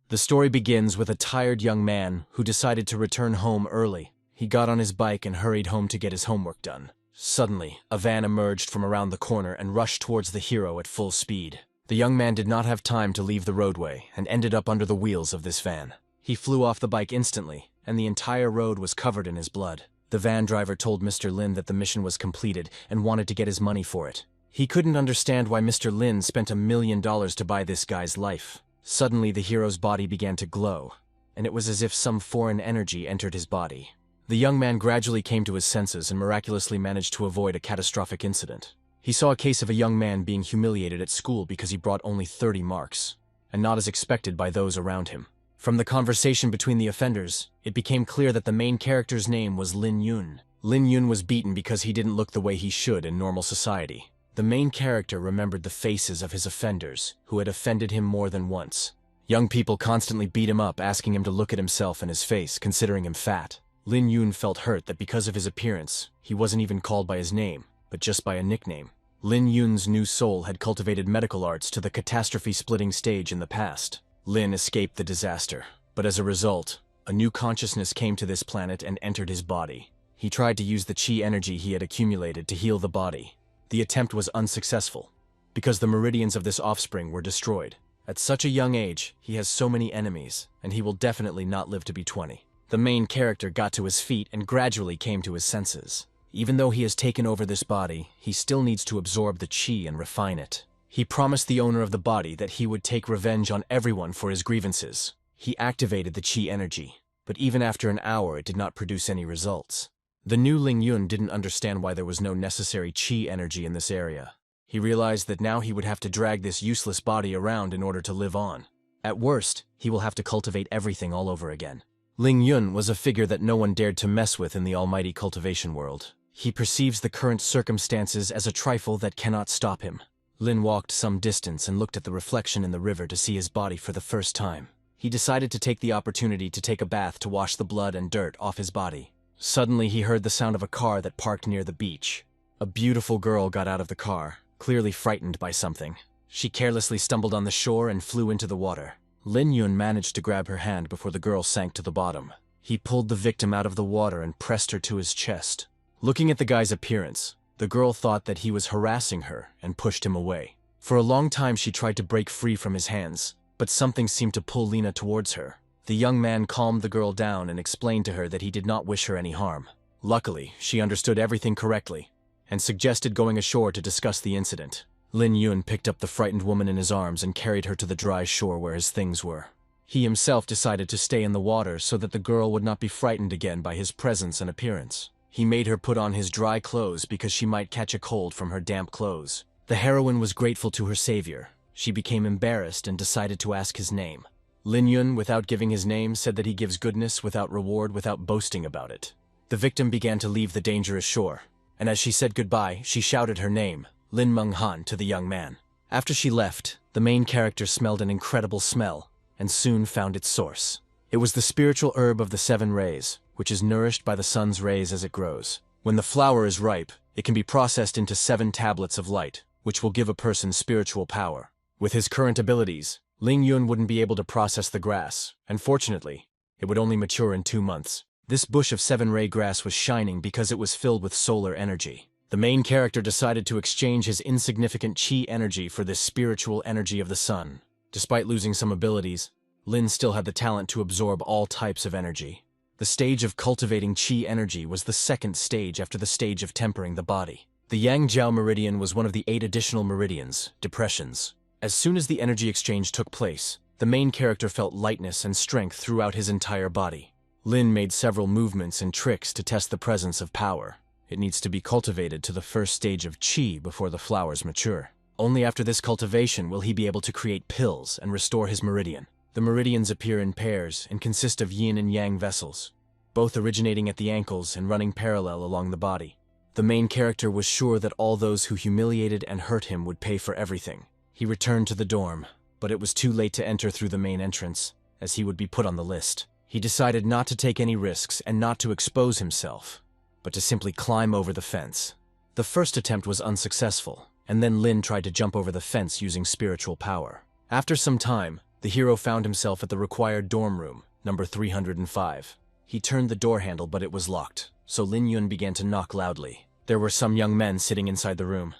The story begins with a tired young man who decided to return home early. He got on his bike and hurried home to get his homework done. Suddenly, a van emerged from around the corner and rushed towards the hero at full speed. The young man did not have time to leave the roadway and ended up under the wheels of this van. He flew off the bike instantly, and the entire road was covered in his blood. The van driver told Mr. Lin that the mission was completed and wanted to get his money for it. He couldn't understand why Mr. Lin spent $1 million to buy this guy's life. Suddenly, the hero's body began to glow, and it was as if some foreign energy entered his body. The young man gradually came to his senses and miraculously managed to avoid a catastrophic incident. He saw a case of a young man being humiliated at school because he brought only 30 marks, and not as expected by those around him. From the conversation between the offenders, it became clear that the main character's name was Lin Yun. Lin Yun was beaten because he didn't look the way he should in normal society. The main character remembered the faces of his offenders, who had offended him more than once. Young people constantly beat him up, asking him to look at himself and his face, considering him fat. Lin Yun felt hurt that because of his appearance, he wasn't even called by his name, but just by a nickname. Lin Yun's new soul had cultivated medical arts to the catastrophe-splitting stage in the past. Lin escaped the disaster, but as a result, a new consciousness came to this planet and entered his body. He tried to use the chi energy he had accumulated to heal the body. The attempt was unsuccessful, because the meridians of this offspring were destroyed. At such a young age, he has so many enemies, and he will definitely not live to be 20. The main character got to his feet and gradually came to his senses. Even though he has taken over this body, he still needs to absorb the chi and refine it. He promised the owner of the body that he would take revenge on everyone for his grievances. He activated the chi energy, but even after an hour it did not produce any results. The new Ling Yun didn't understand why there was no necessary chi energy in this area. He realized that now he would have to drag this useless body around in order to live on. At worst, he will have to cultivate everything all over again. Ling Yun was a figure that no one dared to mess with in the almighty cultivation world. He perceives the current circumstances as a trifle that cannot stop him. Lin walked some distance and looked at the reflection in the river to see his body for the first time. He decided to take the opportunity to take a bath to wash the blood and dirt off his body. Suddenly, he heard the sound of a car that parked near the beach. A beautiful girl got out of the car, clearly frightened by something. She carelessly stumbled on the shore and flew into the water. Lin Yun managed to grab her hand before the girl sank to the bottom. He pulled the victim out of the water and pressed her to his chest. Looking at the guy's appearance, the girl thought that he was harassing her and pushed him away. For a long time she tried to break free from his hands, but something seemed to pull Lina towards her. The young man calmed the girl down and explained to her that he did not wish her any harm. Luckily, she understood everything correctly, and suggested going ashore to discuss the incident. Lin Yun picked up the frightened woman in his arms and carried her to the dry shore where his things were. He himself decided to stay in the water so that the girl would not be frightened again by his presence and appearance. He made her put on his dry clothes because she might catch a cold from her damp clothes. The heroine was grateful to her savior. She became embarrassed and decided to ask his name. Lin Yun, without giving his name, said that he gives goodness without reward, without boasting about it. The victim began to leave the dangerous shore, and as she said goodbye, she shouted her name, Lin Meng Han, to the young man. After she left, the main character smelled an incredible smell, and soon found its source. It was the spiritual herb of the 7 rays, which is nourished by the sun's rays as it grows. When the flower is ripe, it can be processed into 7 tablets of light, which will give a person spiritual power. With his current abilities, Ling Yun wouldn't be able to process the grass, and fortunately, it would only mature in 2 months. This bush of 7-ray grass was shining because it was filled with solar energy. The main character decided to exchange his insignificant chi energy for this spiritual energy of the sun. Despite losing some abilities, Lin still had the talent to absorb all types of energy. The stage of cultivating chi energy was the second stage after the stage of tempering the body. The Yang Jiao meridian was one of the 8 additional meridians, depressions. As soon as the energy exchange took place, the main character felt lightness and strength throughout his entire body. Lin made several movements and tricks to test the presence of power. It needs to be cultivated to the first stage of chi before the flowers mature. Only after this cultivation will he be able to create pills and restore his meridian. The meridians appear in pairs and consist of yin and yang vessels, both originating at the ankles and running parallel along the body. The main character was sure that all those who humiliated and hurt him would pay for everything. He returned to the dorm, but it was too late to enter through the main entrance, as he would be put on the list. He decided not to take any risks and not to expose himself, but to simply climb over the fence. The first attempt was unsuccessful, and then Lin tried to jump over the fence using spiritual power. After some time, The hero found himself at the required dorm room, number 305. He turned the door handle, but it was locked, so Lin Yun began to knock loudly. There were some young men sitting inside the room,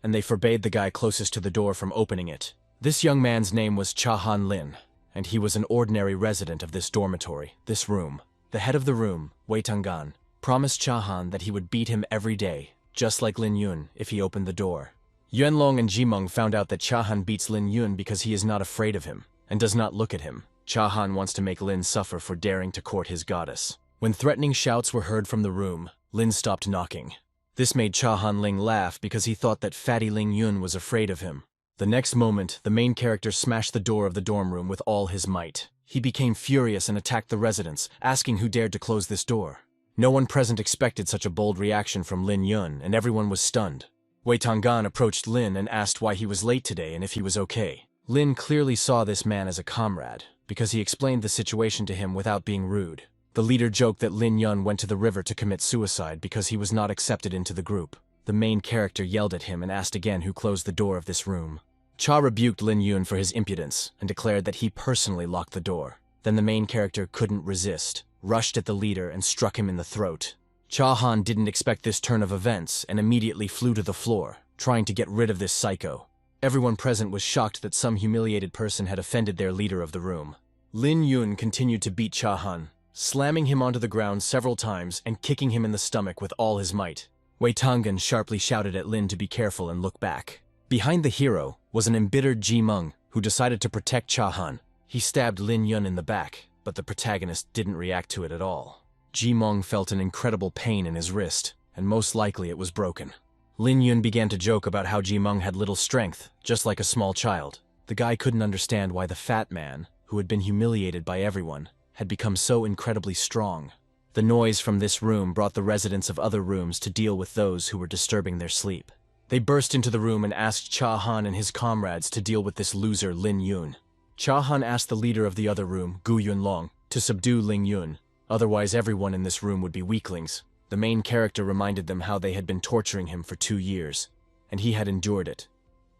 and they forbade the guy closest to the door from opening it. This young man's name was Cha-Han Lin, and he was an ordinary resident of this dormitory, this room. The head of the room, Wei Tanggan, promised Cha-Han that he would beat him every day, just like Lin Yun, if he opened the door. Yuanlong and Jimeng found out that Cha-Han beats Lin Yun because he is not afraid of him, and does not look at him. Cha-Han wants to make Lin suffer for daring to court his goddess. When threatening shouts were heard from the room, Lin stopped knocking. This made Cha-Han Ling laugh because he thought that fatty Ling Yun was afraid of him. The next moment, the main character smashed the door of the dorm room with all his might. He became furious and attacked the residents, asking who dared to close this door. No one present expected such a bold reaction from Lin Yun, and everyone was stunned. Wei Tanggan approached Lin and asked why he was late today and if he was okay. Lin clearly saw this man as a comrade, because he explained the situation to him without being rude. The leader joked that Lin Yun went to the river to commit suicide because he was not accepted into the group. The main character yelled at him and asked again who closed the door of this room. Cha rebuked Lin Yun for his impudence and declared that he personally locked the door. Then the main character couldn't resist, rushed at the leader and struck him in the throat. Cha-Han didn't expect this turn of events and immediately flew to the floor, trying to get rid of this psycho. Everyone present was shocked that some humiliated person had offended their leader of the room. Lin Yun continued to beat Cha-Han, slamming him onto the ground several times and kicking him in the stomach with all his might. Wei Tanggan sharply shouted at Lin to be careful and look back. Behind the hero was an embittered Jimeng who decided to protect Cha-Han. He stabbed Lin Yun in the back, but the protagonist didn't react to it at all. Jimeng felt an incredible pain in his wrist, and most likely it was broken. Lin Yun began to joke about how Jimeng had little strength, just like a small child. The guy couldn't understand why the fat man, who had been humiliated by everyone, had become so incredibly strong. The noise from this room brought the residents of other rooms to deal with those who were disturbing their sleep. They burst into the room and asked Cha-Han and his comrades to deal with this loser Lin Yun. Cha-Han asked the leader of the other room, Gu Yunlong, to subdue Ling Yun, otherwise everyone in this room would be weaklings. The main character reminded them how they had been torturing him for 2 years, and he had endured it.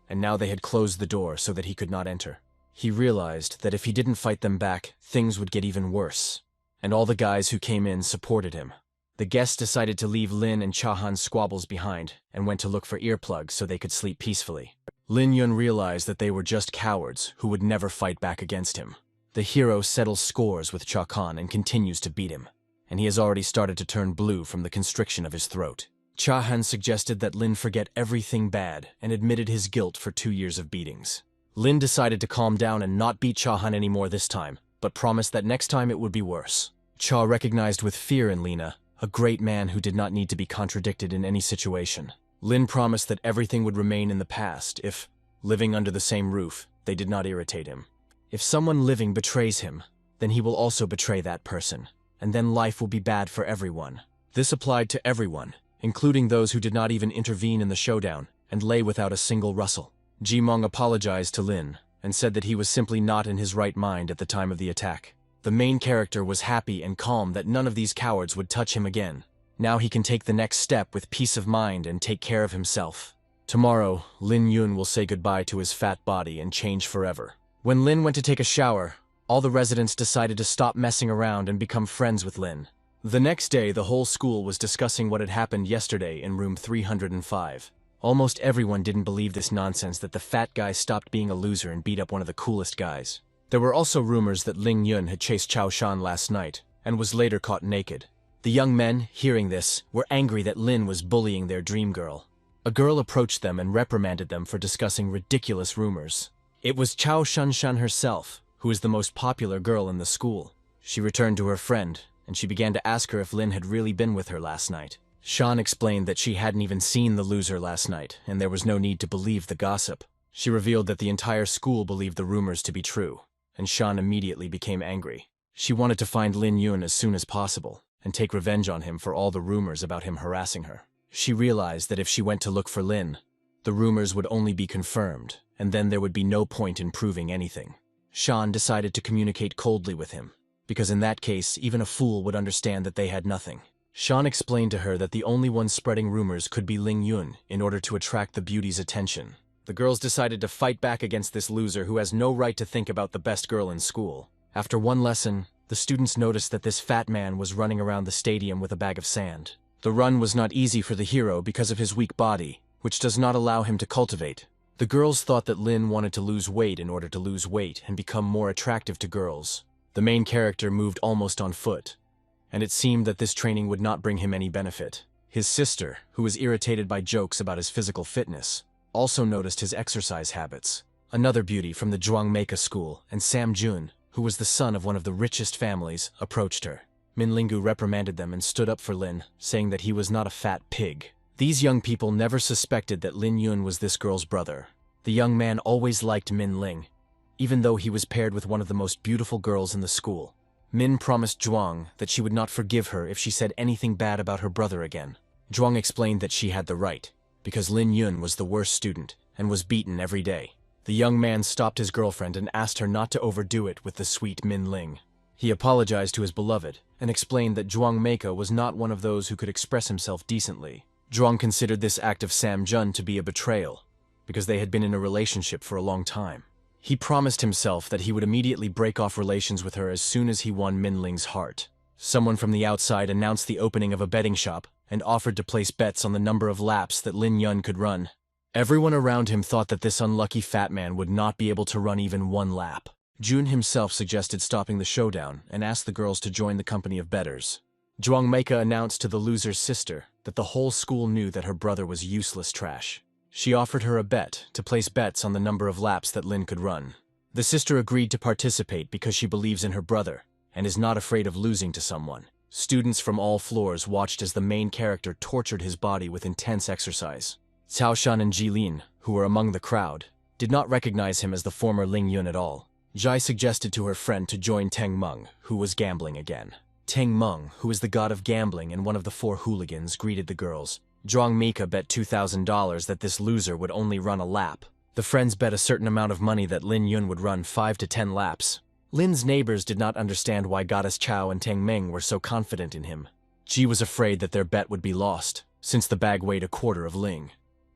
And now they had closed the door so that he could not enter. He realized that if he didn't fight them back, things would get even worse, and all the guys who came in supported him. The guests decided to leave Lin and Cha-Han's squabbles behind and went to look for earplugs so they could sleep peacefully. Lin Yun realized that they were just cowards who would never fight back against him. The hero settles scores with Cha-Han and continues to beat him, and he has already started to turn blue from the constriction of his throat. Cha-Han suggested that Lin forget everything bad and admitted his guilt for 2 years of beatings. Lin decided to calm down and not beat Cha-Han anymore this time, but promised that next time it would be worse. Cha recognized with fear in Lina, a great man who did not need to be contradicted in any situation. Lin promised that everything would remain in the past if, living under the same roof, they did not irritate him. If someone living betrays him, then he will also betray that person, and then life will be bad for everyone. This applied to everyone, including those who did not even intervene in the showdown and lay without a single rustle. Jimeng apologized to Lin and said that he was simply not in his right mind at the time of the attack. The main character was happy and calm that none of these cowards would touch him again. Now he can take the next step with peace of mind and take care of himself. Tomorrow, Lin Yun will say goodbye to his fat body and change forever. When Lin went to take a shower, all the residents decided to stop messing around and become friends with Lin. The next day, the whole school was discussing what had happened yesterday in room 305. Almost everyone didn't believe this nonsense that the fat guy stopped being a loser and beat up one of the coolest guys. There were also rumors that Ling Yun had chased Chao Shan last night and was later caught naked. The young men, hearing this, were angry that Lin was bullying their dream girl. A girl approached them and reprimanded them for discussing ridiculous rumors. It was Chao Shan herself, who is the most popular girl in the school. She returned to her friend, and she began to ask her if Lin had really been with her last night. Shan explained that she hadn't even seen the loser last night, and there was no need to believe the gossip. She revealed that the entire school believed the rumors to be true, and Shan immediately became angry. She wanted to find Lin Yun as soon as possible, and take revenge on him for all the rumors about him harassing her. She realized that if she went to look for Lin, the rumors would only be confirmed, and then there would be no point in proving anything. Shan decided to communicate coldly with him, because in that case, even a fool would understand that they had nothing. Shan explained to her that the only one spreading rumors could be Ling Yun in order to attract the beauty's attention. The The girls decided to fight back against this loser who has no right to think about the best girl in school. After one lesson, the students noticed that this fat man was running around the stadium with a bag of sand. The run was not easy for the hero because of his weak body, which does not allow him to cultivate. The girls thought that Lin wanted to lose weight in order to lose weight and become more attractive to girls. The main character moved almost on foot, and it seemed that this training would not bring him any benefit. His sister, who was irritated by jokes about his physical fitness, also noticed his exercise habits. Another beauty from the Jwangmaeka school, and Sam Jun, who was the son of one of the richest families, approached her. Min Lingu reprimanded them and stood up for Lin, saying that he was not a fat pig. These young people never suspected that Lin Yun was this girl's brother. The young man always liked Min Ling, even though he was paired with one of the most beautiful girls in the school. Min promised Zhuang that she would not forgive her if she said anything bad about her brother again. Zhuang explained that she had the right, because Lin Yun was the worst student and was beaten every day. The young man stopped his girlfriend and asked her not to overdo it with the sweet Min Ling. He apologized to his beloved and explained that Jwangmaeka was not one of those who could express himself decently. Zhuang considered this act of Sam Jun to be a betrayal, because they had been in a relationship for a long time. He promised himself that he would immediately break off relations with her as soon as he won Min Ling's heart. Someone from the outside announced the opening of a betting shop and offered to place bets on the number of laps that Lin Yun could run. Everyone around him thought that this unlucky fat man would not be able to run even one lap. Jun himself suggested stopping the showdown and asked the girls to join the company of bettors. Jwangmaeka announced to the loser's sister that the whole school knew that her brother was useless trash. She offered her a bet to place bets on the number of laps that Lin could run. The sister agreed to participate because she believes in her brother and is not afraid of losing to someone. Students from all floors watched as the main character tortured his body with intense exercise. Cao Shan and Jilin, who were among the crowd, did not recognize him as the former Ling Yun at all. Jai suggested to her friend to join Teng Meng, who was gambling again. Teng Meng, who is the god of gambling and one of the four hooligans, greeted the girls. Jwangmaeka bet $2,000 that this loser would only run a lap. The friends bet a certain amount of money that Lin Yun would run 5 to 10 laps. Lin's neighbors did not understand why Goddess Chao and Teng Meng were so confident in him. Ji was afraid that their bet would be lost, since the bag weighed a quarter of Ling.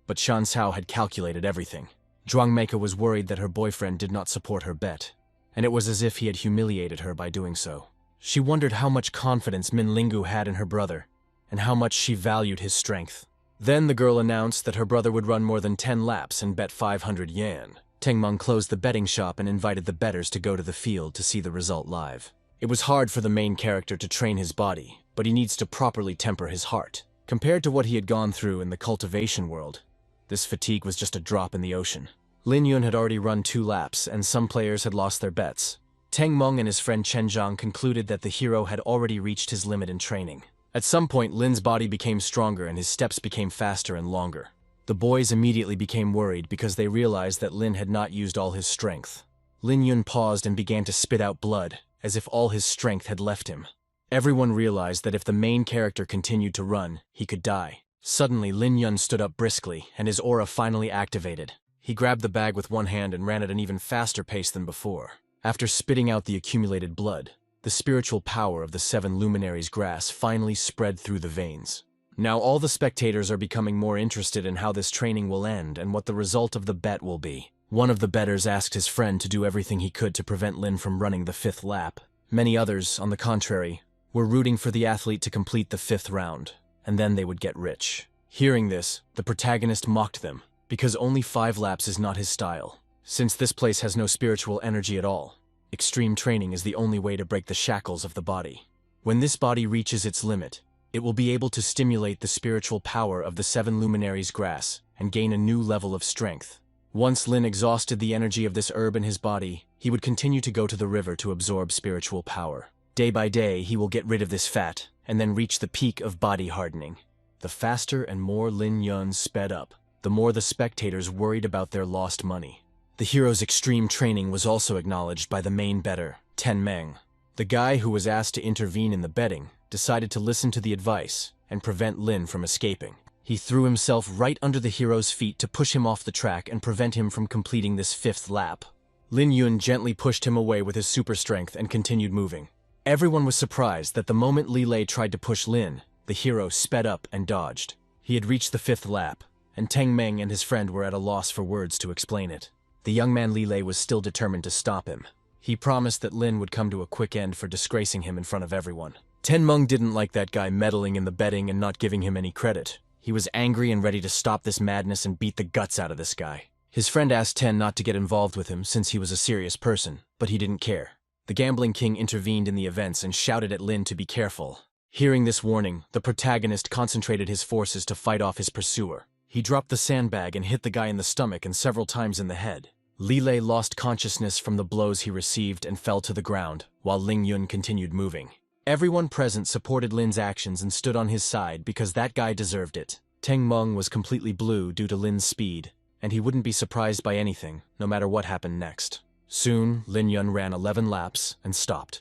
But Shan Cao had calculated everything. Jwangmaeka was worried that her boyfriend did not support her bet, and it was as if he had humiliated her by doing so. She wondered how much confidence Min Lingu had in her brother, and how much she valued his strength. Then the girl announced that her brother would run more than 10 laps and bet 500 yen. Teng Meng closed the betting shop and invited the bettors to go to the field to see the result live. It was hard for the main character to train his body, but he needs to properly temper his heart. Compared to what he had gone through in the cultivation world, this fatigue was just a drop in the ocean. Lin Yun had already run 2 laps, and some players had lost their bets. Teng Meng and his friend Chen Zhang concluded that the hero had already reached his limit in training. At some point, Lin's body became stronger and his steps became faster and longer. The boys immediately became worried because they realized that Lin had not used all his strength. Lin Yun paused and began to spit out blood, as if all his strength had left him. Everyone realized that if the main character continued to run, he could die. Suddenly, Lin Yun stood up briskly, and his aura finally activated. He grabbed the bag with one hand and ran at an even faster pace than before. After spitting out the accumulated blood, the spiritual power of the 7 luminaries' grass finally spread through the veins. Now all the spectators are becoming more interested in how this training will end and what the result of the bet will be. One of the bettors asked his friend to do everything he could to prevent Lin from running the 5th lap. Many others, on the contrary, were rooting for the athlete to complete the 5th round, and then they would get rich. Hearing this, the protagonist mocked them, because only 5 laps is not his style. Since this place has no spiritual energy at all, extreme training is the only way to break the shackles of the body. When this body reaches its limit, it will be able to stimulate the spiritual power of the 7 luminaries' grass and gain a new level of strength. Once Lin exhausted the energy of this herb in his body, he would continue to go to the river to absorb spiritual power. Day by day, he will get rid of this fat, and then reach the peak of body hardening. The faster and more Lin Yun sped up, the more the spectators worried about their lost money. The hero's extreme training was also acknowledged by the main bettor, Ten Meng. The guy who was asked to intervene in the betting decided to listen to the advice and prevent Lin from escaping. He threw himself right under the hero's feet to push him off the track and prevent him from completing this 5th lap. Lin Yun gently pushed him away with his super strength and continued moving. Everyone was surprised that the moment Li Lei tried to push Lin, the hero sped up and dodged. He had reached the 5th lap, and Teng Meng and his friend were at a loss for words to explain it. The young man Li Lei was still determined to stop him. He promised that Lin would come to a quick end for disgracing him in front of everyone. Ten Meng didn't like that guy meddling in the betting and not giving him any credit. He was angry and ready to stop this madness and beat the guts out of this guy. His friend asked Ten not to get involved with him since he was a serious person, but he didn't care. The gambling king intervened in the events and shouted at Lin to be careful. Hearing this warning, the protagonist concentrated his forces to fight off his pursuer. He dropped the sandbag and hit the guy in the stomach and several times in the head. Li Lei lost consciousness from the blows he received and fell to the ground, while Ling Yun continued moving. Everyone present supported Lin's actions and stood on his side because that guy deserved it. Teng Meng was completely blue due to Lin's speed, and he wouldn't be surprised by anything, no matter what happened next. Soon, Lin Yun ran 11 laps and stopped,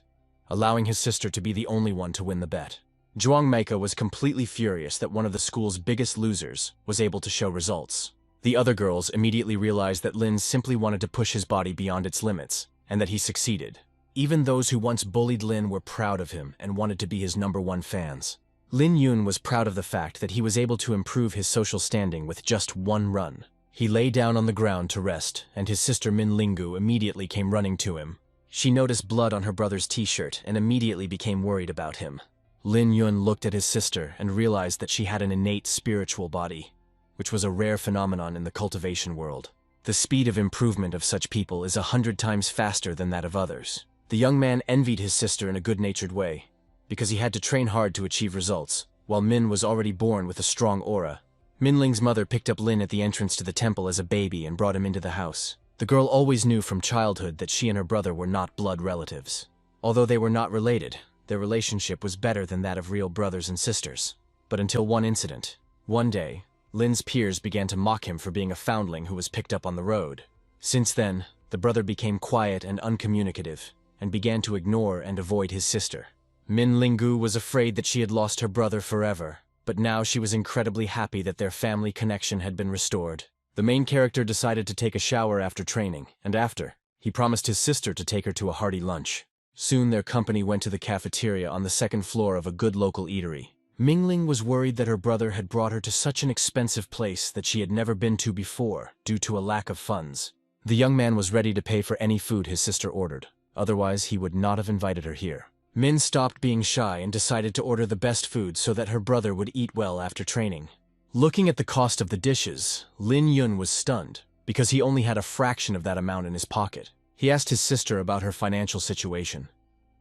allowing his sister to be the only one to win the bet. Zhuang Meike was completely furious that one of the school's biggest losers was able to show results. The other girls immediately realized that Lin simply wanted to push his body beyond its limits, and that he succeeded. Even those who once bullied Lin were proud of him and wanted to be his #1 fans. Lin Yun was proud of the fact that he was able to improve his social standing with just one run. He lay down on the ground to rest, and his sister Min Lingu immediately came running to him. She noticed blood on her brother's t-shirt and immediately became worried about him. Lin Yun looked at his sister and realized that she had an innate spiritual body, which was a rare phenomenon in the cultivation world. The speed of improvement of such people is 100 times faster than that of others. The young man envied his sister in a good-natured way, because he had to train hard to achieve results, while Min was already born with a strong aura. Minling's mother picked up Lin at the entrance to the temple as a baby and brought him into the house. The girl always knew from childhood that she and her brother were not blood relatives. Although they were not related, their relationship was better than that of real brothers and sisters. But until one incident. One day, Lin's peers began to mock him for being a foundling who was picked up on the road. Since then, the brother became quiet and uncommunicative, and began to ignore and avoid his sister. Min Lingu was afraid that she had lost her brother forever, but now she was incredibly happy that their family connection had been restored. The main character decided to take a shower after training, and after, he promised his sister to take her to a hearty lunch. Soon their company went to the cafeteria on the second floor of a good local eatery. Mingling was worried that her brother had brought her to such an expensive place that she had never been to before, due to a lack of funds. The young man was ready to pay for any food his sister ordered, otherwise he would not have invited her here. Min stopped being shy and decided to order the best food so that her brother would eat well after training. Looking at the cost of the dishes, Lin Yun was stunned, because he only had a fraction of that amount in his pocket. He asked his sister about her financial situation,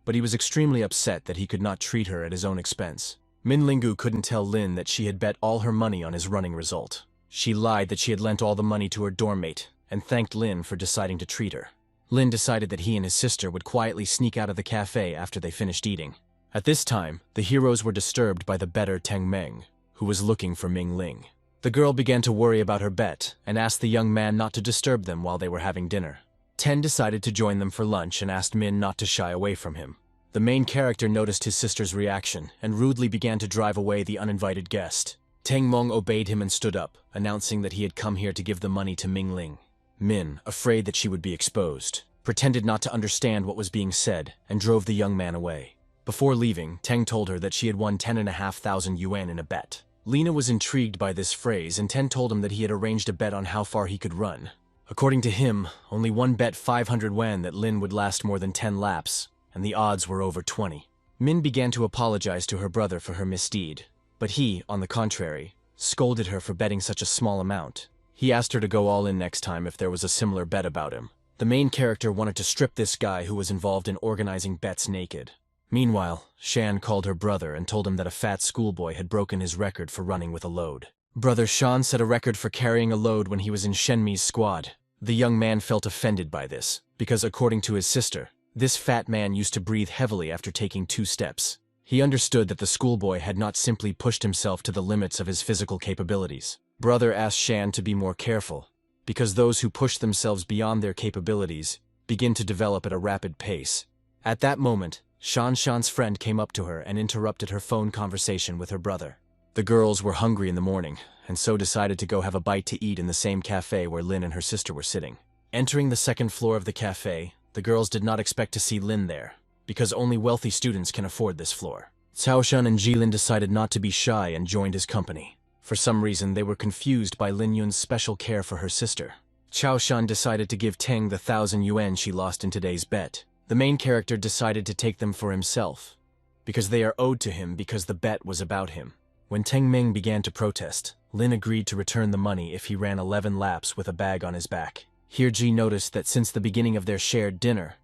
but he was extremely upset that he could not treat her at his own expense. Min Lingu couldn't tell Lin that she had bet all her money on his running result. She lied that she had lent all the money to her dorm mate, and thanked Lin for deciding to treat her. Lin decided that he and his sister would quietly sneak out of the cafe after they finished eating. At this time, the heroes were disturbed by the bettor Teng Meng, who was looking for Ming Ling. The girl began to worry about her bet and asked the young man not to disturb them while they were having dinner. Ten decided to join them for lunch and asked Min not to shy away from him. The main character noticed his sister's reaction and rudely began to drive away the uninvited guest. Teng Meng obeyed him and stood up, announcing that he had come here to give the money to Ming Ling. Min, afraid that she would be exposed, pretended not to understand what was being said and drove the young man away. Before leaving, Teng told her that she had won 10,500 yuan in a bet. Lena was intrigued by this phrase, and Ten told him that he had arranged a bet on how far he could run. According to him, only one bet 500 yuan that Lin would last more than 10 laps, and the odds were over 20. Min began to apologize to her brother for her misdeed, but he, on the contrary, scolded her for betting such a small amount. He asked her to go all in next time if there was a similar bet about him. The main character wanted to strip this guy who was involved in organizing bets naked. Meanwhile, Shan called her brother and told him that a fat schoolboy had broken his record for running with a load. Brother Shan set a record for carrying a load when he was in Shenmi's squad. The young man felt offended by this, because according to his sister, this fat man used to breathe heavily after taking 2 steps. He understood that the schoolboy had not simply pushed himself to the limits of his physical capabilities. Brother asked Shan to be more careful, because those who push themselves beyond their capabilities begin to develop at a rapid pace. At that moment, Shan's friend came up to her and interrupted her phone conversation with her brother. The girls were hungry in the morning, and so decided to go have a bite to eat in the same cafe where Lin and her sister were sitting. Entering the second floor of the cafe, the girls did not expect to see Lin there, because only wealthy students can afford this floor. Cao Shun and Jilin decided not to be shy and joined his company. For some reason, they were confused by Lin Yun's special care for her sister. Chao Shan decided to give Teng the 1,000 yuan she lost in today's bet. The main character decided to take them for himself, because they are owed to him because the bet was about him. When Teng Ming began to protest, Lin agreed to return the money if he ran 11 laps with a bag on his back. Here Ji noticed that since the beginning of their shared dinner,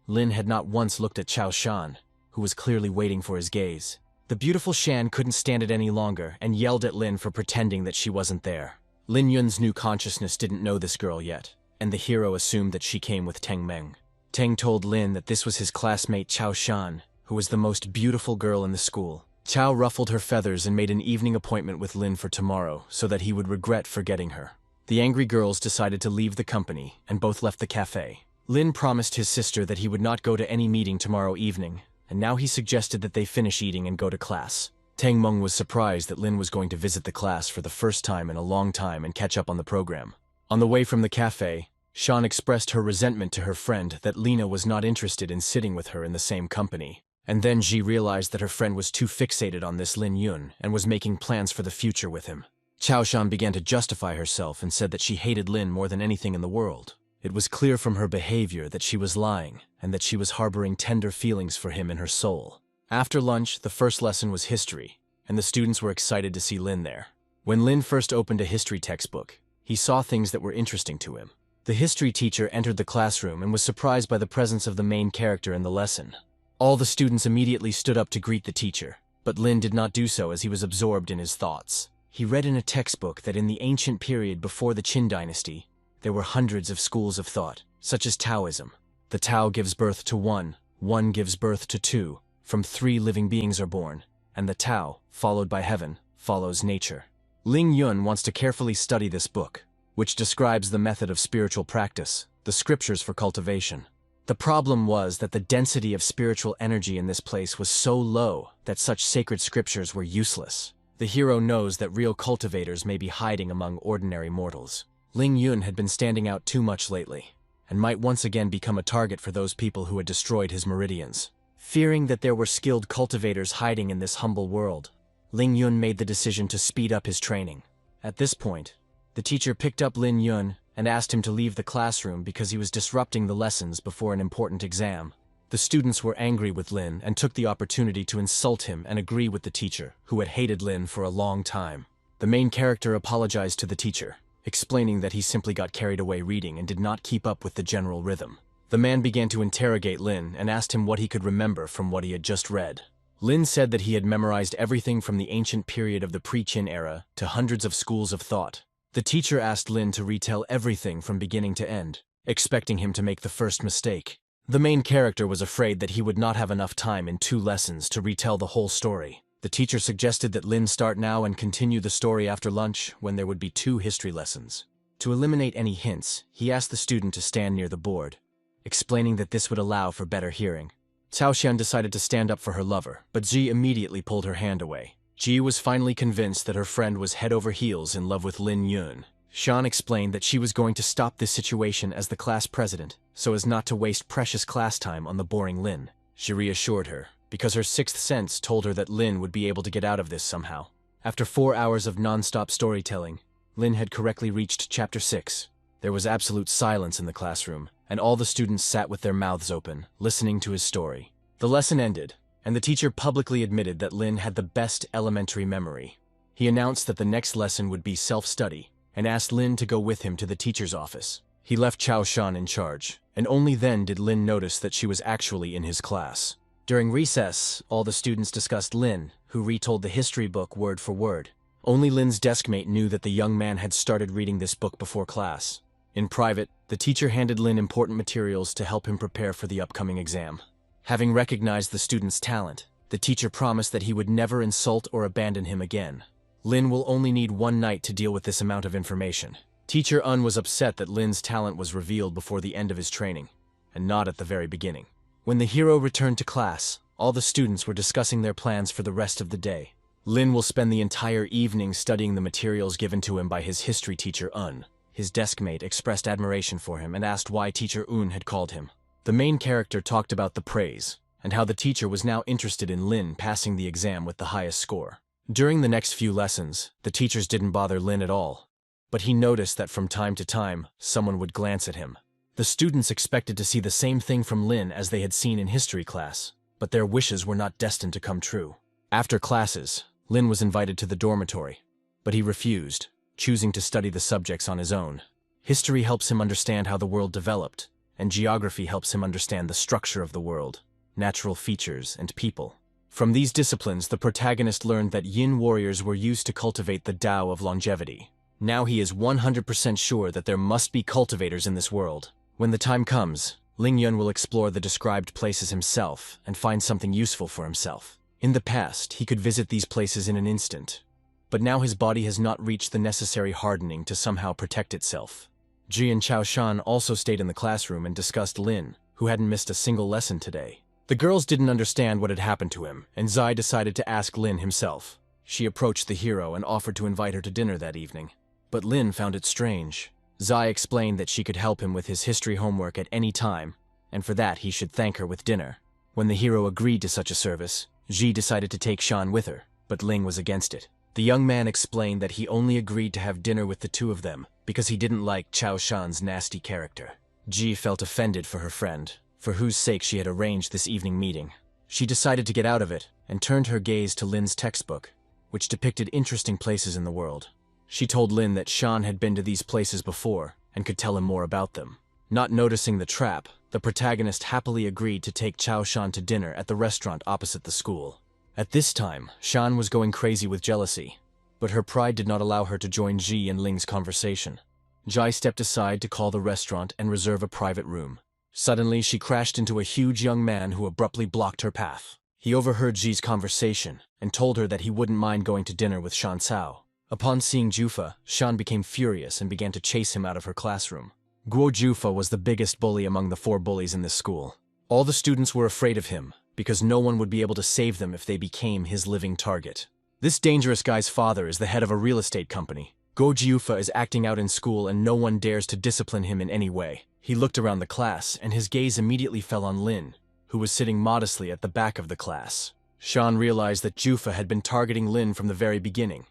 Lin had not once looked at Chao Shan, who was clearly waiting for his gaze. The beautiful Shan couldn't stand it any longer and yelled at Lin for pretending that she wasn't there. Lin Yun's new consciousness didn't know this girl yet, and the hero assumed that she came with Teng Meng. Teng told Lin that this was his classmate Chao Shan, who was the most beautiful girl in the school. Chao ruffled her feathers and made an evening appointment with Lin for tomorrow so that he would regret forgetting her. The angry girls decided to leave the company and both left the cafe. Lin promised his sister that he would not go to any meeting tomorrow evening, and now he suggested that they finish eating and go to class. Teng Meng was surprised that Lin was going to visit the class for the first time in a long time and catch up on the program. On the way from the cafe, Shan expressed her resentment to her friend that Lina was not interested in sitting with her in the same company. And then Ji realized that her friend was too fixated on this Lin Yun and was making plans for the future with him. Chao Shan began to justify herself and said that she hated Lin more than anything in the world. It was clear from her behavior that she was lying and that she was harboring tender feelings for him in her soul. After lunch, the first lesson was history, and the students were excited to see Lin there. When Lin first opened a history textbook, he saw things that were interesting to him. The history teacher entered the classroom and was surprised by the presence of the main character in the lesson. All the students immediately stood up to greet the teacher, but Lin did not do so as he was absorbed in his thoughts. He read in a textbook that in the ancient period before the Qin dynasty, there were hundreds of schools of thought, such as Taoism. The Tao gives birth to one gives birth to two, from 3 living beings are born, and the Tao, followed by heaven, follows nature. Ling Yun wants to carefully study this book, which describes the method of spiritual practice, the scriptures for cultivation. The problem was that the density of spiritual energy in this place was so low that such sacred scriptures were useless. The hero knows that real cultivators may be hiding among ordinary mortals. Ling Yun had been standing out too much lately, and might once again become a target for those people who had destroyed his meridians. Fearing that there were skilled cultivators hiding in this humble world, Ling Yun made the decision to speed up his training. At this point, the teacher picked up Lin Yun and asked him to leave the classroom because he was disrupting the lessons before an important exam. The students were angry with Lin and took the opportunity to insult him and agree with the teacher, who had hated Lin for a long time. The main character apologized to the teacher, explaining that he simply got carried away reading and did not keep up with the general rhythm. The man began to interrogate Lin and asked him what he could remember from what he had just read. Lin said that he had memorized everything from the ancient period of the pre-Qin era to hundreds of schools of thought. The teacher asked Lin to retell everything from beginning to end, expecting him to make the first mistake. The main character was afraid that he would not have enough time in 2 lessons to retell the whole story. The teacher suggested that Lin start now and continue the story after lunch, when there would be 2 history lessons. To eliminate any hints, he asked the student to stand near the board, explaining that this would allow for better hearing. Cao Xian decided to stand up for her lover, but Ji immediately pulled her hand away. Ji was finally convinced that her friend was head over heels in love with Lin Yun. Shan explained that she was going to stop this situation as the class president, so as not to waste precious class time on the boring Lin. She reassured her, because her 6th sense told her that Lin would be able to get out of this somehow. After 4 hours of non-stop storytelling, Lin had correctly reached Chapter 6. There was absolute silence in the classroom, and all the students sat with their mouths open, listening to his story. The lesson ended, and the teacher publicly admitted that Lin had the best elementary memory. He announced that the next lesson would be self-study, and asked Lin to go with him to the teacher's office. He left Chao Shan in charge, and only then did Lin notice that she was actually in his class. During recess, all the students discussed Lin, who retold the history book word for word. Only Lin's deskmate knew that the young man had started reading this book before class. In private, the teacher handed Lin important materials to help him prepare for the upcoming exam. Having recognized the student's talent, the teacher promised that he would never insult or abandon him again. Lin will only need 1 night to deal with this amount of information. Teacher Un was upset that Lin's talent was revealed before the end of his training, and not at the very beginning. When the hero returned to class, all the students were discussing their plans for the rest of the day. Lin will spend the entire evening studying the materials given to him by his history teacher Un. His deskmate expressed admiration for him and asked why teacher Un had called him. The main character talked about the praise, and how the teacher was now interested in Lin passing the exam with the highest score. During the next few lessons, the teachers didn't bother Lin at all, but he noticed that from time to time, someone would glance at him. The students expected to see the same thing from Lin as they had seen in history class, but their wishes were not destined to come true. After classes, Lin was invited to the dormitory, but he refused, choosing to study the subjects on his own. History helps him understand how the world developed, and geography helps him understand the structure of the world, natural features, and people. From these disciplines, the protagonist learned that Yin warriors were used to cultivate the Tao of longevity. Now he is 100% sure that there must be cultivators in this world. When the time comes, Ling Yun will explore the described places himself and find something useful for himself. In the past, he could visit these places in an instant, but now his body has not reached the necessary hardening to somehow protect itself. Ji and Chao Shan also stayed in the classroom and discussed Lin, who hadn't missed a single lesson today. The girls didn't understand what had happened to him, and Zai decided to ask Lin himself. She approached the hero and offered to invite her to dinner that evening. But Lin found it strange. Zai explained that she could help him with his history homework at any time, and for that he should thank her with dinner. When the hero agreed to such a service, Ji decided to take Shan with her, but Ling was against it. The young man explained that he only agreed to have dinner with the two of them because he didn't like Chao Shan's nasty character. Ji felt offended for her friend, for whose sake she had arranged this evening meeting. She decided to get out of it and turned her gaze to Lin's textbook, which depicted interesting places in the world. She told Lin that Shan had been to these places before and could tell him more about them. Not noticing the trap, the protagonist happily agreed to take Chao Shan to dinner at the restaurant opposite the school. At this time, Shan was going crazy with jealousy, but her pride did not allow her to join Ji and Ling's conversation. Jai stepped aside to call the restaurant and reserve a private room. Suddenly, she crashed into a huge young man who abruptly blocked her path. He overheard Ji's conversation and told her that he wouldn't mind going to dinner with Shan Cao. Upon seeing Jufa, Shan became furious and began to chase him out of her classroom. Guo Jufa was the biggest bully among the 4 bullies in this school. All the students were afraid of him, because no one would be able to save them if they became his living target. This dangerous guy's father is the head of a real estate company. Guo Jiufa is acting out in school and no one dares to discipline him in any way. He looked around the class and his gaze immediately fell on Lin, who was sitting modestly at the back of the class. Shan realized that Jufa had been targeting Lin from the very beginning,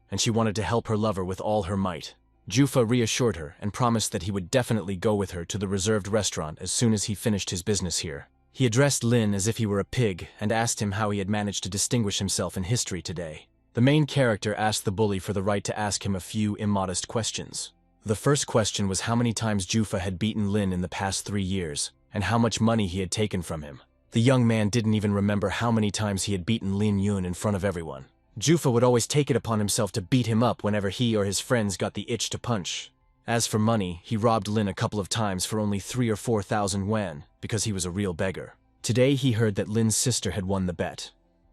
and she wanted to help her lover with all her might. Jufa reassured her and promised that he would definitely go with her to the reserved restaurant as soon as he finished his business here. He addressed Lin as if he were a pig and asked him how he had managed to distinguish himself in history today. The main character asked the bully for the right to ask him a few immodest questions. The first question was how many times Jufa had beaten Lin in the past 3 years, and how much money he had taken from him. The young man didn't even remember how many times he had beaten Lin Yun in front of everyone. Jufa would always take it upon himself to beat him up whenever he or his friends got the itch to punch. As for money, he robbed Lin a couple of times for only 3 or 4,000 yuan, because he was a real beggar. Today he heard that Lin's sister had won the bet,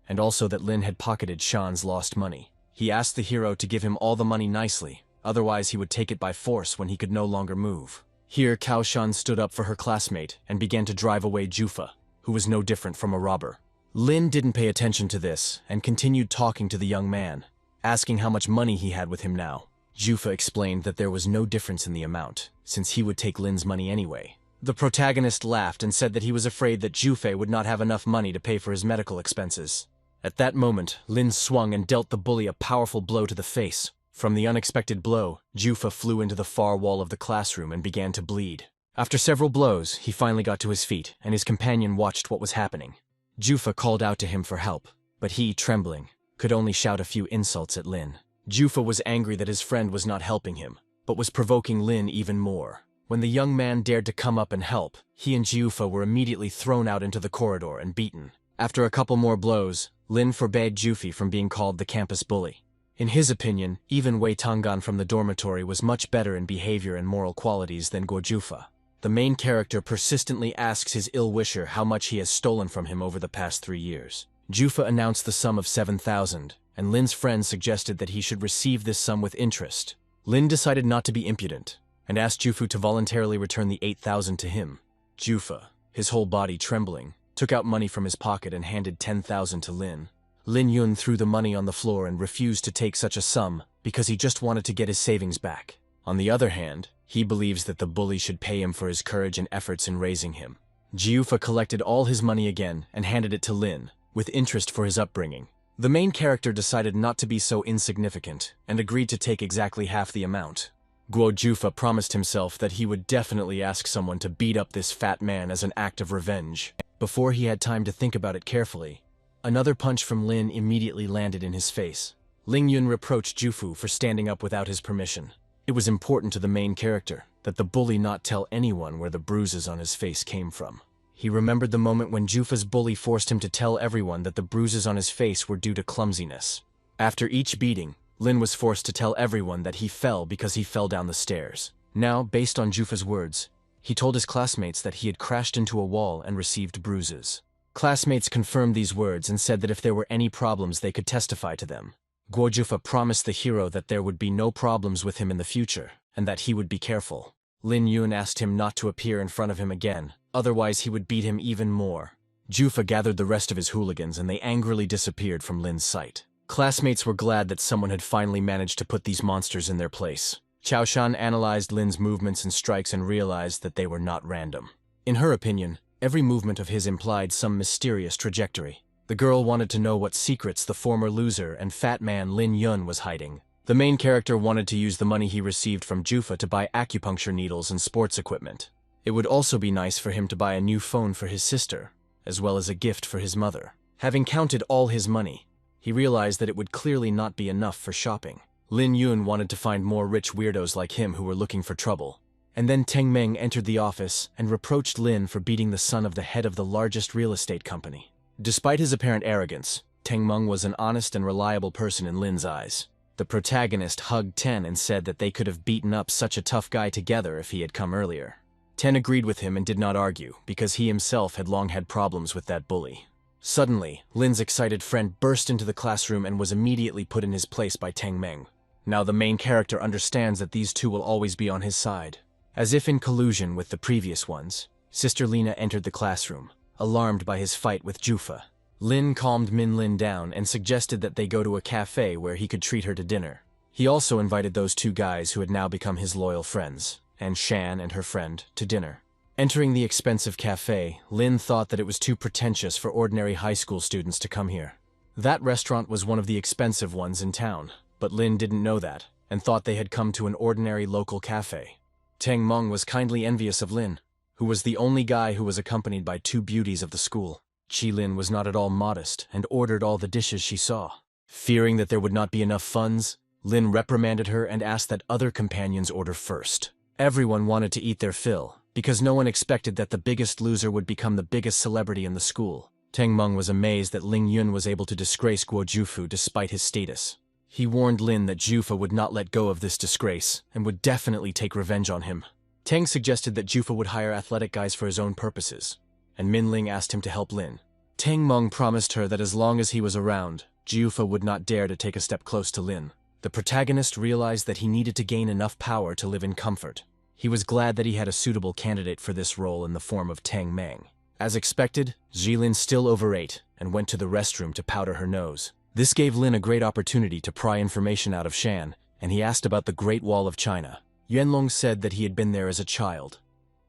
and also that Lin had pocketed Shan's lost money. He asked the hero to give him all the money nicely, otherwise he would take it by force when he could no longer move. Here Cao Shan stood up for her classmate and began to drive away Jufa, who was no different from a robber. Lin didn't pay attention to this and continued talking to the young man, asking how much money he had with him now. Jufa explained that there was no difference in the amount, since he would take Lin's money anyway. The protagonist laughed and said that he was afraid that Jufe would not have enough money to pay for his medical expenses. At that moment, Lin swung and dealt the bully a powerful blow to the face. From the unexpected blow, Jufa flew into the far wall of the classroom and began to bleed. After several blows, he finally got to his feet, and his companion watched what was happening. Jufa called out to him for help, but he, trembling, could only shout a few insults at Lin. Jufa was angry that his friend was not helping him, but was provoking Lin even more. When the young man dared to come up and help, he and Jiufa were immediately thrown out into the corridor and beaten. After a couple more blows, Lin forbade Jufi from being called the campus bully. In his opinion, even Wei Tanggan from the dormitory was much better in behavior and moral qualities than Guojufa. The main character persistently asks his ill-wisher how much he has stolen from him over the past 3 years. Jufa announced the sum of 7,000, and Lin's friend suggested that he should receive this sum with interest. Lin decided not to be impudent, and asked Jufu to voluntarily return the 8,000 to him. Jufa, his whole body trembling, took out money from his pocket and handed 10,000 to Lin. Lin Yun threw the money on the floor and refused to take such a sum because he just wanted to get his savings back. On the other hand, he believes that the bully should pay him for his courage and efforts in raising him. Jiufa collected all his money again and handed it to Lin, with interest for his upbringing. The main character decided not to be so insignificant and agreed to take exactly half the amount. Guo Jufa promised himself that he would definitely ask someone to beat up this fat man as an act of revenge. Before he had time to think about it carefully, another punch from Lin immediately landed in his face. Ling Yun reproached Jufu for standing up without his permission. It was important to the main character that the bully not tell anyone where the bruises on his face came from. He remembered the moment when Jufa's bully forced him to tell everyone that the bruises on his face were due to clumsiness. After each beating, Lin was forced to tell everyone that he fell because he fell down the stairs. Now, based on Jufa's words, he told his classmates that he had crashed into a wall and received bruises. Classmates confirmed these words and said that if there were any problems they could testify to them. Guo Jufa promised the hero that there would be no problems with him in the future, and that he would be careful. Lin Yun asked him not to appear in front of him again, otherwise he would beat him even more. Jufa gathered the rest of his hooligans and they angrily disappeared from Lin's sight. Classmates were glad that someone had finally managed to put these monsters in their place. Chaoshan analyzed Lin's movements and strikes and realized that they were not random. In her opinion, every movement of his implied some mysterious trajectory. The girl wanted to know what secrets the former loser and fat man Lin Yun was hiding. The main character wanted to use the money he received from Jufa to buy acupuncture needles and sports equipment. It would also be nice for him to buy a new phone for his sister, as well as a gift for his mother. Having counted all his money, he realized that it would clearly not be enough for shopping. Lin Yun wanted to find more rich weirdos like him who were looking for trouble. And then Teng Meng entered the office and reproached Lin for beating the son of the head of the largest real estate company. Despite his apparent arrogance, Teng Meng was an honest and reliable person in Lin's eyes. The protagonist hugged Ten and said that they could have beaten up such a tough guy together if he had come earlier. Ten agreed with him and did not argue, because he himself had long had problems with that bully. Suddenly, Lin's excited friend burst into the classroom and was immediately put in his place by Teng Meng. Now the main character understands that these two will always be on his side. As if in collusion with the previous ones, Sister Lina entered the classroom, alarmed by his fight with Jufa. Lin calmed Min Lin down and suggested that they go to a cafe where he could treat her to dinner. He also invited those two guys who had now become his loyal friends, and Shan and her friend, to dinner. Entering the expensive cafe, Lin thought that it was too pretentious for ordinary high school students to come here. That restaurant was one of the expensive ones in town, but Lin didn't know that, and thought they had come to an ordinary local cafe. Teng Meng was kindly envious of Lin, who was the only guy who was accompanied by two beauties of the school. Chi Lin was not at all modest and ordered all the dishes she saw. Fearing that there would not be enough funds, Lin reprimanded her and asked that other companions order first. Everyone wanted to eat their fill, because no one expected that the biggest loser would become the biggest celebrity in the school. Teng Meng was amazed that Ling Yun was able to disgrace Guo Jufu despite his status. He warned Lin that Jufa would not let go of this disgrace and would definitely take revenge on him. Teng suggested that Jufa would hire athletic guys for his own purposes, and Min Ling asked him to help Lin. Teng Meng promised her that as long as he was around, Jufa would not dare to take a step close to Lin. The protagonist realized that he needed to gain enough power to live in comfort. He was glad that he had a suitable candidate for this role in the form of Teng Meng. As expected, Jilin still overate and went to the restroom to powder her nose. This gave Lin a great opportunity to pry information out of Shan, and he asked about the Great Wall of China. Yuanlong said that he had been there as a child,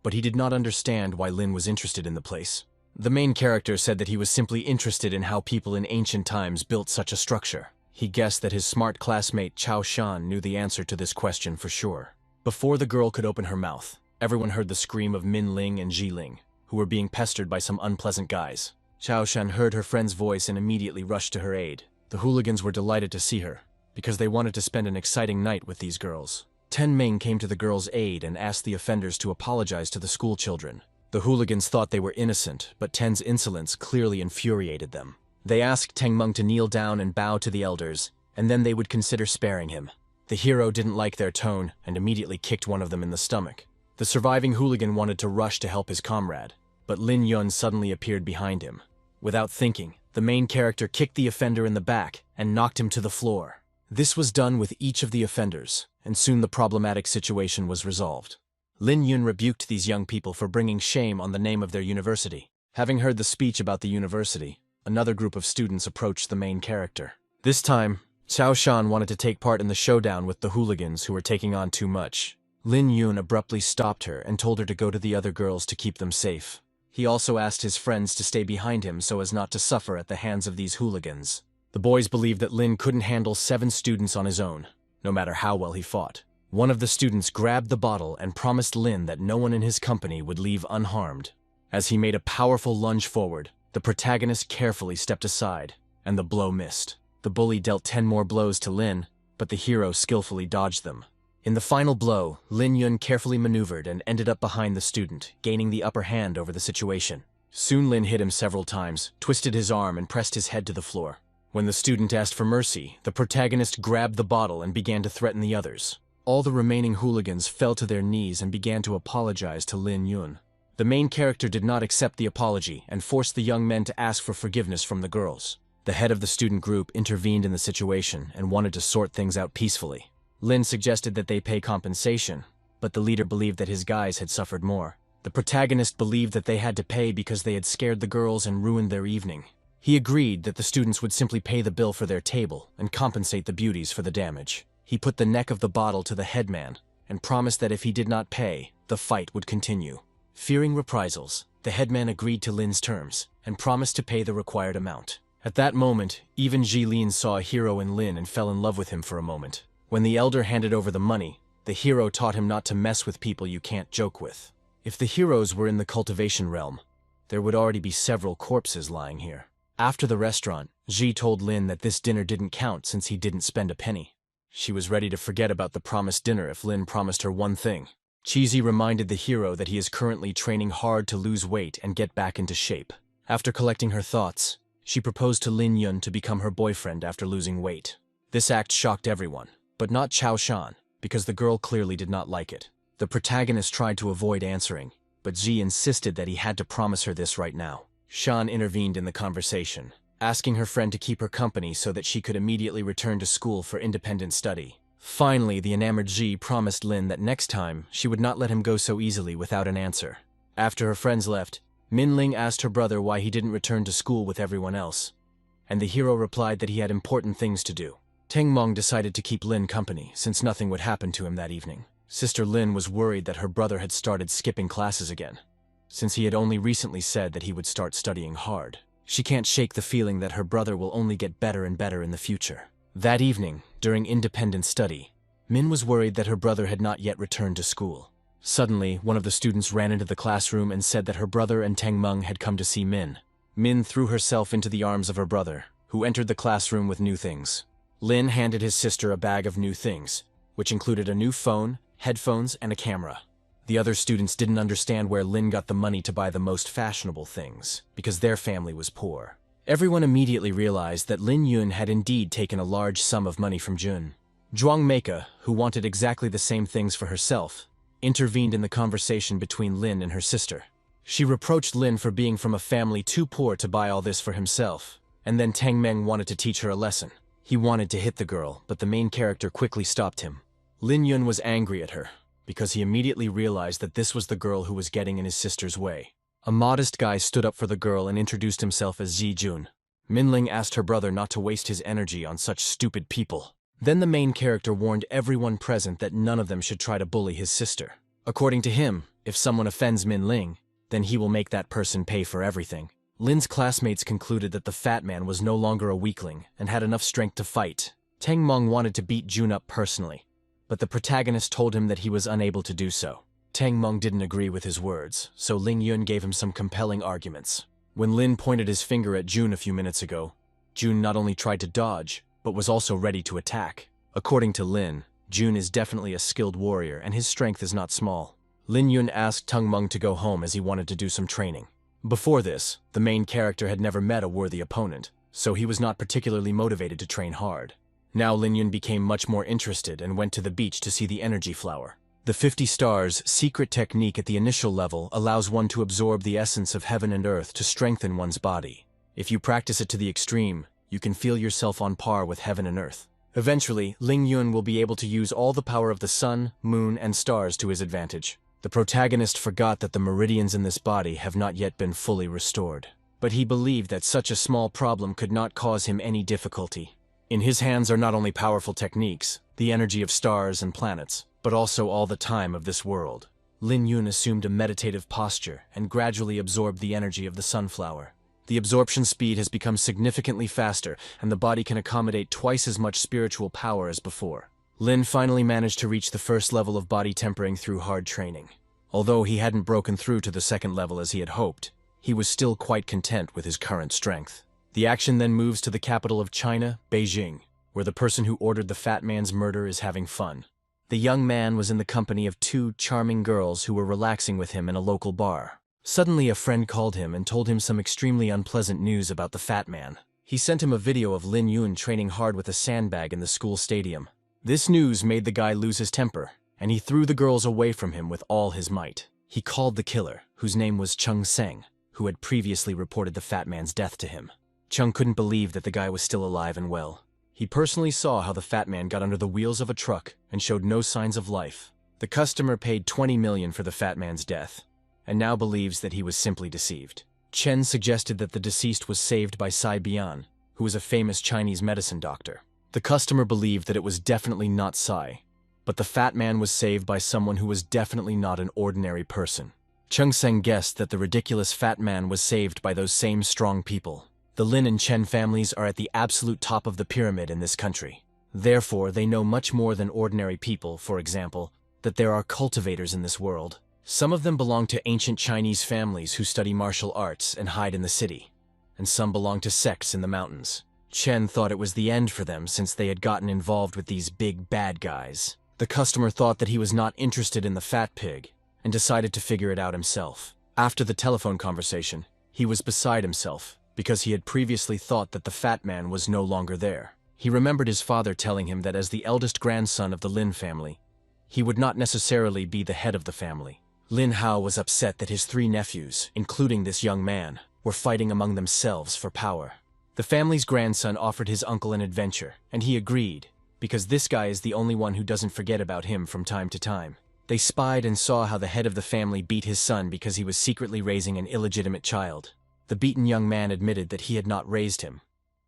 but he did not understand why Lin was interested in the place. The main character said that he was simply interested in how people in ancient times built such a structure. He guessed that his smart classmate Chao Shan knew the answer to this question for sure. Before the girl could open her mouth, everyone heard the scream of Min Ling and Ji Ling, who were being pestered by some unpleasant guys. Chao Shan heard her friend's voice and immediately rushed to her aid. The hooligans were delighted to see her, because they wanted to spend an exciting night with these girls. Ten Ming came to the girls' aid and asked the offenders to apologize to the school children. The hooligans thought they were innocent, but Ten's insolence clearly infuriated them. They asked Teng Meng to kneel down and bow to the elders, and then they would consider sparing him. The hero didn't like their tone and immediately kicked one of them in the stomach. The surviving hooligan wanted to rush to help his comrade, but Lin Yun suddenly appeared behind him. Without thinking, the main character kicked the offender in the back and knocked him to the floor. This was done with each of the offenders, and soon the problematic situation was resolved. Lin Yun rebuked these young people for bringing shame on the name of their university. Having heard the speech about the university, another group of students approached the main character. This time, Xiao Shan wanted to take part in the showdown with the hooligans who were taking on too much. Lin Yun abruptly stopped her and told her to go to the other girls to keep them safe. He also asked his friends to stay behind him so as not to suffer at the hands of these hooligans. The boys believed that Lin couldn't handle 7 students on his own, no matter how well he fought. One of the students grabbed the bottle and promised Lin that no one in his company would leave unharmed. As he made a powerful lunge forward, the protagonist carefully stepped aside, and the blow missed. The bully dealt 10 more blows to Lin, but the hero skillfully dodged them. In the final blow, Lin Yun carefully maneuvered and ended up behind the student, gaining the upper hand over the situation. Soon Lin hit him several times, twisted his arm and pressed his head to the floor. When the student asked for mercy, the protagonist grabbed the bottle and began to threaten the others. All the remaining hooligans fell to their knees and began to apologize to Lin Yun. The main character did not accept the apology and forced the young men to ask for forgiveness from the girls. The head of the student group intervened in the situation and wanted to sort things out peacefully. Lin suggested that they pay compensation, but the leader believed that his guys had suffered more. The protagonist believed that they had to pay because they had scared the girls and ruined their evening. He agreed that the students would simply pay the bill for their table and compensate the beauties for the damage. He put the neck of the bottle to the headman and promised that if he did not pay, the fight would continue. Fearing reprisals, the headman agreed to Lin's terms and promised to pay the required amount. At that moment, even Jilin saw a hero in Lin and fell in love with him for a moment. When the elder handed over the money, the hero taught him not to mess with people you can't joke with. If the heroes were in the cultivation realm, there would already be several corpses lying here. After the restaurant, Ji told Lin that this dinner didn't count since he didn't spend a penny. She was ready to forget about the promised dinner if Lin promised her one thing. Cheesy reminded the hero that he is currently training hard to lose weight and get back into shape. After collecting her thoughts, she proposed to Lin Yun to become her boyfriend after losing weight. This act shocked everyone, but not Chao Shan, because the girl clearly did not like it. The protagonist tried to avoid answering, but Ji insisted that he had to promise her this right now. Shan intervened in the conversation, asking her friend to keep her company so that she could immediately return to school for independent study. Finally, the enamored Ji promised Lin that next time she would not let him go so easily without an answer. After her friends left, Min Ling asked her brother why he didn't return to school with everyone else, and the hero replied that he had important things to do. Teng Mong decided to keep Lin company since nothing would happen to him that evening. Sister Lin was worried that her brother had started skipping classes again, since he had only recently said that he would start studying hard. She can't shake the feeling that her brother will only get better and better in the future. That evening, during independent study, Min was worried that her brother had not yet returned to school. Suddenly, one of the students ran into the classroom and said that her brother and Teng Meng had come to see Min. Min threw herself into the arms of her brother, who entered the classroom with new things. Lin handed his sister a bag of new things, which included a new phone, headphones, and a camera. The other students didn't understand where Lin got the money to buy the most fashionable things, because their family was poor. Everyone immediately realized that Lin Yun had indeed taken a large sum of money from Jun. Zhuang Meika, who wanted exactly the same things for herself, intervened in the conversation between Lin and her sister. She reproached Lin for being from a family too poor to buy all this for himself, and then Tang Meng wanted to teach her a lesson. He wanted to hit the girl, but the main character quickly stopped him. Lin Yun was angry at her, because he immediately realized that this was the girl who was getting in his sister's way. A modest guy stood up for the girl and introduced himself as Zi Jun. Minling asked her brother not to waste his energy on such stupid people. Then the main character warned everyone present that none of them should try to bully his sister. According to him, if someone offends Minling, then he will make that person pay for everything. Lin's classmates concluded that the fat man was no longer a weakling and had enough strength to fight. Teng Meng wanted to beat Jun up personally, but the protagonist told him that he was unable to do so. Teng Meng didn't agree with his words, so Ling Yun gave him some compelling arguments. When Lin pointed his finger at Jun a few minutes ago, Jun not only tried to dodge, but was also ready to attack. According to Lin, Jun is definitely a skilled warrior and his strength is not small. Lin Yun asked Teng Meng to go home as he wanted to do some training. Before this, the main character had never met a worthy opponent, so he was not particularly motivated to train hard. Now Lin Yun became much more interested and went to the beach to see the energy flower. The 50 stars secret technique at the initial level allows one to absorb the essence of heaven and earth to strengthen one's body. If you practice it to the extreme, you can feel yourself on par with heaven and earth. Eventually, Ling Yun will be able to use all the power of the sun, moon, and stars to his advantage. The protagonist forgot that the meridians in this body have not yet been fully restored, but he believed that such a small problem could not cause him any difficulty. In his hands are not only powerful techniques, the energy of stars and planets, but also all the time of this world. Lin Yun assumed a meditative posture and gradually absorbed the energy of the sunflower. The absorption speed has become significantly faster, and the body can accommodate twice as much spiritual power as before. Lin finally managed to reach the first level of body tempering through hard training. Although he hadn't broken through to the second level as he had hoped, he was still quite content with his current strength. The action then moves to the capital of China, Beijing, where the person who ordered the fat man's murder is having fun. The young man was in the company of two charming girls who were relaxing with him in a local bar. Suddenly a friend called him and told him some extremely unpleasant news about the fat man. He sent him a video of Lin Yun training hard with a sandbag in the school stadium. This news made the guy lose his temper, and he threw the girls away from him with all his might. He called the killer, whose name was Chung Seng, who had previously reported the fat man's death to him. Chung couldn't believe that the guy was still alive and well. He personally saw how the fat man got under the wheels of a truck and showed no signs of life. The customer paid 20 million for the fat man's death, and now believes that he was simply deceived. Chen suggested that the deceased was saved by Sai Bian, who was a famous Chinese medicine doctor. The customer believed that it was definitely not Sai, but the fat man was saved by someone who was definitely not an ordinary person. Chung Seng guessed that the ridiculous fat man was saved by those same strong people. The Lin and Chen families are at the absolute top of the pyramid in this country. Therefore, they know much more than ordinary people, for example, that there are cultivators in this world. Some of them belong to ancient Chinese families who study martial arts and hide in the city, and some belong to sects in the mountains. Chen thought it was the end for them since they had gotten involved with these big bad guys. The customer thought that he was not interested in the fat pig, and decided to figure it out himself. After the telephone conversation, he was beside himself, because he had previously thought that the fat man was no longer there. He remembered his father telling him that as the eldest grandson of the Lin family, he would not necessarily be the head of the family. Lin Hao was upset that his three nephews, including this young man, were fighting among themselves for power. The family's grandson offered his uncle an adventure, and he agreed, because this guy is the only one who doesn't forget about him from time to time. They spied and saw how the head of the family beat his son because he was secretly raising an illegitimate child. The beaten young man admitted that he had not raised him,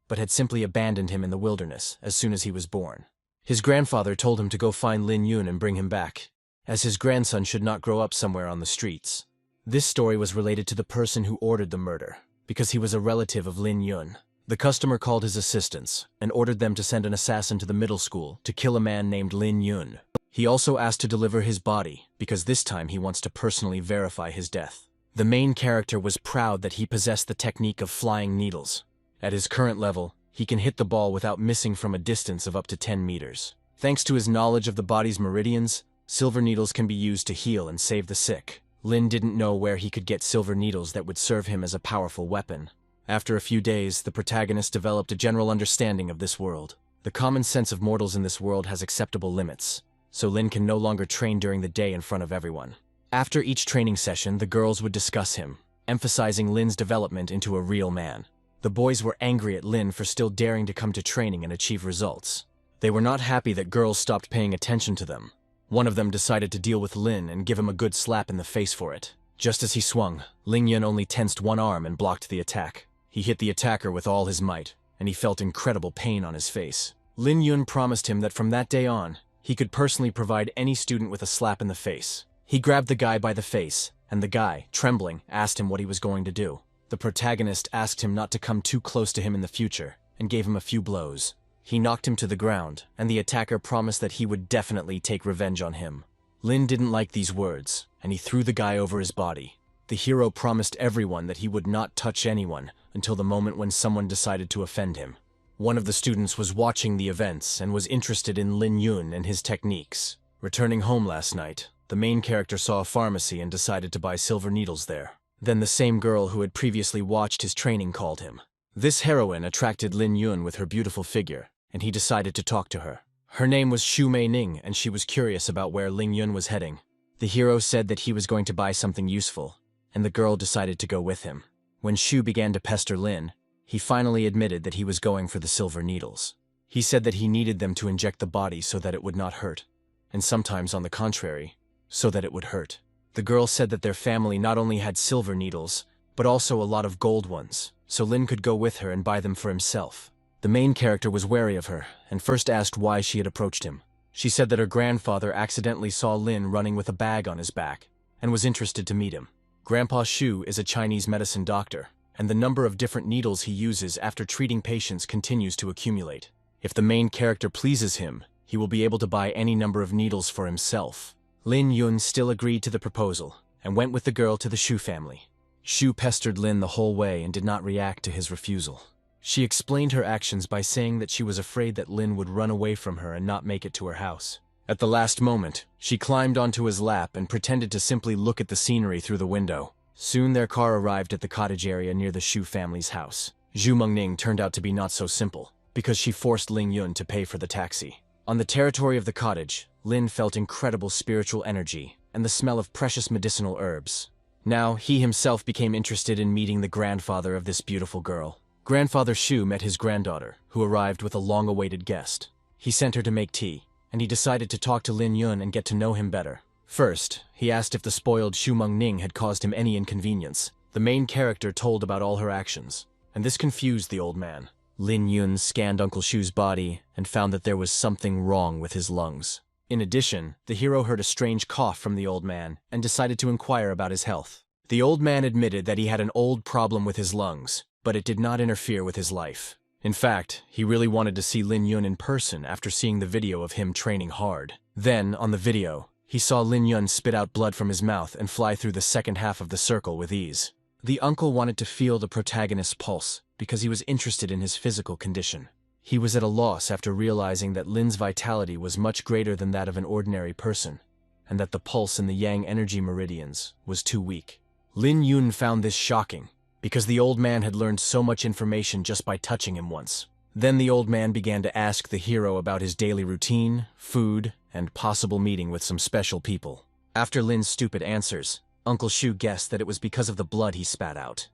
but had simply abandoned him in the wilderness as soon as he was born. His grandfather told him to go find Lin Yun and bring him back, as his grandson should not grow up somewhere on the streets. This story was related to the person who ordered the murder, because he was a relative of Lin Yun. The customer called his assistants and ordered them to send an assassin to the middle school to kill a man named Lin Yun. He also asked to deliver his body, because this time he wants to personally verify his death. The main character was proud that he possessed the technique of flying needles. At his current level, he can hit the ball without missing from a distance of up to 10 meters. Thanks to his knowledge of the body's meridians, silver needles can be used to heal and save the sick. Lin didn't know where he could get silver needles that would serve him as a powerful weapon. After a few days, the protagonist developed a general understanding of this world. The common sense of mortals in this world has acceptable limits, so Lin can no longer train during the day in front of everyone. After each training session, the girls would discuss him, emphasizing Lin's development into a real man. The boys were angry at Lin for still daring to come to training and achieve results. They were not happy that girls stopped paying attention to them. One of them decided to deal with Lin and give him a good slap in the face for it. Just as he swung, Ling Yun only tensed one arm and blocked the attack. He hit the attacker with all his might, and he felt incredible pain on his face. Lin Yun promised him that from that day on, he could personally provide any student with a slap in the face. He grabbed the guy by the face, and the guy, trembling, asked him what he was going to do. The protagonist asked him not to come too close to him in the future, and gave him a few blows. He knocked him to the ground, and the attacker promised that he would definitely take revenge on him. Lin didn't like these words, and he threw the guy over his body. The hero promised everyone that he would not touch anyone until the moment when someone decided to offend him. One of the students was watching the events and was interested in Lin Yun and his techniques. Returning home last night, the main character saw a pharmacy and decided to buy silver needles there. Then the same girl who had previously watched his training called him. This heroine attracted Lin Yun with her beautiful figure, and he decided to talk to her. Her name was Xu Mei Ning, and she was curious about where Ling Yun was heading. The hero said that he was going to buy something useful, and the girl decided to go with him. When Xu began to pester Lin, he finally admitted that he was going for the silver needles. He said that he needed them to inject the body so that it would not hurt, and sometimes, on the contrary, so that it would hurt. The girl said that their family not only had silver needles, but also a lot of gold ones, so Lin could go with her and buy them for himself. The main character was wary of her, and first asked why she had approached him. She said that her grandfather accidentally saw Lin running with a bag on his back, and was interested to meet him. Grandpa Xu is a Chinese medicine doctor, and the number of different needles he uses after treating patients continues to accumulate. If the main character pleases him, he will be able to buy any number of needles for himself. Lin Yun still agreed to the proposal, and went with the girl to the Shu family. Shu pestered Lin the whole way and did not react to his refusal. She explained her actions by saying that she was afraid that Lin would run away from her and not make it to her house. At the last moment, she climbed onto his lap and pretended to simply look at the scenery through the window. Soon their car arrived at the cottage area near the Shu family's house. Zhu Mengning turned out to be not so simple, because she forced Ling Yun to pay for the taxi. On the territory of the cottage, Lin felt incredible spiritual energy and the smell of precious medicinal herbs. Now, he himself became interested in meeting the grandfather of this beautiful girl. Grandfather Shu met his granddaughter, who arrived with a long-awaited guest. He sent her to make tea, and he decided to talk to Lin Yun and get to know him better. First, he asked if the spoiled Shu Mengning had caused him any inconvenience. The main character told about all her actions, and this confused the old man. Lin Yun scanned Uncle Shu's body and found that there was something wrong with his lungs. In addition, the hero heard a strange cough from the old man and decided to inquire about his health. The old man admitted that he had an old problem with his lungs, but it did not interfere with his life. In fact, he really wanted to see Lin Yun in person after seeing the video of him training hard. Then, on the video, he saw Lin Yun spit out blood from his mouth and fly through the second half of the circle with ease. The uncle wanted to feel the protagonist's pulse because he was interested in his physical condition. He was at a loss after realizing that Lin's vitality was much greater than that of an ordinary person, and that the pulse in the yang energy meridians was too weak. Lin Yun found this shocking, because the old man had learned so much information just by touching him once. Then the old man began to ask the hero about his daily routine, food, and possible meeting with some special people. After Lin's stupid answers, Uncle Shu guessed that it was because of the blood he spat out.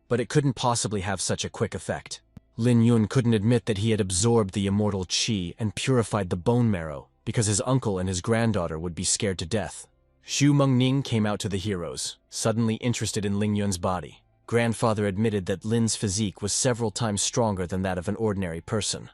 But it couldn't possibly have such a quick effect. Lin Yun couldn't admit that he had absorbed the immortal qi and purified the bone marrow, because his uncle and his granddaughter would be scared to death. Shu Mengning came out to the heroes, suddenly interested in Ling Yun's body. Grandfather admitted that Lin's physique was several times stronger than that of an ordinary person,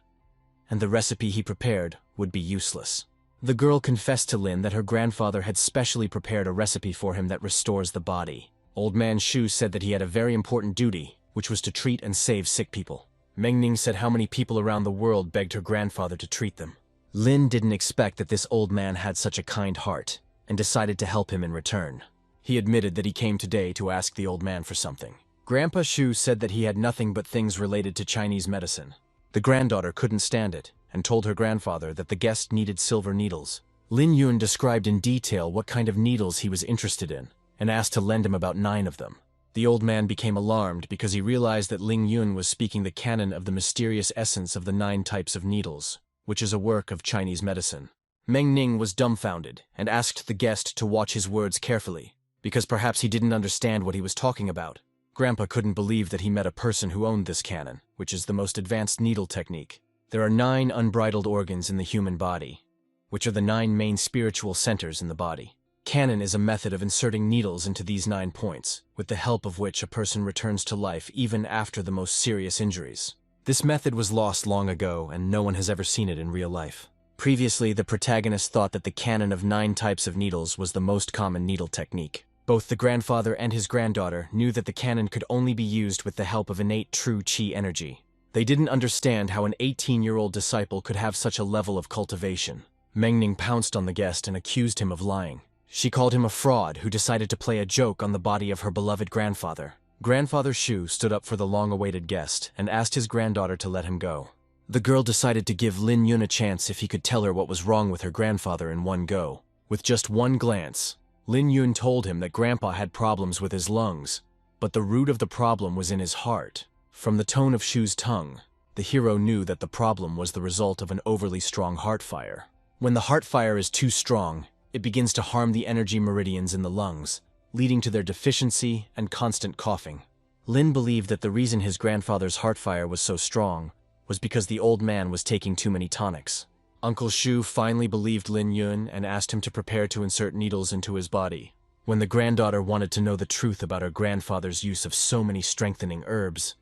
and the recipe he prepared would be useless. The girl confessed to Lin that her grandfather had specially prepared a recipe for him that restores the body. Old man Shu said that he had a very important duty, which was to treat and save sick people. Mengning said how many people around the world begged her grandfather to treat them. Lin didn't expect that this old man had such a kind heart, and decided to help him in return. He admitted that he came today to ask the old man for something. Grandpa Shu said that he had nothing but things related to Chinese medicine. The granddaughter couldn't stand it, and told her grandfather that the guest needed silver needles. Lin Yun described in detail what kind of needles he was interested in, and asked to lend him about 9 of them. The old man became alarmed because he realized that Ling Yun was speaking the canon of the mysterious essence of the 9 types of needles, which is a work of Chinese medicine. Meng Ning was dumbfounded and asked the guest to watch his words carefully, because perhaps he didn't understand what he was talking about. Grandpa couldn't believe that he met a person who owned this canon, which is the most advanced needle technique. There are 9 unbridled organs in the human body, which are the 9 main spiritual centers in the body. Canon is a method of inserting needles into these 9 points, with the help of which a person returns to life even after the most serious injuries. This method was lost long ago, and no one has ever seen it in real life. Previously, the protagonist thought that the canon of 9 types of needles was the most common needle technique. Both the grandfather and his granddaughter knew that the canon could only be used with the help of innate true qi energy. They didn't understand how an 18-year-old disciple could have such a level of cultivation. Mengning pounced on the guest and accused him of lying. She called him a fraud who decided to play a joke on the body of her beloved grandfather. Grandfather Shu stood up for the long-awaited guest and asked his granddaughter to let him go. The girl decided to give Lin Yun a chance if he could tell her what was wrong with her grandfather in one go. With just one glance, Lin Yun told him that Grandpa had problems with his lungs, but the root of the problem was in his heart. From the tone of Shu's tongue, the hero knew that the problem was the result of an overly strong heart fire. When the heart fire is too strong, it begins to harm the energy meridians in the lungs, leading to their deficiency and constant coughing. Lin believed that the reason his grandfather's heart fire was so strong was because the old man was taking too many tonics. Uncle Shu finally believed Lin Yun and asked him to prepare to insert needles into his body. When the granddaughter wanted to know the truth about her grandfather's use of so many strengthening herbs,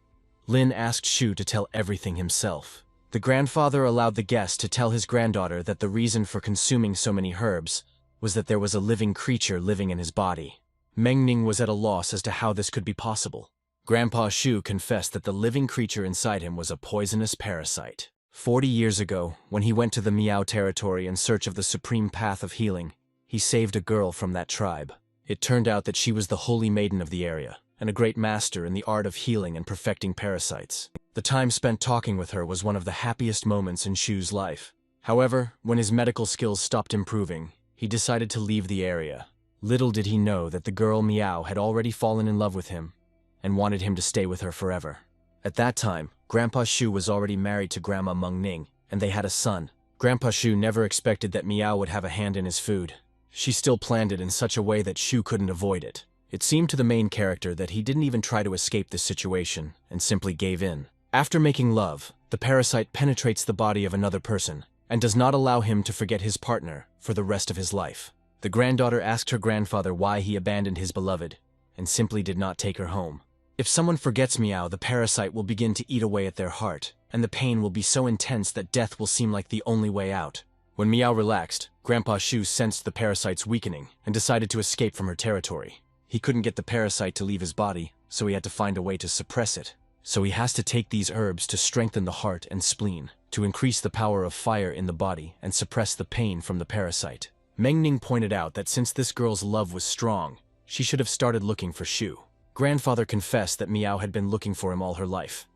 Lin asked Shu to tell everything himself. The grandfather allowed the guest to tell his granddaughter that the reason for consuming so many herbs was that there was a living creature living in his body. Meng Ning was at a loss as to how this could be possible. Grandpa Shu confessed that the living creature inside him was a poisonous parasite. 40 years ago, when he went to the Miao territory in search of the supreme path of healing, he saved a girl from that tribe. It turned out that she was the holy maiden of the area, and a great master in the art of healing and perfecting parasites. The time spent talking with her was one of the happiest moments in Shu's life. However, when his medical skills stopped improving, he decided to leave the area. Little did he know that the girl Miao had already fallen in love with him and wanted him to stay with her forever. At that time, Grandpa Shu was already married to Grandma Meng Ning, and they had a son. Grandpa Shu never expected that Miao would have a hand in his food. She still planned it in such a way that Shu couldn't avoid it. It seemed to the main character that he didn't even try to escape this situation and simply gave in. After making love, the parasite penetrates the body of another person and does not allow him to forget his partner for the rest of his life. The granddaughter asked her grandfather why he abandoned his beloved and simply did not take her home. If someone forgets Miao, the parasite will begin to eat away at their heart, and the pain will be so intense that death will seem like the only way out. When Miao relaxed, Grandpa Shu sensed the parasite's weakening and decided to escape from her territory. He couldn't get the parasite to leave his body, so he had to find a way to suppress it. So he has to take these herbs to strengthen the heart and spleen, to increase the power of fire in the body and suppress the pain from the parasite. Meng Ning pointed out that since this girl's love was strong, she should have started looking for Shu. Grandfather confessed that Miao had been looking for him all her life,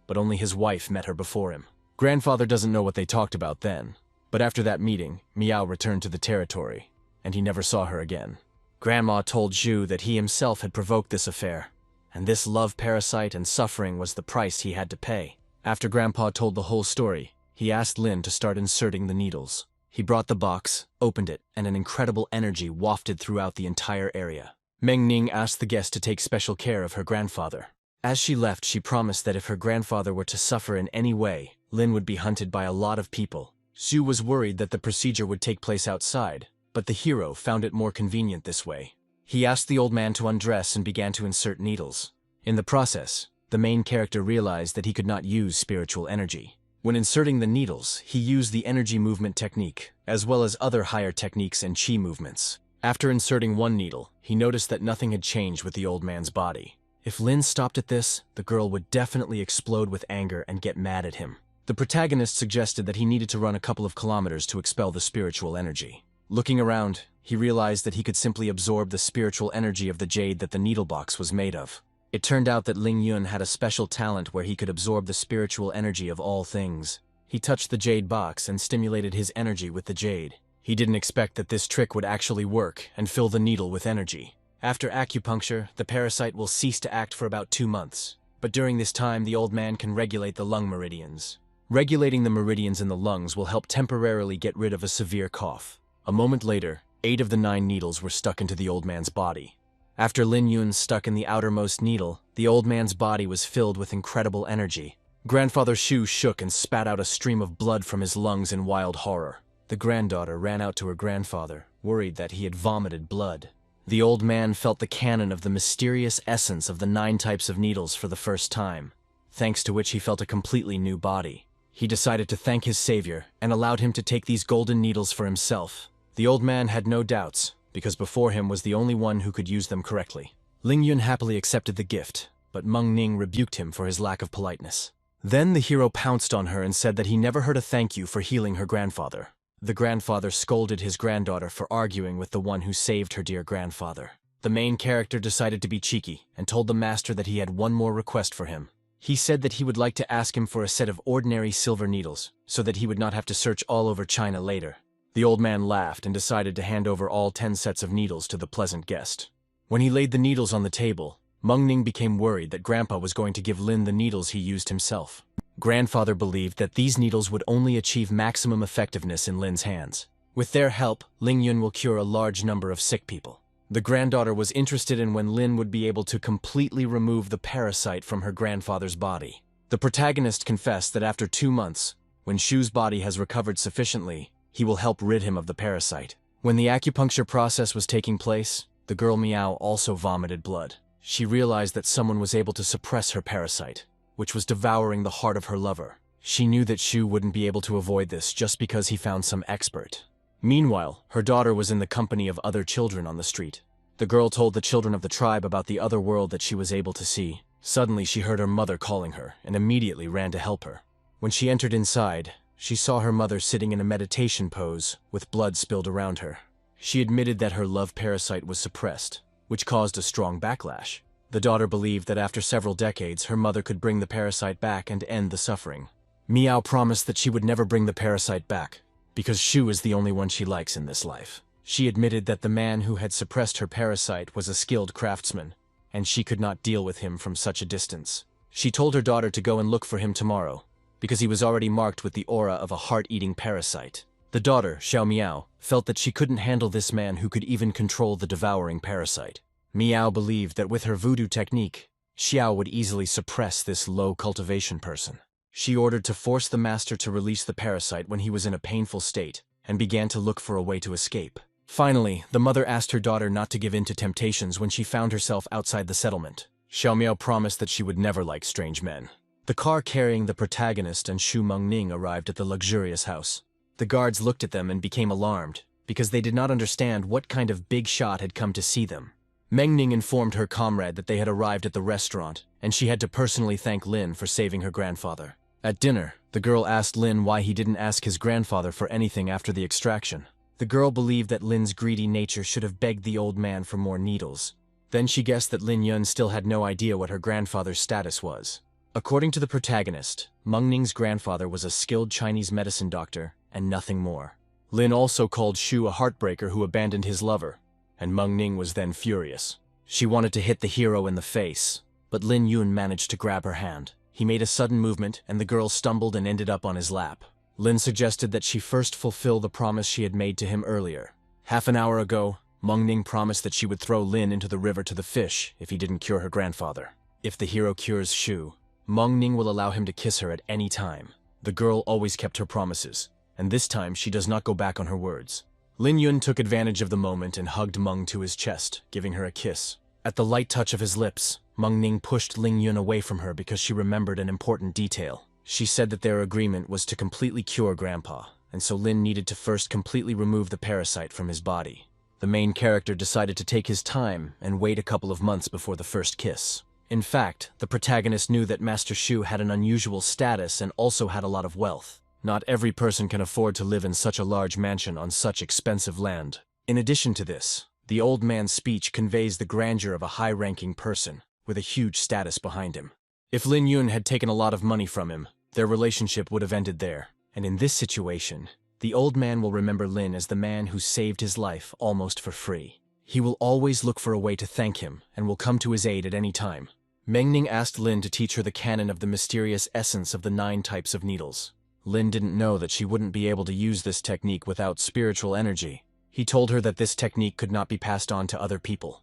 but only his wife met her before him. Grandfather doesn't know what they talked about then, but after that meeting, Miao returned to the territory, and he never saw her again. Grandma told Zhu that he himself had provoked this affair, and this love parasite and suffering was the price he had to pay. After Grandpa told the whole story, he asked Lin to start inserting the needles. He brought the box, opened it, and an incredible energy wafted throughout the entire area. Meng Ning asked the guest to take special care of her grandfather. As she left, she promised that if her grandfather were to suffer in any way, Lin would be hunted by a lot of people. Xu was worried that the procedure would take place outside, but the hero found it more convenient this way. He asked the old man to undress and began to insert needles. In the process, the main character realized that he could not use spiritual energy. When inserting the needles, he used the energy movement technique, as well as other higher techniques and chi movements. After inserting one needle, he noticed that nothing had changed with the old man's body. If Lin stopped at this, the girl would definitely explode with anger and get mad at him. The protagonist suggested that he needed to run a couple of kilometers to expel the spiritual energy. Looking around, he realized that he could simply absorb the spiritual energy of the jade that the needle box was made of. It turned out that Ling Yun had a special talent where he could absorb the spiritual energy of all things. He touched the jade box and stimulated his energy with the jade. He didn't expect that this trick would actually work and fill the needle with energy. After acupuncture, the parasite will cease to act for about 2 months. But during this time, the old man can regulate the lung meridians. Regulating the meridians in the lungs will help temporarily get rid of a severe cough. A moment later, 8 of the 9 needles were stuck into the old man's body. After Lin Yun stuck in the outermost needle, the old man's body was filled with incredible energy. Grandfather Shu shook and spat out a stream of blood from his lungs in wild horror. The granddaughter ran out to her grandfather, worried that he had vomited blood. The old man felt the canon of the mysterious essence of the 9 types of needles for the first time, thanks to which he felt a completely new body. He decided to thank his savior and allowed him to take these golden needles for himself. The old man had no doubts, because before him was the only one who could use them correctly. Ling Yun happily accepted the gift, but Meng Ning rebuked him for his lack of politeness. Then the hero pounced on her and said that he never heard a thank you for healing her grandfather. The grandfather scolded his granddaughter for arguing with the one who saved her dear grandfather. The main character decided to be cheeky and told the master that he had one more request for him. He said that he would like to ask him for a set of ordinary silver needles, so that he would not have to search all over China later. The old man laughed and decided to hand over all 10 sets of needles to the pleasant guest. When he laid the needles on the table, Meng Ning became worried that Grandpa was going to give Lin the needles he used himself. Grandfather believed that these needles would only achieve maximum effectiveness in Lin's hands. With their help, Ling Yun will cure a large number of sick people. The granddaughter was interested in when Lin would be able to completely remove the parasite from her grandfather's body. The protagonist confessed that after 2 months, when Shu's body has recovered sufficiently, he will help rid him of the parasite. When the acupuncture process was taking place, the girl Miao also vomited blood. She realized that someone was able to suppress her parasite, which was devouring the heart of her lover. She knew that Shu wouldn't be able to avoid this just because he found some expert. Meanwhile, her daughter was in the company of other children on the street. The girl told the children of the tribe about the other world that she was able to see. Suddenly she heard her mother calling her and immediately ran to help her. When she entered inside, she saw her mother sitting in a meditation pose with blood spilled around her. She admitted that her love parasite was suppressed, which caused a strong backlash. The daughter believed that after several decades, her mother could bring the parasite back and end the suffering. Meow promised that she would never bring the parasite back, because Shu is the only one she likes in this life. She admitted that the man who had suppressed her parasite was a skilled craftsman, and she could not deal with him from such a distance. She told her daughter to go and look for him tomorrow, because he was already marked with the aura of a heart-eating parasite. The daughter, Xiao Miao, felt that she couldn't handle this man who could even control the devouring parasite. Miao believed that with her voodoo technique, Xiao would easily suppress this low-cultivation person. She ordered to force the master to release the parasite when he was in a painful state, and began to look for a way to escape. Finally, the mother asked her daughter not to give in to temptations when she found herself outside the settlement. Xiao Miao promised that she would never like strange men. The car carrying the protagonist and Shu Mengning arrived at the luxurious house. The guards looked at them and became alarmed, because they did not understand what kind of big shot had come to see them. Mengning informed her comrade that they had arrived at the restaurant, and she had to personally thank Lin for saving her grandfather. At dinner, the girl asked Lin why he didn't ask his grandfather for anything after the extraction. The girl believed that Lin's greedy nature should have begged the old man for more needles. Then she guessed that Lin Yun still had no idea what her grandfather's status was. According to the protagonist, Mengning's grandfather was a skilled Chinese medicine doctor, and nothing more. Lin also called Shu a heartbreaker who abandoned his lover, and Mengning was then furious. She wanted to hit the hero in the face, but Lin Yun managed to grab her hand. He made a sudden movement, and the girl stumbled and ended up on his lap. Lin suggested that she first fulfill the promise she had made to him earlier. Half an hour ago, Mengning promised that she would throw Lin into the river to the fish if he didn't cure her grandfather. If the hero cures Shu, Mengning will allow him to kiss her at any time. The girl always kept her promises, and this time she does not go back on her words. Lin Yun took advantage of the moment and hugged Meng to his chest, giving her a kiss. At the light touch of his lips, Mengning pushed Lin Yun away from her because she remembered an important detail. She said that their agreement was to completely cure Grandpa, and so Lin needed to first completely remove the parasite from his body. The main character decided to take his time and wait a couple of months before the first kiss. In fact, the protagonist knew that Master Shu had an unusual status and also had a lot of wealth. Not every person can afford to live in such a large mansion on such expensive land. In addition to this, the old man's speech conveys the grandeur of a high-ranking person, with a huge status behind him. If Lin Yun had taken a lot of money from him, their relationship would have ended there. And in this situation, the old man will remember Lin as the man who saved his life almost for free. He will always look for a way to thank him and will come to his aid at any time. Mengning asked Lin to teach her the canon of the mysterious essence of the 9 types of needles. Lin didn't know that she wouldn't be able to use this technique without spiritual energy. He told her that this technique could not be passed on to other people.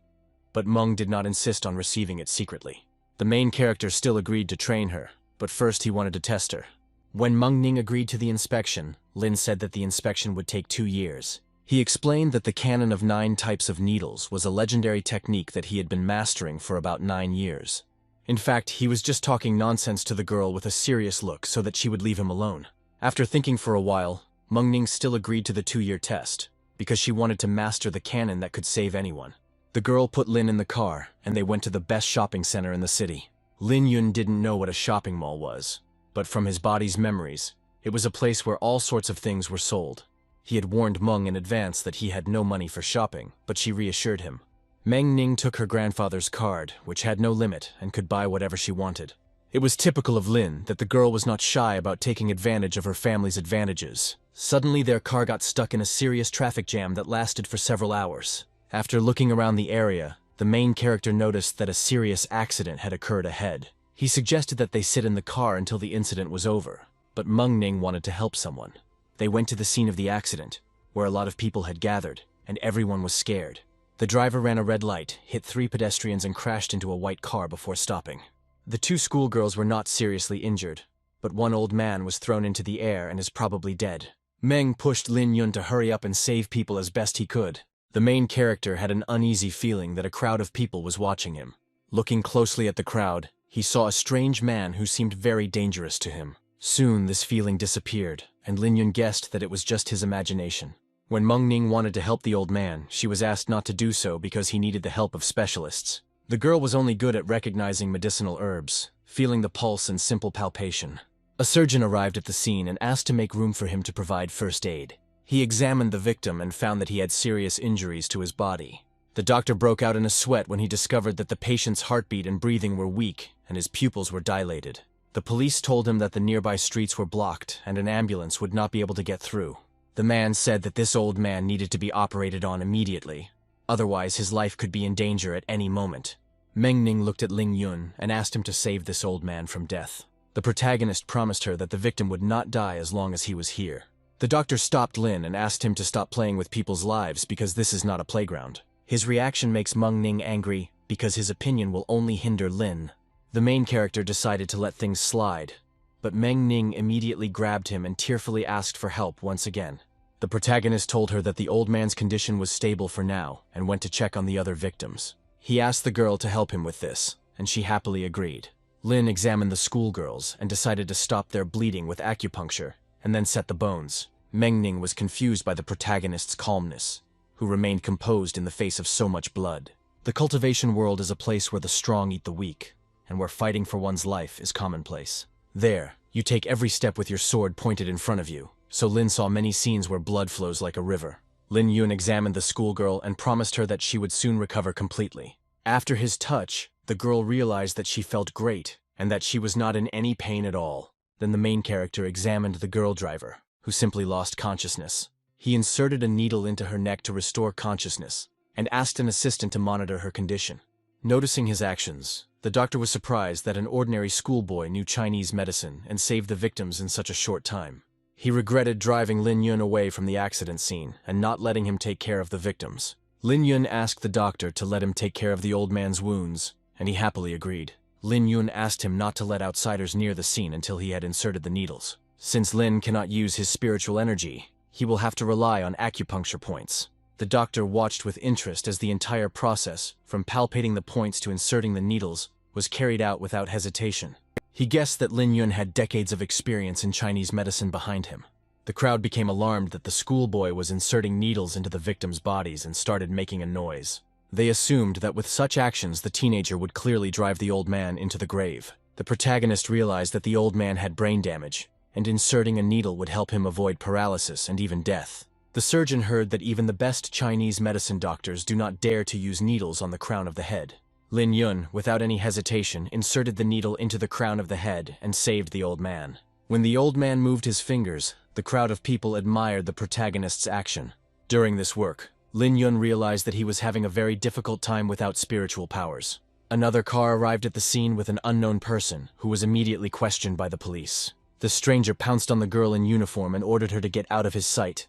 But Meng did not insist on receiving it secretly. The main character still agreed to train her, but first he wanted to test her. When Mengning agreed to the inspection, Lin said that the inspection would take 2 years. He explained that the canon of 9 types of needles was a legendary technique that he had been mastering for about 9 years. In fact, he was just talking nonsense to the girl with a serious look so that she would leave him alone. After thinking for a while, Mengning still agreed to the 2-year test, because she wanted to master the canon that could save anyone. The girl put Lin in the car, and they went to the best shopping center in the city. Lin Yun didn't know what a shopping mall was, but from his body's memories, it was a place where all sorts of things were sold. He had warned Meng in advance that he had no money for shopping, but she reassured him. Mengning took her grandfather's card, which had no limit and could buy whatever she wanted. It was typical of Lin that the girl was not shy about taking advantage of her family's advantages. Suddenly their car got stuck in a serious traffic jam that lasted for several hours. After looking around the area, the main character noticed that a serious accident had occurred ahead. He suggested that they sit in the car until the incident was over, but Mengning wanted to help someone. They went to the scene of the accident, where a lot of people had gathered, and everyone was scared. The driver ran a red light, hit 3 pedestrians and crashed into a white car before stopping. The 2 schoolgirls were not seriously injured, but one old man was thrown into the air and is probably dead. Meng pushed Lin Yun to hurry up and save people as best he could. The main character had an uneasy feeling that a crowd of people was watching him. Looking closely at the crowd, he saw a strange man who seemed very dangerous to him. Soon this feeling disappeared, and Lin Yun guessed that it was just his imagination. When Mengning wanted to help the old man, she was asked not to do so because he needed the help of specialists. The girl was only good at recognizing medicinal herbs, feeling the pulse and simple palpation. A surgeon arrived at the scene and asked to make room for him to provide first aid. He examined the victim and found that he had serious injuries to his body. The doctor broke out in a sweat when he discovered that the patient's heartbeat and breathing were weak and his pupils were dilated. The police told him that the nearby streets were blocked and an ambulance would not be able to get through. The man said that this old man needed to be operated on immediately. Otherwise, his life could be in danger at any moment. Meng Ning looked at Ling Yun and asked him to save this old man from death. The protagonist promised her that the victim would not die as long as he was here. The doctor stopped Lin and asked him to stop playing with people's lives because this is not a playground. His reaction makes Meng Ning angry because his opinion will only hinder Lin. The main character decided to let things slide, but Meng Ning immediately grabbed him and tearfully asked for help once again. The protagonist told her that the old man's condition was stable for now and went to check on the other victims. He asked the girl to help him with this, and she happily agreed. Lin examined the schoolgirls and decided to stop their bleeding with acupuncture, and then set the bones. Meng Ning was confused by the protagonist's calmness, who remained composed in the face of so much blood. The cultivation world is a place where the strong eat the weak, and where fighting for one's life is commonplace. There, you take every step with your sword pointed in front of you, so Lin saw many scenes where blood flows like a river. Lin Yun examined the schoolgirl and promised her that she would soon recover completely. After his touch, the girl realized that she felt great, and that she was not in any pain at all. Then the main character examined the girl driver, who simply lost consciousness. He inserted a needle into her neck to restore consciousness, and asked an assistant to monitor her condition. Noticing his actions, the doctor was surprised that an ordinary schoolboy knew Chinese medicine and saved the victims in such a short time. He regretted driving Lin Yun away from the accident scene and not letting him take care of the victims. Lin Yun asked the doctor to let him take care of the old man's wounds, and he happily agreed. Lin Yun asked him not to let outsiders near the scene until he had inserted the needles. Since Lin cannot use his spiritual energy, he will have to rely on acupuncture points. The doctor watched with interest as the entire process, from palpating the points to inserting the needles, was carried out without hesitation. He guessed that Lin Yun had decades of experience in Chinese medicine behind him. The crowd became alarmed that the schoolboy was inserting needles into the victims' bodies and started making a noise. They assumed that with such actions the teenager would clearly drive the old man into the grave. The protagonist realized that the old man had brain damage, and inserting a needle would help him avoid paralysis and even death. The surgeon heard that even the best Chinese medicine doctors do not dare to use needles on the crown of the head. Lin Yun, without any hesitation, inserted the needle into the crown of the head and saved the old man. When the old man moved his fingers, the crowd of people admired the protagonist's action. During this work, Lin Yun realized that he was having a very difficult time without spiritual powers. Another car arrived at the scene with an unknown person, who was immediately questioned by the police. The stranger pounced on the girl in uniform and ordered her to get out of his sight.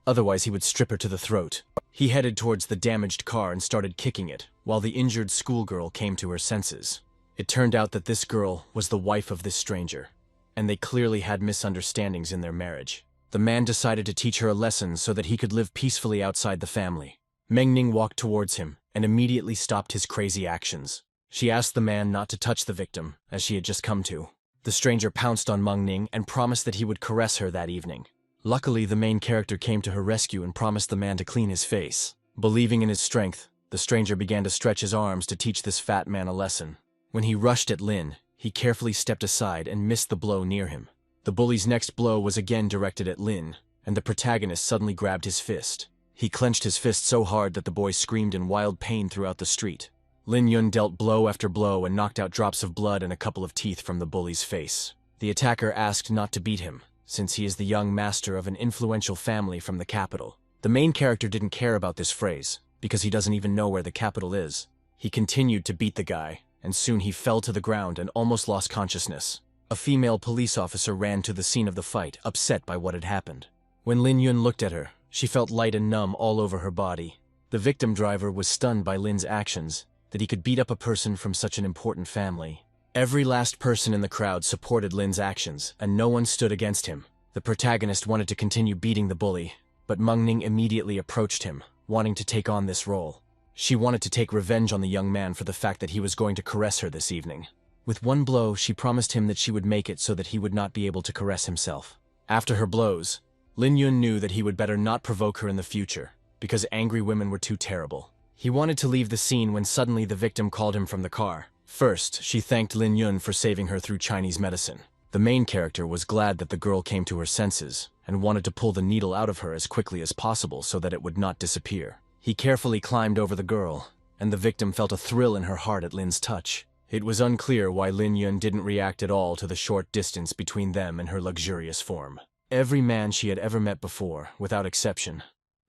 Otherwise, he would strip her to the throat. He headed towards the damaged car and started kicking it, while the injured schoolgirl came to her senses. It turned out that this girl was the wife of this stranger, and they clearly had misunderstandings in their marriage. The man decided to teach her a lesson so that he could live peacefully outside the family. Meng Ning walked towards him and immediately stopped his crazy actions. She asked the man not to touch the victim, as she had just come to. The stranger pounced on Meng Ning and promised that he would caress her that evening. Luckily, the main character came to her rescue and promised the man to clean his face. Believing in his strength, the stranger began to stretch his arms to teach this fat man a lesson. When he rushed at Lin, he carefully stepped aside and missed the blow near him. The bully's next blow was again directed at Lin, and the protagonist suddenly grabbed his fist. He clenched his fist so hard that the boy screamed in wild pain throughout the street. Lin Yun dealt blow after blow and knocked out drops of blood and a couple of teeth from the bully's face. The attacker asked not to beat him, since he is the young master of an influential family from the capital. The main character didn't care about this phrase, because he doesn't even know where the capital is. He continued to beat the guy, and soon he fell to the ground and almost lost consciousness. A female police officer ran to the scene of the fight, upset by what had happened. When Lin Yun looked at her, she felt light and numb all over her body. The victim driver was stunned by Lin's actions, that he could beat up a person from such an important family. Every last person in the crowd supported Lin's actions, and no one stood against him. The protagonist wanted to continue beating the bully, but Meng Ning immediately approached him, wanting to take on this role. She wanted to take revenge on the young man for the fact that he was going to caress her this evening. With one blow, she promised him that she would make it so that he would not be able to caress himself. After her blows, Lin Yun knew that he would better not provoke her in the future, because angry women were too terrible. He wanted to leave the scene when suddenly the victim called him from the car. First, she thanked Lin Yun for saving her through Chinese medicine. The main character was glad that the girl came to her senses and wanted to pull the needle out of her as quickly as possible so that it would not disappear. He carefully climbed over the girl, and the victim felt a thrill in her heart at Lin's touch. It was unclear why Lin Yun didn't react at all to the short distance between them and her luxurious form. Every man she had ever met before, without exception,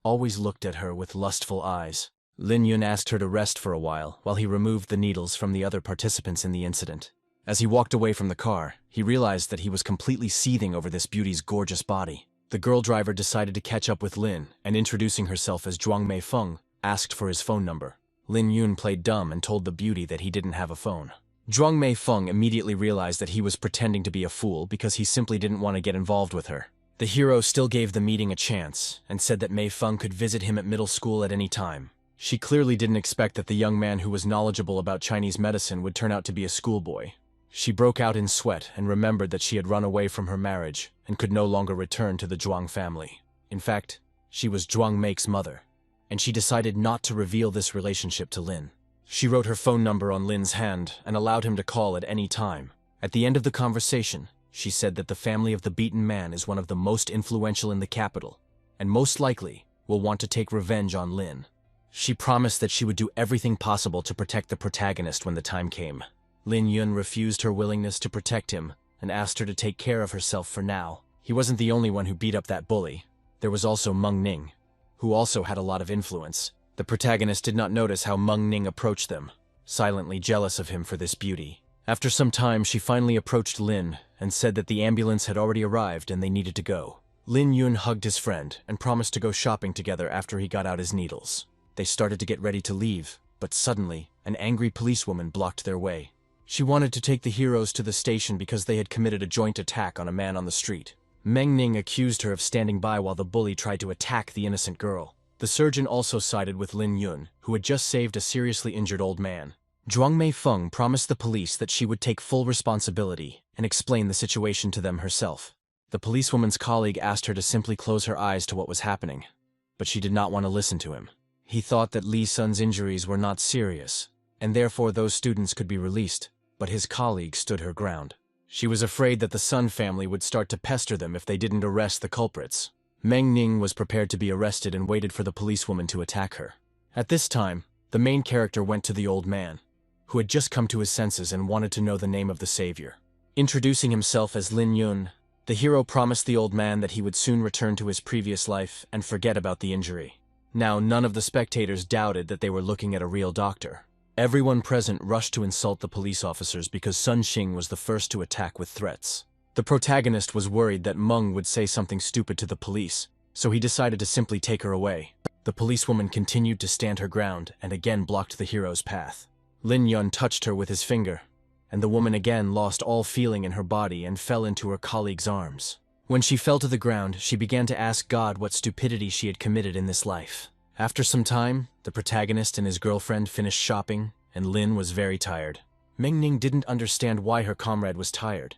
always looked at her with lustful eyes. Lin Yun asked her to rest for a while he removed the needles from the other participants in the incident. As he walked away from the car, he realized that he was completely seething over this beauty's gorgeous body. The girl driver decided to catch up with Lin, and introducing herself as Zhuang Mei Feng, asked for his phone number. Lin Yun played dumb and told the beauty that he didn't have a phone. Zhuang Mei Feng immediately realized that he was pretending to be a fool because he simply didn't want to get involved with her. The hero still gave the meeting a chance and said that Mei Feng could visit him at middle school at any time. She clearly didn't expect that the young man who was knowledgeable about Chinese medicine would turn out to be a schoolboy. She broke out in sweat and remembered that she had run away from her marriage and could no longer return to the Zhuang family. In fact, she was Zhuang Mei's mother, and she decided not to reveal this relationship to Lin. She wrote her phone number on Lin's hand and allowed him to call at any time. At the end of the conversation, she said that the family of the beaten man is one of the most influential in the capital, and most likely will want to take revenge on Lin. She promised that she would do everything possible to protect the protagonist when the time came. Lin Yun refused her willingness to protect him and asked her to take care of herself for now. He wasn't the only one who beat up that bully. There was also Meng Ning, who also had a lot of influence. The protagonist did not notice how Meng Ning approached them, silently jealous of him for this beauty. After some time, she finally approached Lin and said that the ambulance had already arrived and they needed to go. Lin Yun hugged his friend and promised to go shopping together after he got out his needles. They started to get ready to leave, but suddenly, an angry policewoman blocked their way. She wanted to take the heroes to the station because they had committed a joint attack on a man on the street. Meng Ning accused her of standing by while the bully tried to attack the innocent girl. The surgeon also sided with Lin Yun, who had just saved a seriously injured old man. Zhuang Mei Feng promised the police that she would take full responsibility and explain the situation to them herself. The policewoman's colleague asked her to simply close her eyes to what was happening, but she did not want to listen to him. He thought that Li Sun's injuries were not serious, and therefore those students could be released, but his colleague stood her ground. She was afraid that the Sun family would start to pester them if they didn't arrest the culprits. Meng Ning was prepared to be arrested and waited for the policewoman to attack her. At this time, the main character went to the old man, who had just come to his senses and wanted to know the name of the savior. Introducing himself as Lin Yun, the hero promised the old man that he would soon return to his previous life and forget about the injury. Now, none of the spectators doubted that they were looking at a real doctor. Everyone present rushed to insult the police officers because Sun Xing was the first to attack with threats. The protagonist was worried that Meng would say something stupid to the police, so he decided to simply take her away. The policewoman continued to stand her ground and again blocked the hero's path. Lin Yun touched her with his finger, and the woman again lost all feeling in her body and fell into her colleague's arms. When she fell to the ground, she began to ask God what stupidity she had committed in this life. After some time, the protagonist and his girlfriend finished shopping, and Lin was very tired. Meng Ning didn't understand why her comrade was tired,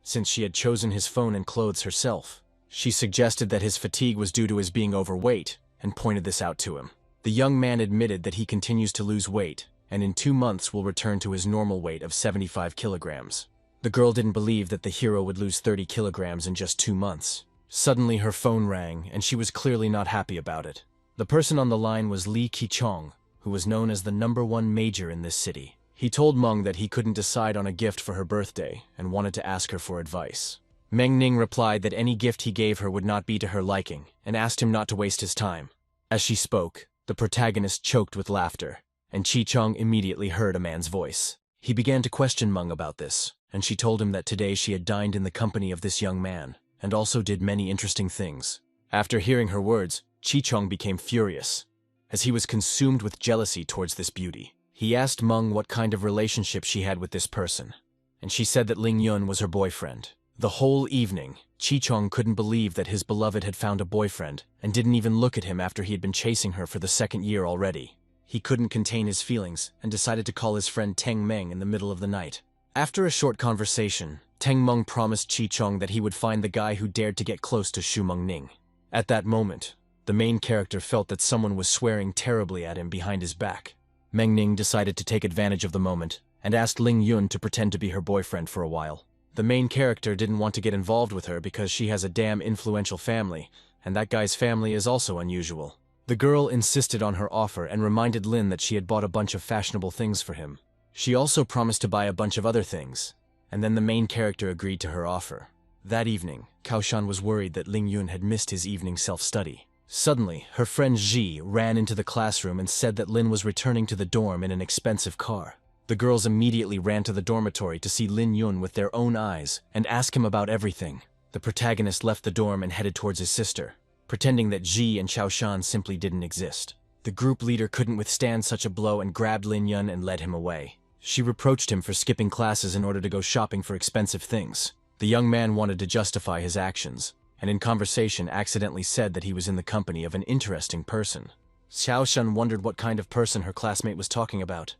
since she had chosen his phone and clothes herself. She suggested that his fatigue was due to his being overweight, and pointed this out to him. The young man admitted that he continues to lose weight, and in 2 months will return to his normal weight of 75 kilograms. The girl didn't believe that the hero would lose 30 kilograms in just 2 months. Suddenly her phone rang, and she was clearly not happy about it. The person on the line was Li Qichong, who was known as the #1 major in this city. He told Meng that he couldn't decide on a gift for her birthday and wanted to ask her for advice. Meng Ning replied that any gift he gave her would not be to her liking and asked him not to waste his time. As she spoke, the protagonist choked with laughter, and Qichong immediately heard a man's voice. He began to question Meng about this, and she told him that today she had dined in the company of this young man, and also did many interesting things. After hearing her words, Qichong became furious, as he was consumed with jealousy towards this beauty. He asked Meng what kind of relationship she had with this person, and she said that Ling Yun was her boyfriend. The whole evening, Qichong couldn't believe that his beloved had found a boyfriend, and didn't even look at him after he had been chasing her for the 2nd year already. He couldn't contain his feelings, and decided to call his friend Teng Meng in the middle of the night. After a short conversation, Teng Meng promised Qichong that he would find the guy who dared to get close to Xu Meng Ning. At that moment, The main character felt that someone was swearing terribly at him behind his back. Meng Ning decided to take advantage of the moment and asked Ling Yun to pretend to be her boyfriend for a while. The main character didn't want to get involved with her because she has a damn influential family, and that guy's family is also unusual. The girl insisted on her offer and reminded Lin that she had bought a bunch of fashionable things for him. She also promised to buy a bunch of other things, and then the main character agreed to her offer. That evening, Kaoshan was worried that Ling Yun had missed his evening self-study. Suddenly, her friend Ji ran into the classroom and said that Lin was returning to the dorm in an expensive car. The girls immediately ran to the dormitory to see Lin Yun with their own eyes and ask him about everything. The protagonist left the dorm and headed towards his sister, pretending that Ji and Chaoshan simply didn't exist. The group leader couldn't withstand such a blow and grabbed Lin Yun and led him away. She reproached him for skipping classes in order to go shopping for expensive things. The young man wanted to justify his actions, and in conversation accidentally said that he was in the company of an interesting person. Xiaoshan wondered what kind of person her classmate was talking about,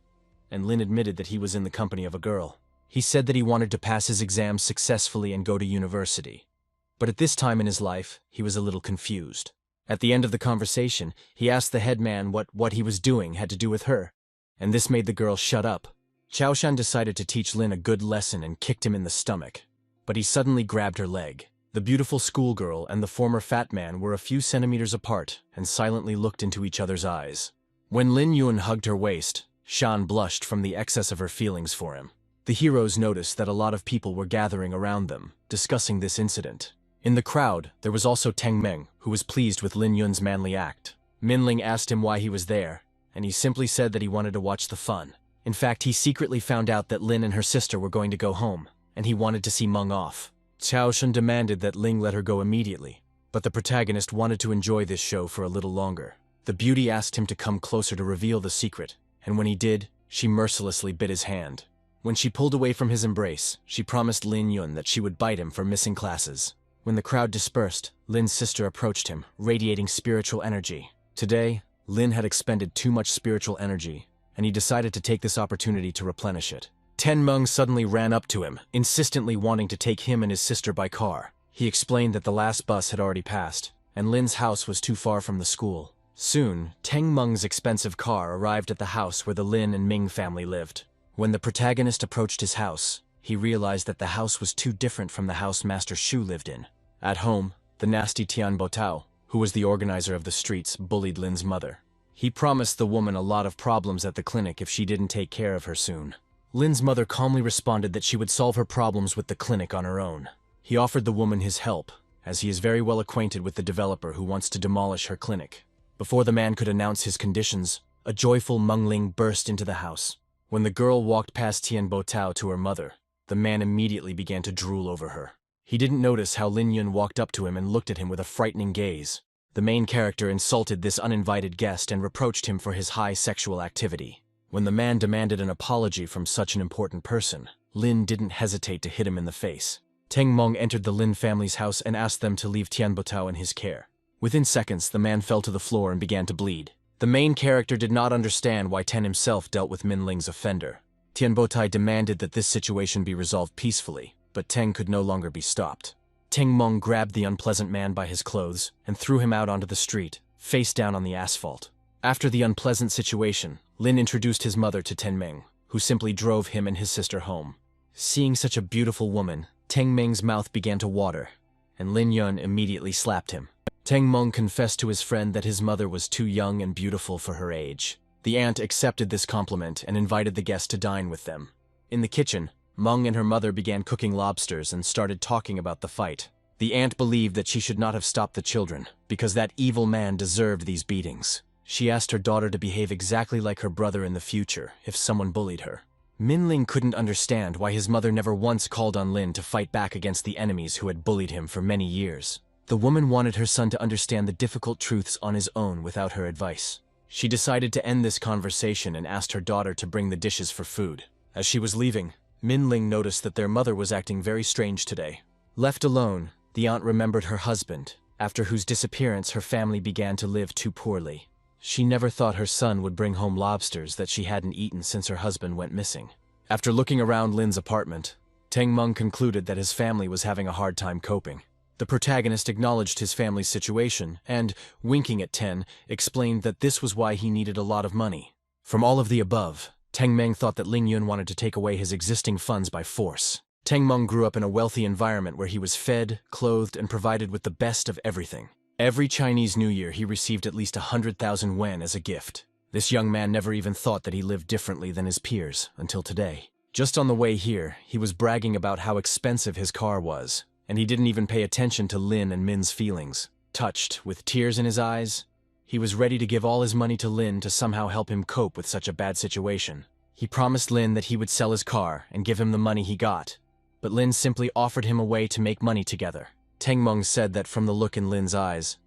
and Lin admitted that he was in the company of a girl. He said that he wanted to pass his exams successfully and go to university. But at this time in his life, he was a little confused. At the end of the conversation, he asked the headman what he was doing had to do with her, and this made the girl shut up. Xiaoshan decided to teach Lin a good lesson and kicked him in the stomach, but he suddenly grabbed her leg. The beautiful schoolgirl and the former fat man were a few centimeters apart and silently looked into each other's eyes. When Lin Yun hugged her waist, Shan blushed from the excess of her feelings for him. The heroes noticed that a lot of people were gathering around them, discussing this incident. In the crowd, there was also Teng Meng, who was pleased with Lin Yun's manly act. Minling asked him why he was there, and he simply said that he wanted to watch the fun. In fact, he secretly found out that Lin and her sister were going to go home, and he wanted to see Meng off. Xiaoshan demanded that Ling let her go immediately, but the protagonist wanted to enjoy this show for a little longer. The beauty asked him to come closer to reveal the secret, and when he did, she mercilessly bit his hand. When she pulled away from his embrace, she promised Lin Yun that she would bite him for missing classes. When the crowd dispersed, Lin's sister approached him, radiating spiritual energy. Today, Lin had expended too much spiritual energy, and he decided to take this opportunity to replenish it. Ten Meng suddenly ran up to him, insistently wanting to take him and his sister by car. He explained that the last bus had already passed, and Lin's house was too far from the school. Soon, Teng Meng's expensive car arrived at the house where the Lin and Ming family lived. When the protagonist approached his house, he realized that the house was too different from the house Master Shu lived in. At home, the nasty Tian Botao, who was the organizer of the streets, bullied Lin's mother. He promised the woman a lot of problems at the clinic if she didn't take care of her soon. Lin's mother calmly responded that she would solve her problems with the clinic on her own. He offered the woman his help, as he is very well acquainted with the developer who wants to demolish her clinic. Before the man could announce his conditions, a joyful Mengling burst into the house. When the girl walked past Tian Botao to her mother, the man immediately began to drool over her. He didn't notice how Lin Yun walked up to him and looked at him with a frightening gaze. The main character insulted this uninvited guest and reproached him for his high sexual activity. When the man demanded an apology from such an important person, Lin didn't hesitate to hit him in the face. Teng Meng entered the Lin family's house and asked them to leave Tian Botao in his care. Within seconds, the man fell to the floor and began to bleed. The main character did not understand why Ten himself dealt with Minling's offender. Tian Botai demanded that this situation be resolved peacefully, but Teng could no longer be stopped. Teng Meng grabbed the unpleasant man by his clothes and threw him out onto the street, face down on the asphalt. After the unpleasant situation, Lin introduced his mother to Ten Meng, who simply drove him and his sister home. Seeing such a beautiful woman, Teng Meng's mouth began to water, and Lin Yun immediately slapped him. Teng Meng confessed to his friend that his mother was too young and beautiful for her age. The aunt accepted this compliment and invited the guest to dine with them. In the kitchen, Meng and her mother began cooking lobsters and started talking about the fight. The aunt believed that she should not have stopped the children, because that evil man deserved these beatings. She asked her daughter to behave exactly like her brother in the future if someone bullied her. Minling couldn't understand why his mother never once called on Lin to fight back against the enemies who had bullied him for many years. The woman wanted her son to understand the difficult truths on his own without her advice. She decided to end this conversation and asked her daughter to bring the dishes for food. As she was leaving, Minling noticed that their mother was acting very strange today. Left alone, the aunt remembered her husband, after whose disappearance her family began to live too poorly. She never thought her son would bring home lobsters that she hadn't eaten since her husband went missing. After looking around Lin's apartment, Teng Meng concluded that his family was having a hard time coping. The protagonist acknowledged his family's situation and, winking at Ten, explained that this was why he needed a lot of money. From all of the above, Teng Meng thought that Ling Yun wanted to take away his existing funds by force. Teng Meng grew up in a wealthy environment where he was fed, clothed, and provided with the best of everything. Every Chinese New Year he received at least 100,000 wen as a gift. This young man never even thought that he lived differently than his peers until today. Just on the way here, he was bragging about how expensive his car was, and he didn't even pay attention to Lin and Min's feelings. Touched, with tears in his eyes, he was ready to give all his money to Lin to somehow help him cope with such a bad situation. He promised Lin that he would sell his car and give him the money he got, but Lin simply offered him a way to make money together. Teng Meng said that from the look in Lin's eyes,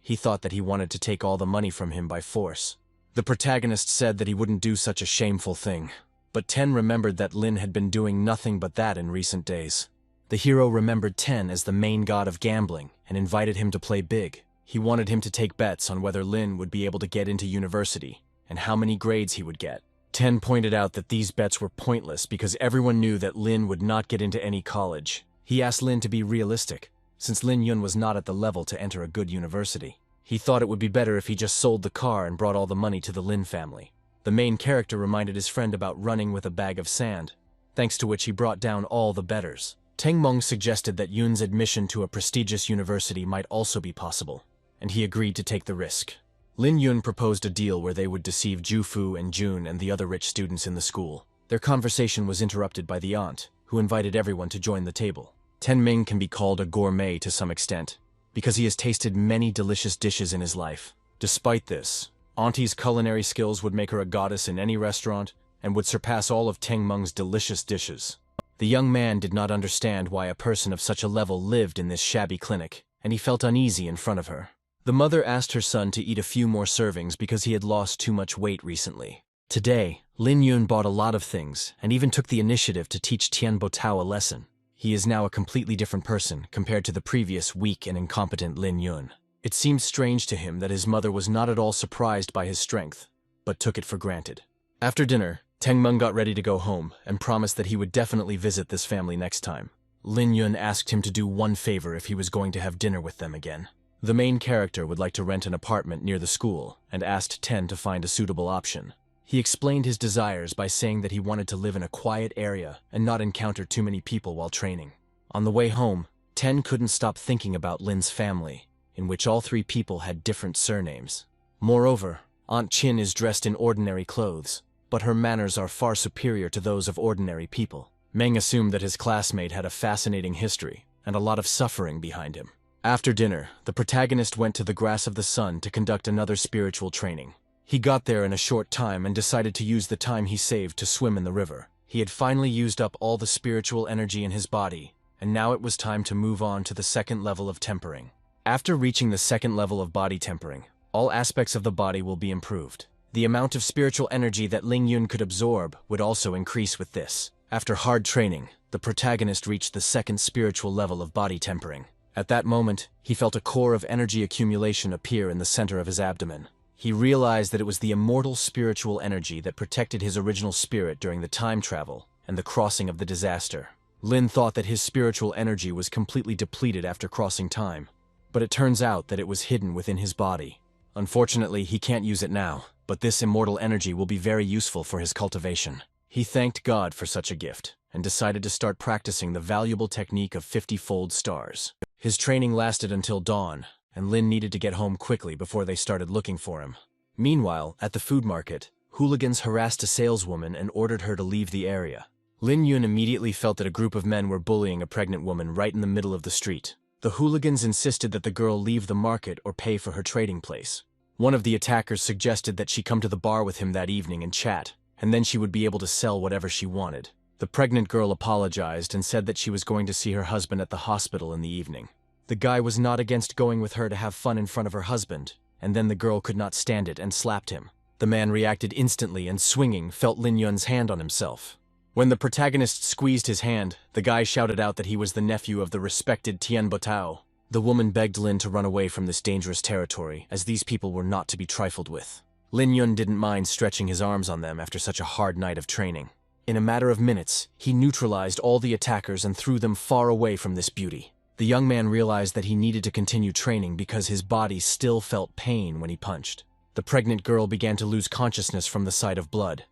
he thought that he wanted to take all the money from him by force. The protagonist said that he wouldn't do such a shameful thing, but Ten remembered that Lin had been doing nothing but that in recent days. The hero remembered Ten as the main god of gambling and invited him to play big. He wanted him to take bets on whether Lin would be able to get into university and how many grades he would get. Ten pointed out that these bets were pointless because everyone knew that Lin would not get into any college. He asked Lin to be realistic, since Lin Yun was not at the level to enter a good university. He thought it would be better if he just sold the car and brought all the money to the Lin family. The main character reminded his friend about running with a bag of sand, thanks to which he brought down all the bettors. Teng Meng suggested that Yun's admission to a prestigious university might also be possible, and he agreed to take the risk. Lin Yun proposed a deal where they would deceive Ju Fu and Jun and the other rich students in the school. Their conversation was interrupted by the aunt, who invited everyone to join the table. Ten Ming can be called a gourmet to some extent, because he has tasted many delicious dishes in his life. Despite this, Auntie's culinary skills would make her a goddess in any restaurant and would surpass all of Teng Meng's delicious dishes. The young man did not understand why a person of such a level lived in this shabby clinic, and he felt uneasy in front of her. The mother asked her son to eat a few more servings because he had lost too much weight recently. Today, Lin Yun bought a lot of things and even took the initiative to teach Tian Botao a lesson. He is now a completely different person compared to the previous weak and incompetent Lin Yun. It seemed strange to him that his mother was not at all surprised by his strength, but took it for granted. After dinner, Teng Meng got ready to go home and promised that he would definitely visit this family next time. Lin Yun asked him to do one favor if he was going to have dinner with them again. The main character would like to rent an apartment near the school and asked Ten to find a suitable option. He explained his desires by saying that he wanted to live in a quiet area and not encounter too many people while training. On the way home, Ten couldn't stop thinking about Lin's family, in which all three people had different surnames. Moreover, Aunt Chin is dressed in ordinary clothes, but her manners are far superior to those of ordinary people. Meng assumed that his classmate had a fascinating history and a lot of suffering behind him. After dinner, the protagonist went to the Grass of the Sun to conduct another spiritual training. He got there in a short time and decided to use the time he saved to swim in the river. He had finally used up all the spiritual energy in his body, and now it was time to move on to the second level of tempering. After reaching the second level of body tempering, all aspects of the body will be improved. The amount of spiritual energy that Ling Yun could absorb would also increase with this. After hard training, the protagonist reached the second spiritual level of body tempering. At that moment, he felt a core of energy accumulation appear in the center of his abdomen. He realized that it was the immortal spiritual energy that protected his original spirit during the time travel and the crossing of the disaster. Lin thought that his spiritual energy was completely depleted after crossing time, but it turns out that it was hidden within his body. Unfortunately, he can't use it now, but this immortal energy will be very useful for his cultivation. He thanked God for such a gift and decided to start practicing the valuable technique of 50-fold stars. His training lasted until dawn, and Lin needed to get home quickly before they started looking for him. Meanwhile, at the food market, hooligans harassed a saleswoman and ordered her to leave the area. Lin Yun immediately felt that a group of men were bullying a pregnant woman right in the middle of the street. The hooligans insisted that the girl leave the market or pay for her trading place. One of the attackers suggested that she come to the bar with him that evening and chat, and then she would be able to sell whatever she wanted. The pregnant girl apologized and said that she was going to see her husband at the hospital in the evening. The guy was not against going with her to have fun in front of her husband, and then the girl could not stand it and slapped him. The man reacted instantly and swinging, felt Lin Yun's hand on himself. When the protagonist squeezed his hand, the guy shouted out that he was the nephew of the respected Tian Botao. The woman begged Lin to run away from this dangerous territory, as these people were not to be trifled with. Lin Yun didn't mind stretching his arms on them after such a hard night of training. In a matter of minutes, he neutralized all the attackers and threw them far away from this beauty. The young man realized that he needed to continue training because his body still felt pain when he punched. The pregnant girl began to lose consciousness from the sight of blood.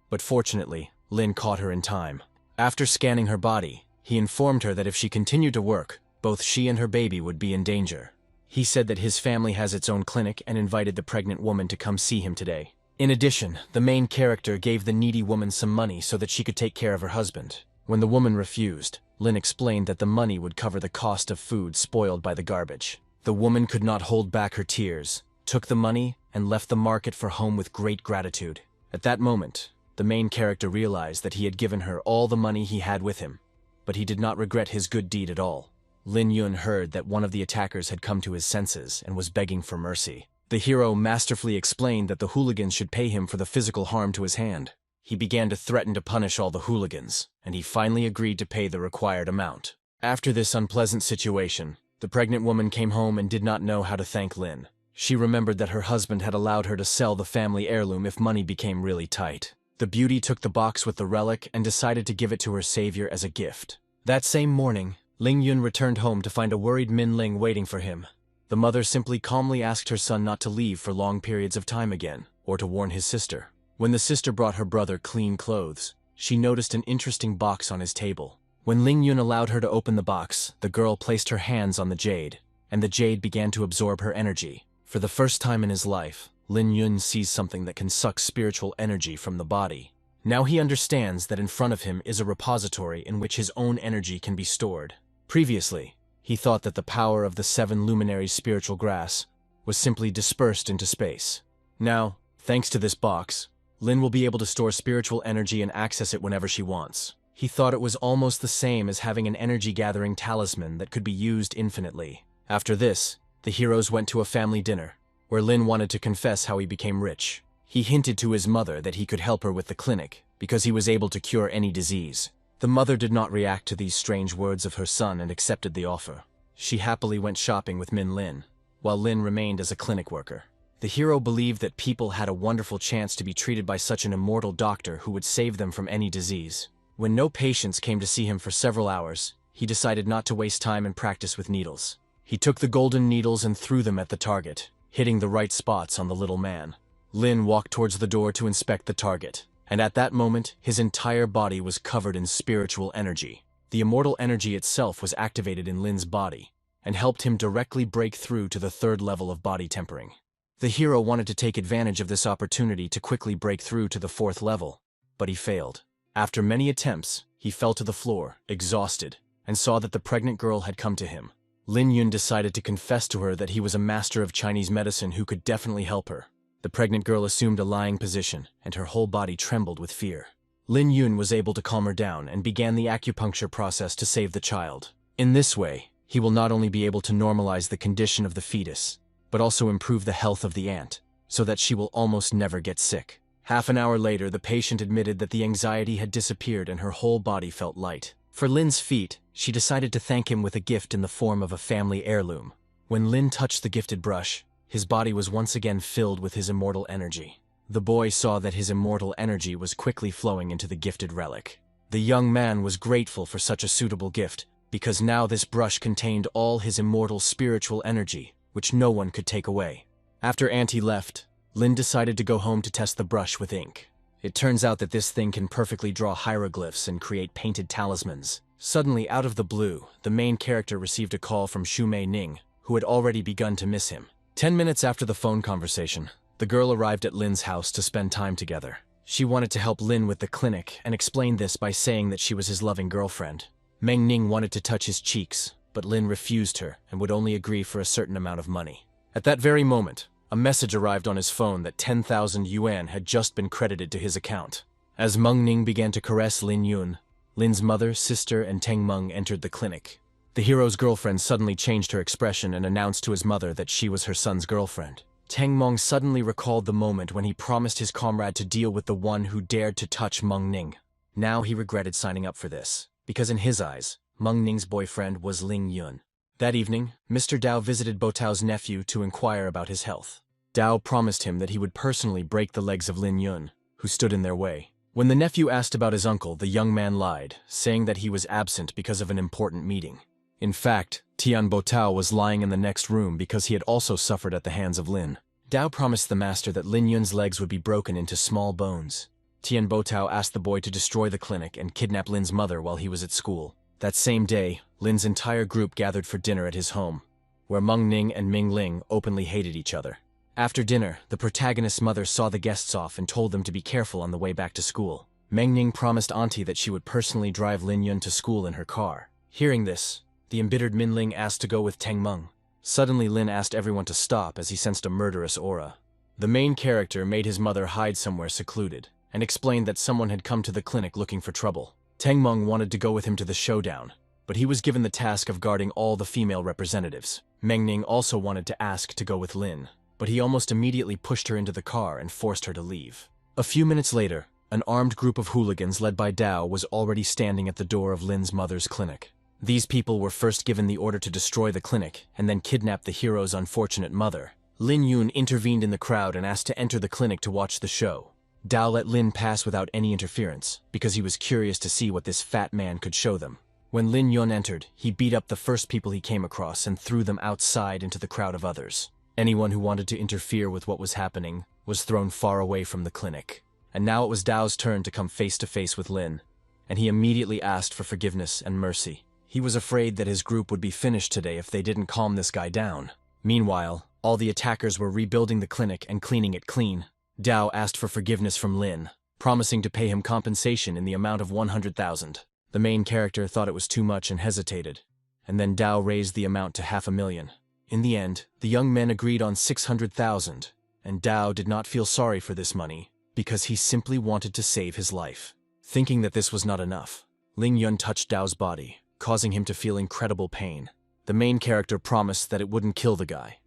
But fortunately, Lin caught her in time. After scanning her body, he informed her that if she continued to work, both she and her baby would be in danger. He said that his family has its own clinic and invited the pregnant woman to come see him today. In addition, the main character gave the needy woman some money so that she could take care of her husband. When the woman refused, Lin explained that the money would cover the cost of food spoiled by the garbage. The woman could not hold back her tears, took the money, and left the market for home with great gratitude. At that moment, the main character realized that he had given her all the money he had with him, but he did not regret his good deed at all. Lin Yun heard that one of the attackers had come to his senses and was begging for mercy. The hero masterfully explained that the hooligans should pay him for the physical harm to his hand. He began to threaten to punish all the hooligans, and he finally agreed to pay the required amount. After this unpleasant situation, the pregnant woman came home and did not know how to thank Lin. She remembered that her husband had allowed her to sell the family heirloom if money became really tight. The beauty took the box with the relic and decided to give it to her savior as a gift. That same morning, Ling Yun returned home to find a worried Min Ling waiting for him. The mother simply calmly asked her son not to leave for long periods of time again, or to warn his sister. When the sister brought her brother clean clothes, she noticed an interesting box on his table. When Ling Yun allowed her to open the box, the girl placed her hands on the jade, and the jade began to absorb her energy. For the first time in his life, Lin Yun sees something that can suck spiritual energy from the body. Now he understands that in front of him is a repository in which his own energy can be stored. Previously, he thought that the power of the 7 luminaries spiritual grass was simply dispersed into space. Now, thanks to this box, Lin will be able to store spiritual energy and access it whenever she wants. He thought it was almost the same as having an energy-gathering talisman that could be used infinitely. After this, the heroes went to a family dinner, where Lin wanted to confess how he became rich. He hinted to his mother that he could help her with the clinic, because he was able to cure any disease. The mother did not react to these strange words of her son and accepted the offer. She happily went shopping with Min Lin, while Lin remained as a clinic worker. The hero believed that people had a wonderful chance to be treated by such an immortal doctor who would save them from any disease. When no patients came to see him for several hours, he decided not to waste time and practice with needles. He took the golden needles and threw them at the target, hitting the right spots on the little man. Lin walked towards the door to inspect the target, and at that moment, his entire body was covered in spiritual energy. The immortal energy itself was activated in Lin's body, and helped him directly break through to the 3rd level of body tempering. The hero wanted to take advantage of this opportunity to quickly break through to the 4th level, but he failed. After many attempts, he fell to the floor, exhausted, and saw that the pregnant girl had come to him. Lin Yun decided to confess to her that he was a master of Chinese medicine who could definitely help her. The pregnant girl assumed a lying position, and her whole body trembled with fear. Lin Yun was able to calm her down and began the acupuncture process to save the child. In this way, he will not only be able to normalize the condition of the fetus, but also improve the health of the aunt, so that she will almost never get sick. Half an hour later, the patient admitted that the anxiety had disappeared and her whole body felt light. For Lin's feat, she decided to thank him with a gift in the form of a family heirloom. When Lin touched the gifted brush, his body was once again filled with his immortal energy. The boy saw that his immortal energy was quickly flowing into the gifted relic. The young man was grateful for such a suitable gift, because now this brush contained all his immortal spiritual energy, which no one could take away. After Auntie left, Lin decided to go home to test the brush with ink. It turns out that this thing can perfectly draw hieroglyphs and create painted talismans. Suddenly, out of the blue, the main character received a call from Xu Mei Ning, who had already begun to miss him. 10 minutes after the phone conversation, the girl arrived at Lin's house to spend time together. She wanted to help Lin with the clinic and explained this by saying that she was his loving girlfriend. Meng Ning wanted to touch his cheeks, but Lin refused her and would only agree for a certain amount of money. At that very moment, a message arrived on his phone that 10,000 yuan had just been credited to his account. As Meng Ning began to caress Lin Yun, Lin's mother, sister, and Teng Meng entered the clinic. The hero's girlfriend suddenly changed her expression and announced to his mother that she was her son's girlfriend. Teng Meng suddenly recalled the moment when he promised his comrade to deal with the one who dared to touch Meng Ning. Now he regretted signing up for this, because in his eyes, Meng Ning's boyfriend was Ling Yun. That evening, Mr. Dao visited Bo Tao's nephew to inquire about his health. Dao promised him that he would personally break the legs of Lin Yun, who stood in their way. When the nephew asked about his uncle, the young man lied, saying that he was absent because of an important meeting. In fact, Tian Botao was lying in the next room because he had also suffered at the hands of Lin. Dao promised the master that Lin Yun's legs would be broken into small bones. Tian Botao asked the boy to destroy the clinic and kidnap Lin's mother while he was at school. That same day, Lin's entire group gathered for dinner at his home, where Meng Ning and Ming Ling openly hated each other. After dinner, the protagonist's mother saw the guests off and told them to be careful on the way back to school. Meng Ning promised Auntie that she would personally drive Lin Yun to school in her car. Hearing this, the embittered Min Ling asked to go with Teng Meng. Suddenly, Lin asked everyone to stop as he sensed a murderous aura. The main character made his mother hide somewhere secluded, and explained that someone had come to the clinic looking for trouble. Teng Meng wanted to go with him to the showdown, but he was given the task of guarding all the female representatives. Meng Ning also wanted to ask to go with Lin, but he almost immediately pushed her into the car and forced her to leave. A few minutes later, an armed group of hooligans led by Dao was already standing at the door of Lin's mother's clinic. These people were first given the order to destroy the clinic and then kidnap the hero's unfortunate mother. Lin Yun intervened in the crowd and asked to enter the clinic to watch the show. Dao let Lin pass without any interference because he was curious to see what this fat man could show them. When Lin Yun entered, he beat up the first people he came across and threw them outside into the crowd of others. Anyone who wanted to interfere with what was happening was thrown far away from the clinic. And now it was Dao's turn to come face to face with Lin, and he immediately asked for forgiveness and mercy. He was afraid that his group would be finished today if they didn't calm this guy down. Meanwhile, all the attackers were rebuilding the clinic and cleaning it clean. Dao asked for forgiveness from Lin, promising to pay him compensation in the amount of 100,000. The main character thought it was too much and hesitated, and then Dao raised the amount to 500,000. In the end, the young men agreed on 600,000, and Dao did not feel sorry for this money because he simply wanted to save his life. Thinking that this was not enough, Ling Yun touched Dao's body, causing him to feel incredible pain. The main character promised that it wouldn't kill the guy,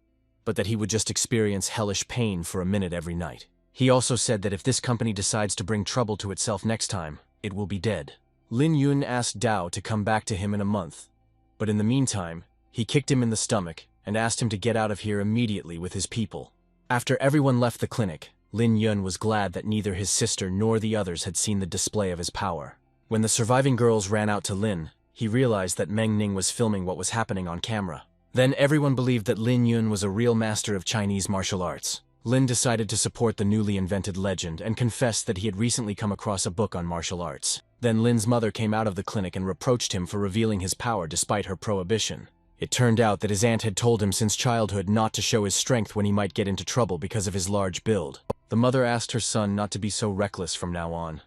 but that he would just experience hellish pain for a minute every night. He also said that if this company decides to bring trouble to itself next time, it will be dead. Lin Yun asked Dao to come back to him in a month, but in the meantime, he kicked him in the stomach and asked him to get out of here immediately with his people. After everyone left the clinic, Lin Yun was glad that neither his sister nor the others had seen the display of his power. When the surviving girls ran out to Lin, he realized that Meng Ning was filming what was happening on camera. Then everyone believed that Lin Yun was a real master of Chinese martial arts. Lin decided to support the newly invented legend and confessed that he had recently come across a book on martial arts. Then Lin's mother came out of the clinic and reproached him for revealing his power despite her prohibition. It turned out that his aunt had told him since childhood not to show his strength when he might get into trouble because of his large build. The mother asked her son not to be so reckless from now on,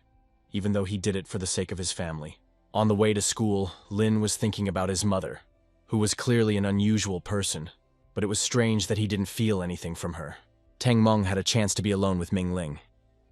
even though he did it for the sake of his family. On the way to school, Lin was thinking about his mother, who was clearly an unusual person, but it was strange that he didn't feel anything from her. Teng Meng had a chance to be alone with Ming Ling,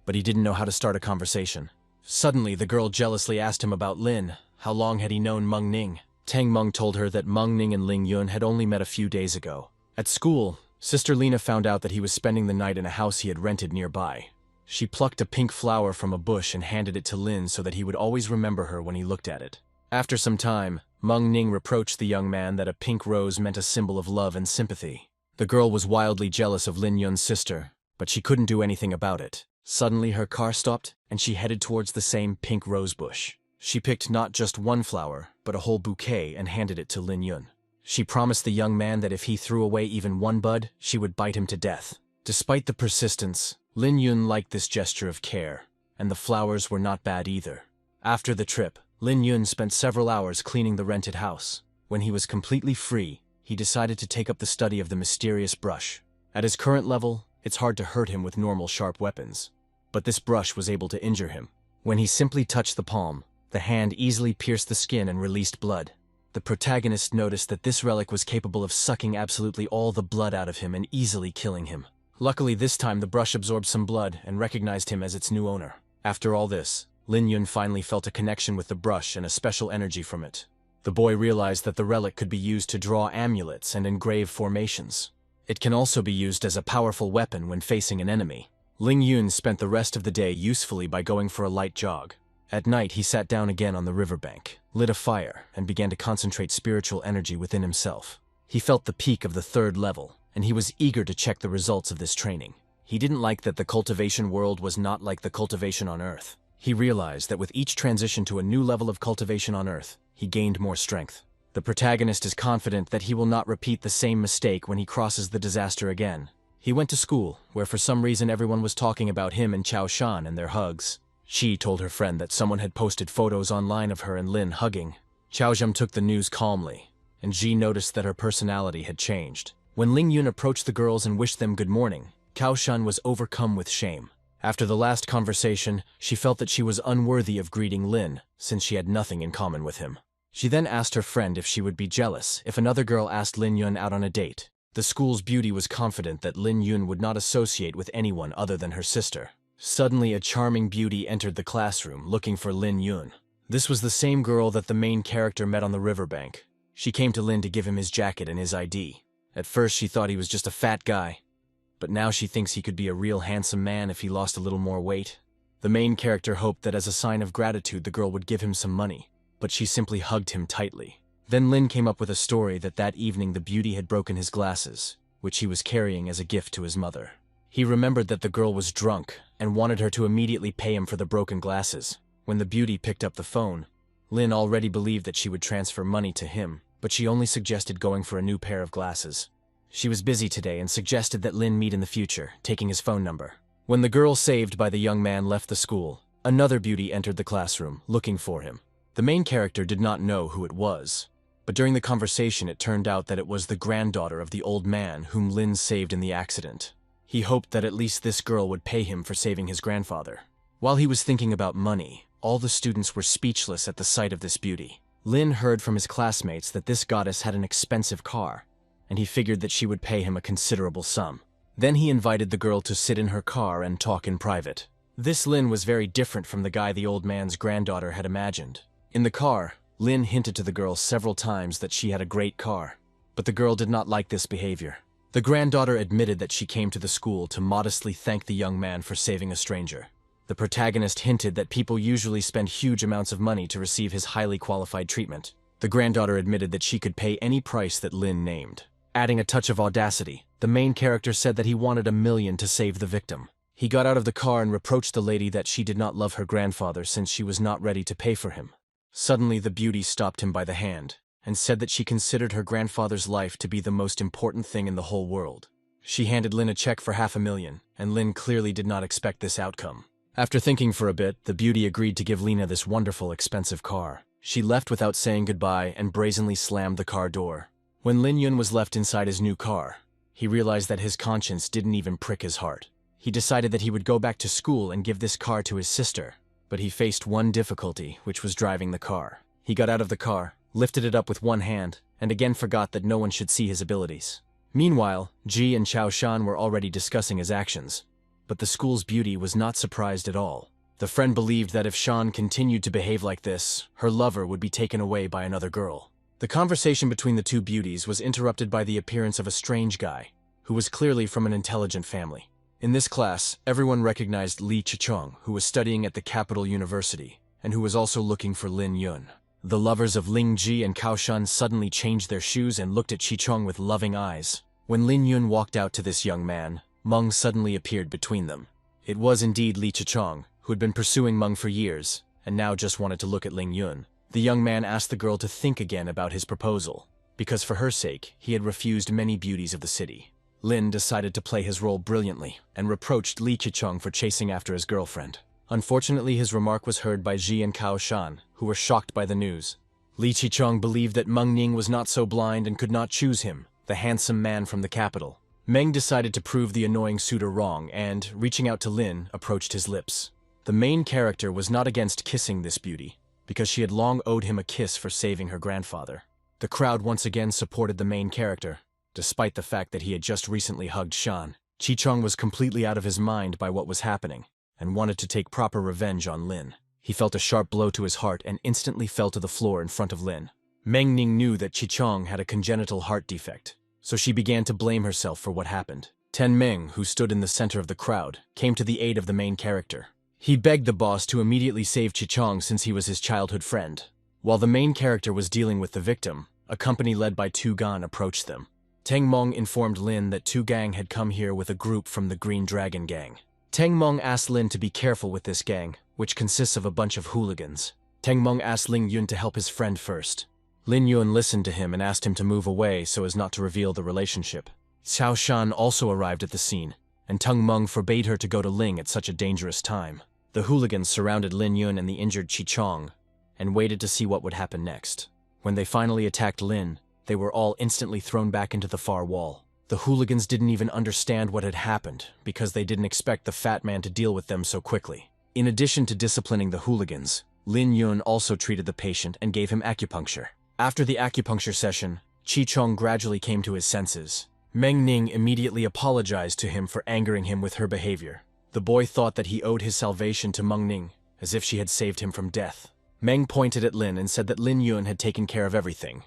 but he didn't know how to start a conversation. Suddenly, the girl jealously asked him about Lin. How long had he known Meng Ning? Teng Meng told her that Meng Ning and Ling Yun had only met a few days ago. At school, Sister Lena found out that he was spending the night in a house he had rented nearby. She plucked a pink flower from a bush and handed it to Lin so that he would always remember her when he looked at it. After some time, Meng Ning reproached the young man that a pink rose meant a symbol of love and sympathy. The girl was wildly jealous of Lin Yun's sister, but she couldn't do anything about it. Suddenly her car stopped, and she headed towards the same pink rose bush. She picked not just one flower, but a whole bouquet and handed it to Lin Yun. She promised the young man that if he threw away even one bud, she would bite him to death. Despite the persistence, Lin Yun liked this gesture of care, and the flowers were not bad either. After the trip, Lin Yun spent several hours cleaning the rented house. When he was completely free, he decided to take up the study of the mysterious brush. At his current level, it's hard to hurt him with normal sharp weapons, but this brush was able to injure him. When he simply touched the palm, the hand easily pierced the skin and released blood. The protagonist noticed that this relic was capable of sucking absolutely all the blood out of him and easily killing him. Luckily this time the brush absorbed some blood and recognized him as its new owner. After all this, Lin Yun finally felt a connection with the brush and a special energy from it. The boy realized that the relic could be used to draw amulets and engrave formations. It can also be used as a powerful weapon when facing an enemy. Ling Yun spent the rest of the day usefully by going for a light jog. At night, he sat down again on the riverbank, lit a fire, and began to concentrate spiritual energy within himself. He felt the peak of the 3rd level, and he was eager to check the results of this training. He didn't like that the cultivation world was not like the cultivation on Earth. He realized that with each transition to a new level of cultivation on Earth, he gained more strength. The protagonist is confident that he will not repeat the same mistake when he crosses the disaster again. He went to school, where for some reason everyone was talking about him and Chao Shan and their hugs. She told her friend that someone had posted photos online of her and Lin hugging. Chao Zham took the news calmly, and Ji noticed that her personality had changed. When Ling Yun approached the girls and wished them good morning, Cao Shan was overcome with shame. After the last conversation, she felt that she was unworthy of greeting Lin, since she had nothing in common with him. She then asked her friend if she would be jealous if another girl asked Lin Yun out on a date. The school's beauty was confident that Lin Yun would not associate with anyone other than her sister. Suddenly, a charming beauty entered the classroom, looking for Lin Yun. This was the same girl that the main character met on the riverbank. She came to Lin to give him his jacket and his ID. At first, she thought he was just a fat guy, but now she thinks he could be a real handsome man if he lost a little more weight. The main character hoped that as a sign of gratitude the girl would give him some money, but she simply hugged him tightly. Then Lin came up with a story that evening the beauty had broken his glasses, which he was carrying as a gift to his mother. He remembered that the girl was drunk and wanted her to immediately pay him for the broken glasses. When the beauty picked up the phone, Lin already believed that she would transfer money to him, but she only suggested going for a new pair of glasses. She was busy today and suggested that Lin meet in the future, taking his phone number. When the girl saved by the young man left the school, another beauty entered the classroom, looking for him. The main character did not know who it was, but during the conversation it turned out that it was the granddaughter of the old man whom Lin saved in the accident. He hoped that at least this girl would pay him for saving his grandfather. While he was thinking about money, all the students were speechless at the sight of this beauty. Lin heard from his classmates that this goddess had an expensive car, and he figured that she would pay him a considerable sum. Then he invited the girl to sit in her car and talk in private. This Lin was very different from the guy the old man's granddaughter had imagined. In the car, Lin hinted to the girl several times that she had a great car, but the girl did not like this behavior. The granddaughter admitted that she came to the school to modestly thank the young man for saving a stranger. The protagonist hinted that people usually spend huge amounts of money to receive his highly qualified treatment. The granddaughter admitted that she could pay any price that Lin named. Adding a touch of audacity, the main character said that he wanted $1 million to save the victim. He got out of the car and reproached the lady that she did not love her grandfather since she was not ready to pay for him. Suddenly, the beauty stopped him by the hand and said that she considered her grandfather's life to be the most important thing in the whole world. She handed Lin a check for $500,000, and Lin clearly did not expect this outcome. After thinking for a bit, the beauty agreed to give Lina this wonderful, expensive car. She left without saying goodbye and brazenly slammed the car door. When Lin Yun was left inside his new car, he realized that his conscience didn't even prick his heart. He decided that he would go back to school and give this car to his sister, but he faced one difficulty, which was driving the car. He got out of the car, lifted it up with one hand, and again forgot that no one should see his abilities. Meanwhile, Ji and Chao Shan were already discussing his actions, but the school's beauty was not surprised at all. The friend believed that if Shan continued to behave like this, her lover would be taken away by another girl. The conversation between the two beauties was interrupted by the appearance of a strange guy, who was clearly from an intelligent family. In this class, everyone recognized Li Chichong, who was studying at the capital university, and who was also looking for Lin Yun. The lovers of Ling Ji and Cao Shan suddenly changed their shoes and looked at Chichong with loving eyes. When Lin Yun walked out to this young man, Meng suddenly appeared between them. It was indeed Li Chichong, who had been pursuing Meng for years, and now just wanted to look at Ling Yun. The young man asked the girl to think again about his proposal, because for her sake, he had refused many beauties of the city. Lin decided to play his role brilliantly and reproached Li Qicheng for chasing after his girlfriend. Unfortunately, his remark was heard by Ji and Cao Shan, who were shocked by the news. Li Qicheng believed that Meng Ning was not so blind and could not choose him, the handsome man from the capital. Meng decided to prove the annoying suitor wrong and, reaching out to Lin, approached his lips. The main character was not against kissing this beauty, because she had long owed him a kiss for saving her grandfather. The crowd once again supported the main character, despite the fact that he had just recently hugged Shan. Qicheng was completely out of his mind by what was happening, and wanted to take proper revenge on Lin. He felt a sharp blow to his heart and instantly fell to the floor in front of Lin. Meng Ning knew that Qicheng had a congenital heart defect, so she began to blame herself for what happened. Ten Meng, who stood in the center of the crowd, came to the aid of the main character. He begged the boss to immediately save Qicheng since he was his childhood friend. While the main character was dealing with the victim, a company led by Tu Gan approached them. Teng Mong informed Lin that Tu Gang had come here with a group from the Green Dragon Gang. Teng Mong asked Lin to be careful with this gang, which consists of a bunch of hooligans. Teng Mong asked Ling Yun to help his friend first. Lin Yun listened to him and asked him to move away so as not to reveal the relationship. Xiao Shan also arrived at the scene, and Teng Meng forbade her to go to Ling at such a dangerous time. The hooligans surrounded Lin Yun and the injured Chi Chong, and waited to see what would happen next. When they finally attacked Lin, they were all instantly thrown back into the far wall. The hooligans didn't even understand what had happened, because they didn't expect the fat man to deal with them so quickly. In addition to disciplining the hooligans, Lin Yun also treated the patient and gave him acupuncture. After the acupuncture session, Chi Chong gradually came to his senses. Meng Ning immediately apologized to him for angering him with her behavior. The boy thought that he owed his salvation to Meng Ning, as if she had saved him from death. Meng pointed at Lin and said that Lin Yun had taken care of everything,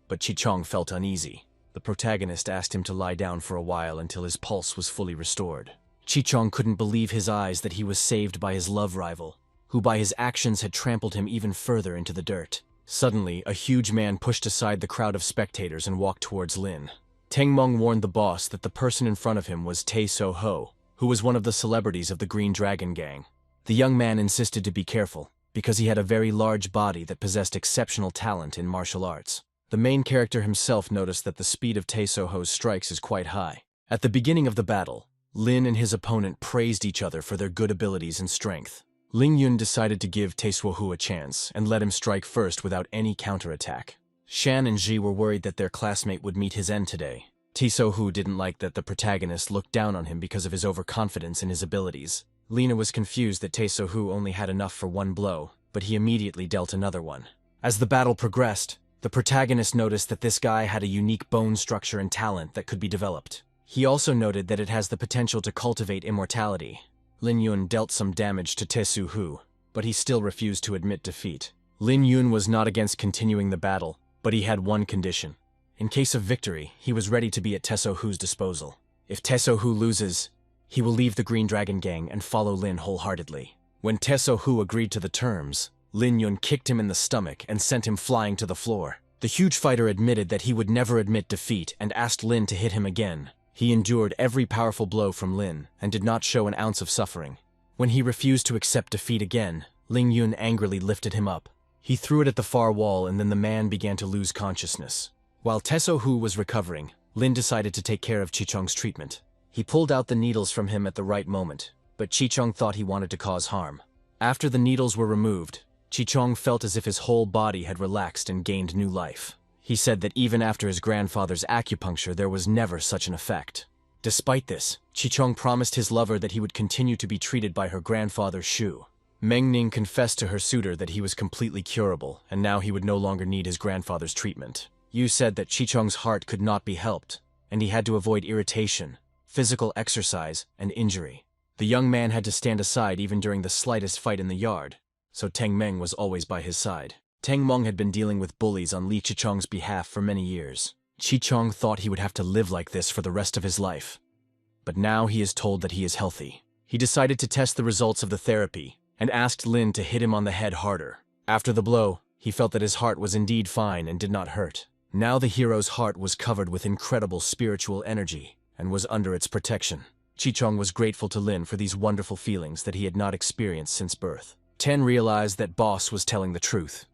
but Chi Chong felt uneasy. The protagonist asked him to lie down for a while until his pulse was fully restored. Chi Chong couldn't believe his eyes that he was saved by his love rival, who by his actions had trampled him even further into the dirt. Suddenly, a huge man pushed aside the crowd of spectators and walked towards Lin. Teng Meng warned the boss that the person in front of him was Tae So Ho, who was one of the celebrities of the Green Dragon Gang. The young man insisted to be careful, because he had a very large body that possessed exceptional talent in martial arts. The main character himself noticed that the speed of Tae So Ho's strikes is quite high. At the beginning of the battle, Lin and his opponent praised each other for their good abilities and strength. Ling Yun decided to give Tae So Ho a chance and let him strike first without any counterattack. Shan and Ji were worried that their classmate would meet his end today. Tae So Ho didn't like that the protagonist looked down on him because of his overconfidence in his abilities. Lina was confused that Tae So Ho only had enough for one blow, but he immediately dealt another one. As the battle progressed, the protagonist noticed that this guy had a unique bone structure and talent that could be developed. He also noted that it has the potential to cultivate immortality. Lin Yun dealt some damage to Tae So Ho, but he still refused to admit defeat. Lin Yun was not against continuing the battle, but he had one condition. In case of victory, he was ready to be at Tae So Ho's disposal. If Tae So Ho loses, he will leave the Green Dragon Gang and follow Lin wholeheartedly. When Tae So Ho agreed to the terms, Lin Yun kicked him in the stomach and sent him flying to the floor. The huge fighter admitted that he would never admit defeat and asked Lin to hit him again. He endured every powerful blow from Lin and did not show an ounce of suffering. When he refused to accept defeat again, Ling Yun angrily lifted him up. He threw it at the far wall and then the man began to lose consciousness. While Tae So Ho was recovering, Lin decided to take care of Chi Chong's treatment. He pulled out the needles from him at the right moment, but Chi Chong thought he wanted to cause harm. After the needles were removed, Chi Chong felt as if his whole body had relaxed and gained new life. He said that even after his grandfather's acupuncture, there was never such an effect. Despite this, Chi Chong promised his lover that he would continue to be treated by her grandfather Shu. Meng Ning confessed to her suitor that he was completely curable, and now he would no longer need his grandfather's treatment. Yu said that Chi Chong's heart could not be helped, and he had to avoid irritation, physical exercise, and injury. The young man had to stand aside even during the slightest fight in the yard, so Teng Meng was always by his side. Teng Meng had been dealing with bullies on Li Chichong's behalf for many years. Chi Chong thought he would have to live like this for the rest of his life. But now he is told that he is healthy. He decided to test the results of the therapy, and asked Lin to hit him on the head harder. After the blow, he felt that his heart was indeed fine and did not hurt. Now the hero's heart was covered with incredible spiritual energy, and was under its protection. Chi Chong was grateful to Lin for these wonderful feelings that he had not experienced since birth. Ten realized that Boss was telling the truth,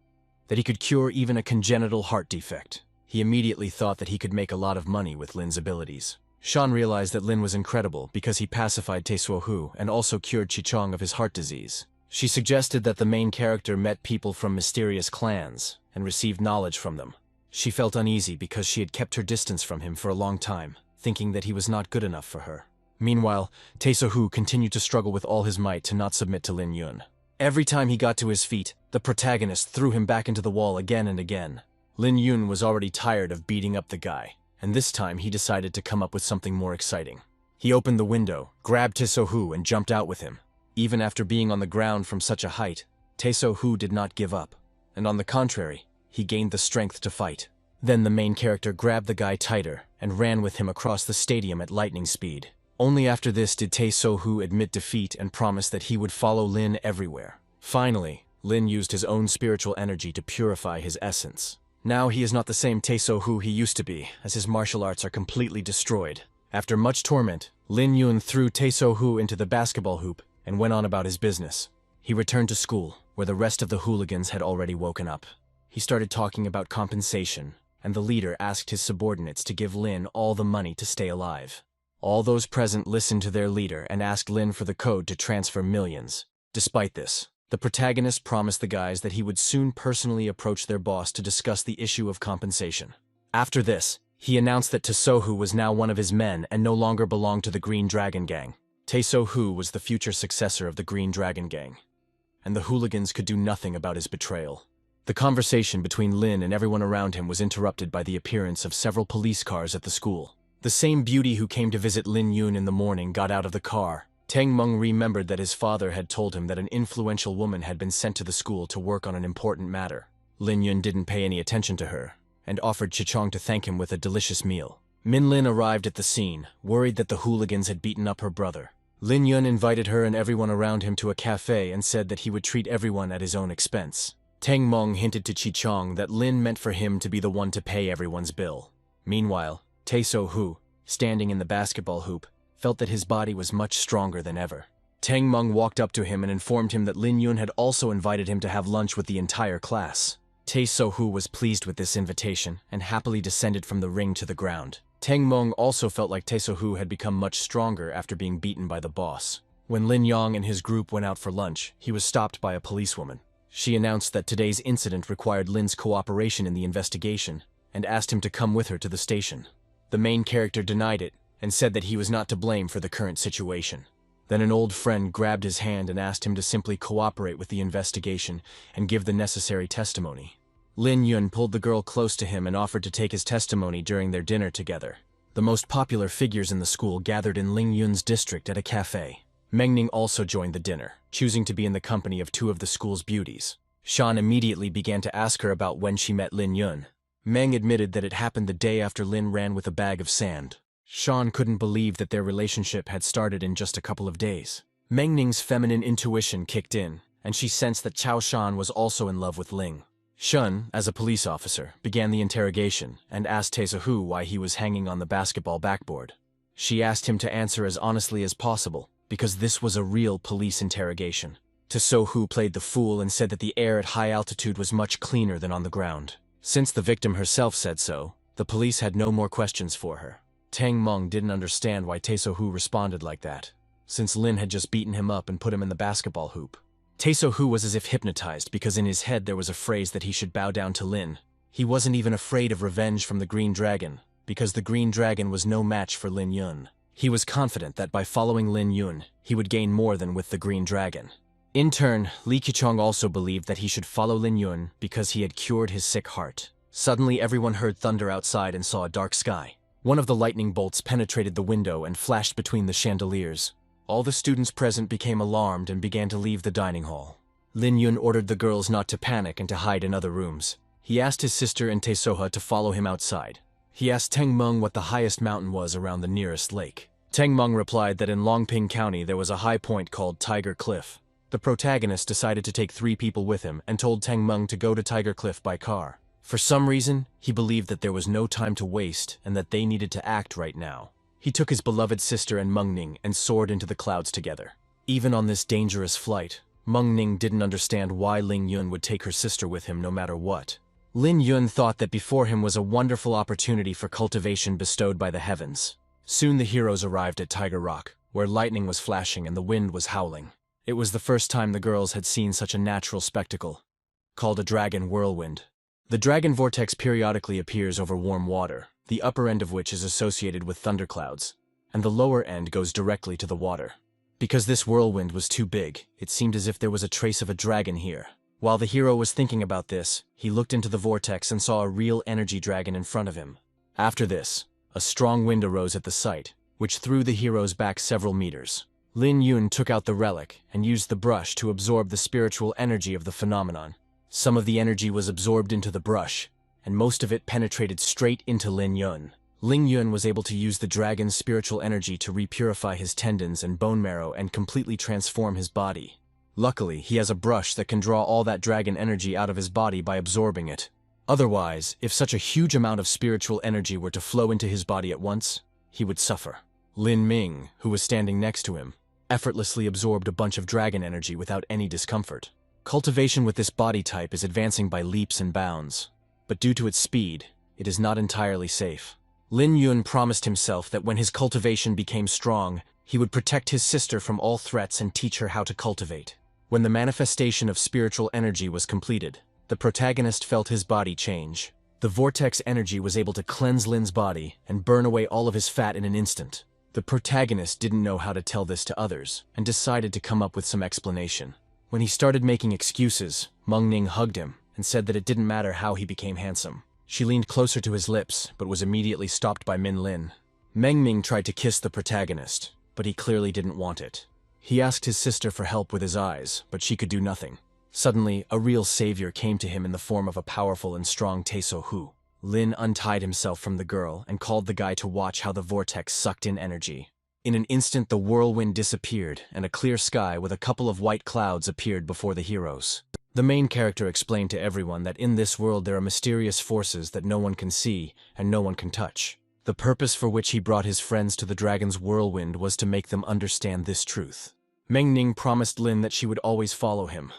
that he could cure even a congenital heart defect. He immediately thought that he could make a lot of money with Lin's abilities. Shan realized that Lin was incredible because he pacified Tae So Ho and also cured Chi Chong of his heart disease. She suggested that the main character met people from mysterious clans and received knowledge from them. She felt uneasy because she had kept her distance from him for a long time, thinking that he was not good enough for her. Meanwhile, Tae So Ho continued to struggle with all his might to not submit to Lin Yun. Every time he got to his feet, the protagonist threw him back into the wall again and again. Lin Yun was already tired of beating up the guy, and this time he decided to come up with something more exciting. He opened the window, grabbed Tae So Ho and jumped out with him. Even after being on the ground from such a height, Tae So Ho did not give up, and on the contrary, he gained the strength to fight. Then the main character grabbed the guy tighter and ran with him across the stadium at lightning speed. Only after this did Tae So Ho admit defeat and promise that he would follow Lin everywhere. Finally, Lin used his own spiritual energy to purify his essence. Now he is not the same Tae So Ho he used to be, as his martial arts are completely destroyed. After much torment, Lin Yun threw Tae So Ho into the basketball hoop and went on about his business. He returned to school, where the rest of the hooligans had already woken up. he started talking about compensation, and the leader asked his subordinates to give Lin all the money to stay alive. All those present listened to their leader and asked Lin for the code to transfer millions. Despite this, the protagonist promised the guys that he would soon personally approach their boss to discuss the issue of compensation. After this, he announced that Tae-Sohu was now one of his men and no longer belonged to the Green Dragon Gang. Tae-Sohu was the future successor of the Green Dragon Gang, and the hooligans could do nothing about his betrayal. The conversation between Lin and everyone around him was interrupted by the appearance of several police cars at the school. The same beauty who came to visit Lin Yun in the morning got out of the car. Tang Meng remembered that his father had told him that an influential woman had been sent to the school to work on an important matter. Lin Yun didn't pay any attention to her, and offered Chichong to thank him with a delicious meal. Min Lin arrived at the scene, worried that the hooligans had beaten up her brother. Lin Yun invited her and everyone around him to a cafe and said that he would treat everyone at his own expense. Tang Meng hinted to Chichong that Lin meant for him to be the one to pay everyone's bill. Meanwhile, Tae-Sohu, standing in the basketball hoop, felt that his body was much stronger than ever. Tang Meng walked up to him and informed him that Lin Yun had also invited him to have lunch with the entire class. Tae-Sohu was pleased with this invitation and happily descended from the ring to the ground. Tang Meng also felt like Tae-Sohu had become much stronger after being beaten by the boss. When Lin Yang and his group went out for lunch, he was stopped by a policewoman. She announced that today's incident required Lin's cooperation in the investigation and asked him to come with her to the station. The main character denied it and said that he was not to blame for the current situation. Then an old friend grabbed his hand and asked him to simply cooperate with the investigation and give the necessary testimony. Lin Yun pulled the girl close to him and offered to take his testimony during their dinner together. The most popular figures in the school gathered in Ling Yun's district at a cafe. Mengning also joined the dinner, choosing to be in the company of two of the school's beauties. Shan immediately began to ask her about when she met Lin Yun. Meng admitted that it happened the day after Lin ran with a bag of sand. Shan couldn't believe that their relationship had started in just a couple of days. Mengning's feminine intuition kicked in, and she sensed that Chao Shan was also in love with Ling. Shun, as a police officer, began the interrogation and asked Tae-Sohu why he was hanging on the basketball backboard. She asked him to answer as honestly as possible, because this was a real police interrogation. Tae-Sohu played the fool and said that the air at high altitude was much cleaner than on the ground. Since the victim herself said so, the police had no more questions for her. Tang Meng didn't understand why Tae-Sohu responded like that, since Lin had just beaten him up and put him in the basketball hoop. Tae-Sohu was as if hypnotized because in his head there was a phrase that he should bow down to Lin. He wasn't even afraid of revenge from the Green Dragon, because the Green Dragon was no match for Lin Yun. He was confident that by following Lin Yun, he would gain more than with the Green Dragon. In turn, Li Qichong also believed that he should follow Lin Yun because he had cured his sick heart. Suddenly everyone heard thunder outside and saw a dark sky. One of the lightning bolts penetrated the window and flashed between the chandeliers. All the students present became alarmed and began to leave the dining hall. Lin Yun ordered the girls not to panic and to hide in other rooms. He asked his sister and Tae-Soha to follow him outside. He asked Tang Meng what the highest mountain was around the nearest lake. Tang Meng replied that in Longping County there was a high point called Tiger Cliff. The protagonist decided to take 3 people with him and told Tang Meng to go to Tiger Cliff by car. For some reason, he believed that there was no time to waste and that they needed to act right now. He took his beloved sister and Mengning and soared into the clouds together. Even on this dangerous flight, Mengning didn't understand why Ling Yun would take her sister with him no matter what. Lin Yun thought that before him was a wonderful opportunity for cultivation bestowed by the heavens. Soon the heroes arrived at Tiger Rock, where lightning was flashing and the wind was howling. It was the first time the girls had seen such a natural spectacle, called a dragon whirlwind. The dragon vortex periodically appears over warm water, the upper end of which is associated with thunderclouds, and the lower end goes directly to the water. Because this whirlwind was too big, it seemed as if there was a trace of a dragon here. While the hero was thinking about this, he looked into the vortex and saw a real energy dragon in front of him. After this, a strong wind arose at the site, which threw the heroes back several meters. Lin Yun took out the relic and used the brush to absorb the spiritual energy of the phenomenon. Some of the energy was absorbed into the brush, and most of it penetrated straight into Lin Yun. Ling Yun was able to use the dragon's spiritual energy to repurify his tendons and bone marrow and completely transform his body. Luckily, he has a brush that can draw all that dragon energy out of his body by absorbing it. Otherwise, if such a huge amount of spiritual energy were to flow into his body at once, he would suffer. Lin Ming, who was standing next to him, effortlessly absorbed a bunch of dragon energy without any discomfort. Cultivation with this body type is advancing by leaps and bounds, but due to its speed, it is not entirely safe. Lin Yun promised himself that when his cultivation became strong, he would protect his sister from all threats and teach her how to cultivate. When the manifestation of spiritual energy was completed, the protagonist felt his body change. The vortex energy was able to cleanse Lin's body and burn away all of his fat in an instant. The protagonist didn't know how to tell this to others and decided to come up with some explanation. When he started making excuses, Meng Ning hugged him and said that it didn't matter how he became handsome. She leaned closer to his lips, but was immediately stopped by Min Lin. Meng Ming tried to kiss the protagonist, but he clearly didn't want it. He asked his sister for help with his eyes, but she could do nothing. Suddenly, a real savior came to him in the form of a powerful and strong Tae-so-hu. Lin untied himself from the girl and called the guy to watch how the vortex sucked in energy. In an instant, the whirlwind disappeared, and a clear sky with a couple of white clouds appeared before the heroes. The main character explained to everyone that in this world there are mysterious forces that no one can see and no one can touch. The purpose for which he brought his friends to the dragon's whirlwind was to make them understand this truth. Meng Ning promised Lin that she would always follow him,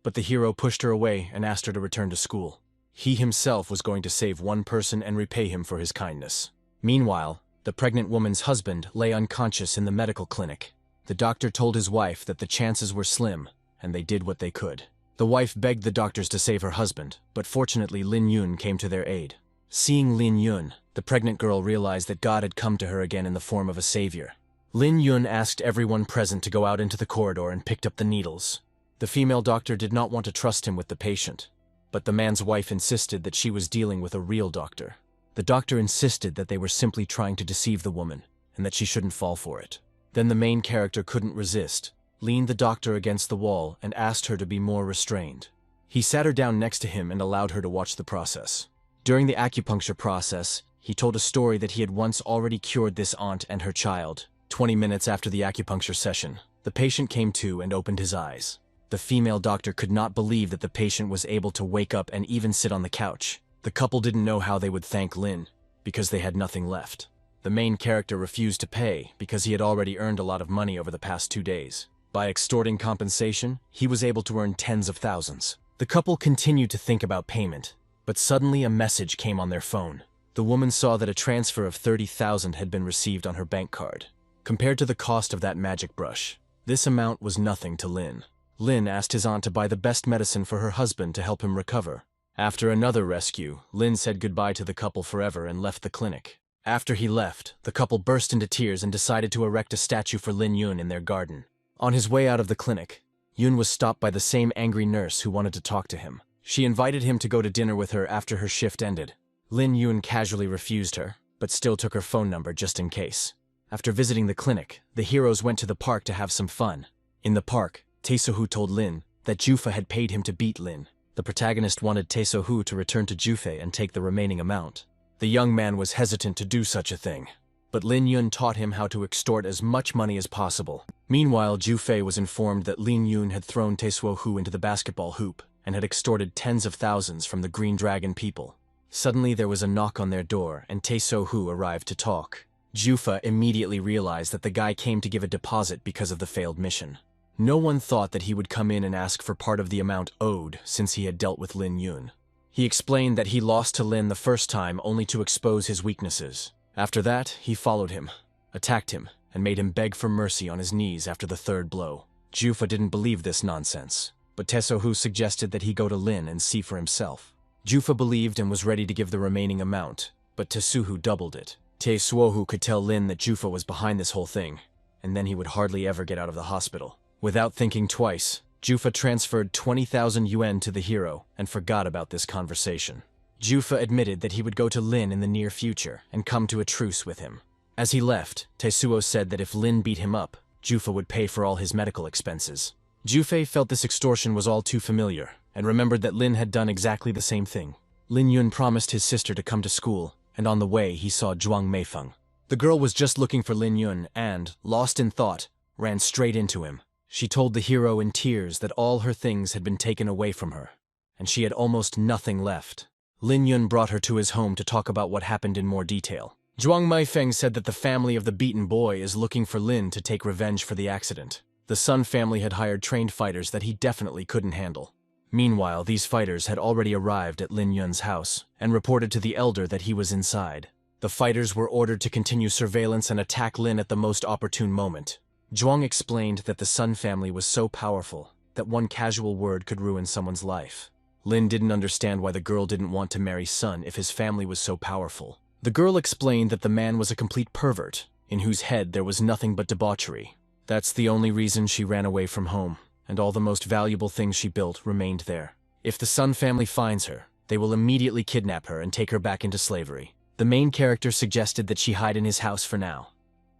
but the hero pushed her away and asked her to return to school. He himself was going to save one person and repay him for his kindness. Meanwhile, the pregnant woman's husband lay unconscious in the medical clinic. The doctor told his wife that the chances were slim, and they did what they could. The wife begged the doctors to save her husband, but fortunately Lin Yun came to their aid. Seeing Lin Yun, the pregnant girl realized that God had come to her again in the form of a savior. Lin Yun asked everyone present to go out into the corridor and picked up the needles. The female doctor did not want to trust him with the patient, but the man's wife insisted that she was dealing with a real doctor. The doctor insisted that they were simply trying to deceive the woman, and that she shouldn't fall for it. Then the main character couldn't resist, leaned the doctor against the wall, and asked her to be more restrained. He sat her down next to him and allowed her to watch the process. During the acupuncture process, he told a story that he had once already cured this aunt and her child. 20 minutes after the acupuncture session, the patient came to and opened his eyes. The female doctor could not believe that the patient was able to wake up and even sit on the couch. The couple didn't know how they would thank Lin, because they had nothing left. The main character refused to pay because he had already earned a lot of money over the past 2 days. By extorting compensation, he was able to earn tens of thousands. The couple continued to think about payment, but suddenly a message came on their phone. The woman saw that a transfer of 30,000 had been received on her bank card. Compared to the cost of that magic brush, this amount was nothing to Lin. Lin asked his aunt to buy the best medicine for her husband to help him recover. After another rescue, Lin said goodbye to the couple forever and left the clinic. After he left, the couple burst into tears and decided to erect a statue for Lin Yun in their garden. On his way out of the clinic, Yun was stopped by the same angry nurse who wanted to talk to him. She invited him to go to dinner with her after her shift ended. Lin Yun casually refused her, but still took her phone number just in case. After visiting the clinic, the heroes went to the park to have some fun. In the park, Tae-so-hu told Lin that Jufa had paid him to beat Lin. The protagonist wanted Tae-so-hu to return to Jufe and take the remaining amount. The young man was hesitant to do such a thing, but Lin Yun taught him how to extort as much money as possible. Meanwhile, Jufe was informed that Lin Yun had thrown Tae-so-hu into the basketball hoop and had extorted tens of thousands from the Green Dragon people. Suddenly there was a knock on their door and Tae-so-hu arrived to talk. Jufa immediately realized that the guy came to give a deposit because of the failed mission. No one thought that he would come in and ask for part of the amount owed since he had dealt with Lin Yun. He explained that he lost to Lin the first time only to expose his weaknesses. After that, he followed him, attacked him, and made him beg for mercy on his knees after the third blow. Jufa didn't believe this nonsense, but Tae-so-hu suggested that he go to Lin and see for himself. Jufa believed and was ready to give the remaining amount, but Tae-so-hu doubled it. Tae-so-hu could tell Lin that Jufa was behind this whole thing, and then he would hardly ever get out of the hospital. Without thinking twice, Jufa transferred 20,000 yuan to the hero and forgot about this conversation. Jufa admitted that he would go to Lin in the near future and come to a truce with him. As he left, Tae-suo said that if Lin beat him up, Jufa would pay for all his medical expenses. Jufe felt this extortion was all too familiar and remembered that Lin had done exactly the same thing. Lin Yun promised his sister to come to school, and on the way he saw Zhuang Meifeng. The girl was just looking for Lin Yun and, lost in thought, ran straight into him. She told the hero in tears that all her things had been taken away from her, and she had almost nothing left. Lin Yun brought her to his home to talk about what happened in more detail. Zhuang Meifeng said that the family of the beaten boy is looking for Lin to take revenge for the accident. The Sun family had hired trained fighters that he definitely couldn't handle. Meanwhile, these fighters had already arrived at Lin Yun's house and reported to the elder that he was inside. The fighters were ordered to continue surveillance and attack Lin at the most opportune moment. Zhuang explained that the Sun family was so powerful that one casual word could ruin someone's life. Lin didn't understand why the girl didn't want to marry Sun if his family was so powerful. The girl explained that the man was a complete pervert, in whose head there was nothing but debauchery. That's the only reason she ran away from home, and all the most valuable things she built remained there. If the Sun family finds her, they will immediately kidnap her and take her back into slavery. The main character suggested that she hide in his house for now,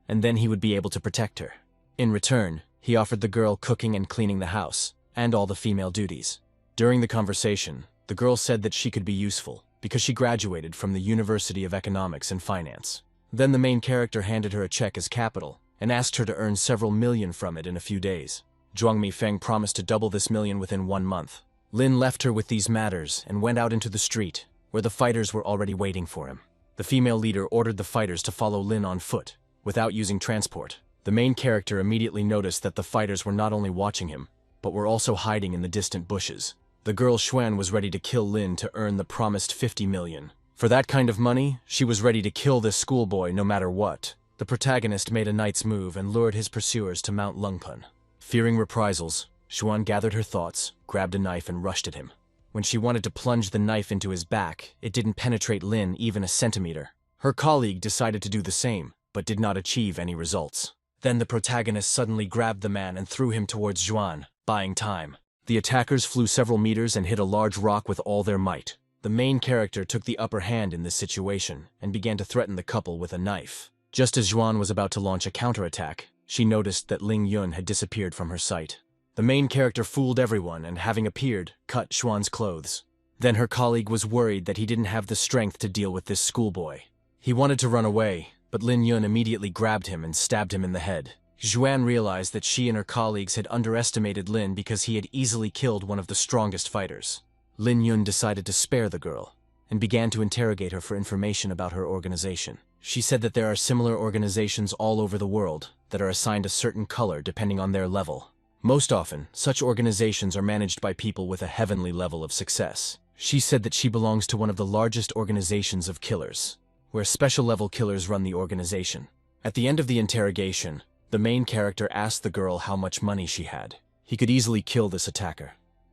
and then he would be able to protect her. In return, he offered the girl cooking and cleaning the house, and all the female duties. During the conversation, the girl said that she could be useful, because she graduated from the University of Economics and Finance. Then the main character handed her a check as capital, and asked her to earn several million from it in a few days. Zhuang Mifeng promised to double this million within 1 month. Lin left her with these matters and went out into the street, where the fighters were already waiting for him. The female leader ordered the fighters to follow Lin on foot, without using transport. The main character immediately noticed that the fighters were not only watching him, but were also hiding in the distant bushes. The girl Xuan was ready to kill Lin to earn the promised 50 million. For that kind of money, she was ready to kill this schoolboy no matter what. The protagonist made a knight's move and lured his pursuers to Mount Lungpun. Fearing reprisals, Xuan gathered her thoughts, grabbed a knife and rushed at him. When she wanted to plunge the knife into his back, it didn't penetrate Lin even a centimeter. Her colleague decided to do the same, but did not achieve any results. Then the protagonist suddenly grabbed the man and threw him towards Xuan, buying time. The attackers flew several meters and hit a large rock with all their might. The main character took the upper hand in this situation and began to threaten the couple with a knife. Just as Xuan was about to launch a counterattack, she noticed that Ling Yun had disappeared from her sight. The main character fooled everyone and, having appeared, cut Xuan's clothes. Then her colleague was worried that he didn't have the strength to deal with this schoolboy. He wanted to run away, but Lin Yun immediately grabbed him and stabbed him in the head. Xuan realized that she and her colleagues had underestimated Lin because he had easily killed one of the strongest fighters. Lin Yun decided to spare the girl, and began to interrogate her for information about her organization. She said that there are similar organizations all over the world that are assigned a certain color depending on their level. Most often, such organizations are managed by people with a heavenly level of success. She said that she belongs to one of the largest organizations of killers, where special-level killers run the organization. At the end of the interrogation, the main character asked the girl how much money she had. He could easily kill this attacker,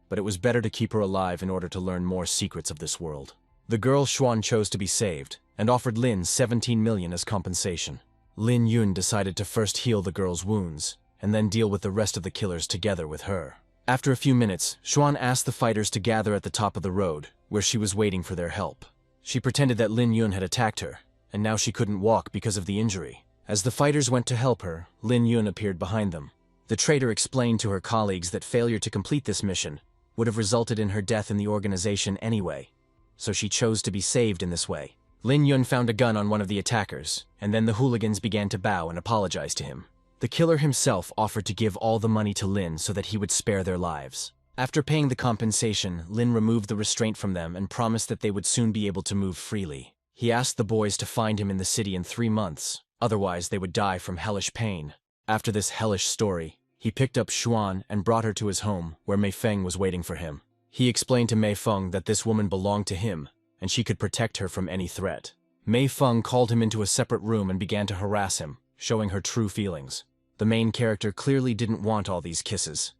but it was better to keep her alive in order to learn more secrets of this world. The girl Xuan chose to be saved, and offered Lin 17 million as compensation. Lin Yun decided to first heal the girl's wounds, and then deal with the rest of the killers together with her. After a few minutes, Xuan asked the fighters to gather at the top of the road, where she was waiting for their help. She pretended that Lin Yun had attacked her, and now she couldn't walk because of the injury. As the fighters went to help her, Lin Yun appeared behind them. The traitor explained to her colleagues that failure to complete this mission would have resulted in her death in the organization anyway, so she chose to be saved in this way. Lin Yun found a gun on one of the attackers, and then the hooligans began to bow and apologize to him. The killer himself offered to give all the money to Lin so that he would spare their lives. After paying the compensation, Lin removed the restraint from them and promised that they would soon be able to move freely. He asked the boys to find him in the city in 3 months, otherwise they would die from hellish pain. After this hellish story, he picked up Xuan and brought her to his home, where Mei Feng was waiting for him. He explained to Mei Feng that this woman belonged to him, and she could protect her from any threat. Mei Feng called him into a separate room and began to harass him, showing her true feelings. The main character clearly didn't want all these kisses,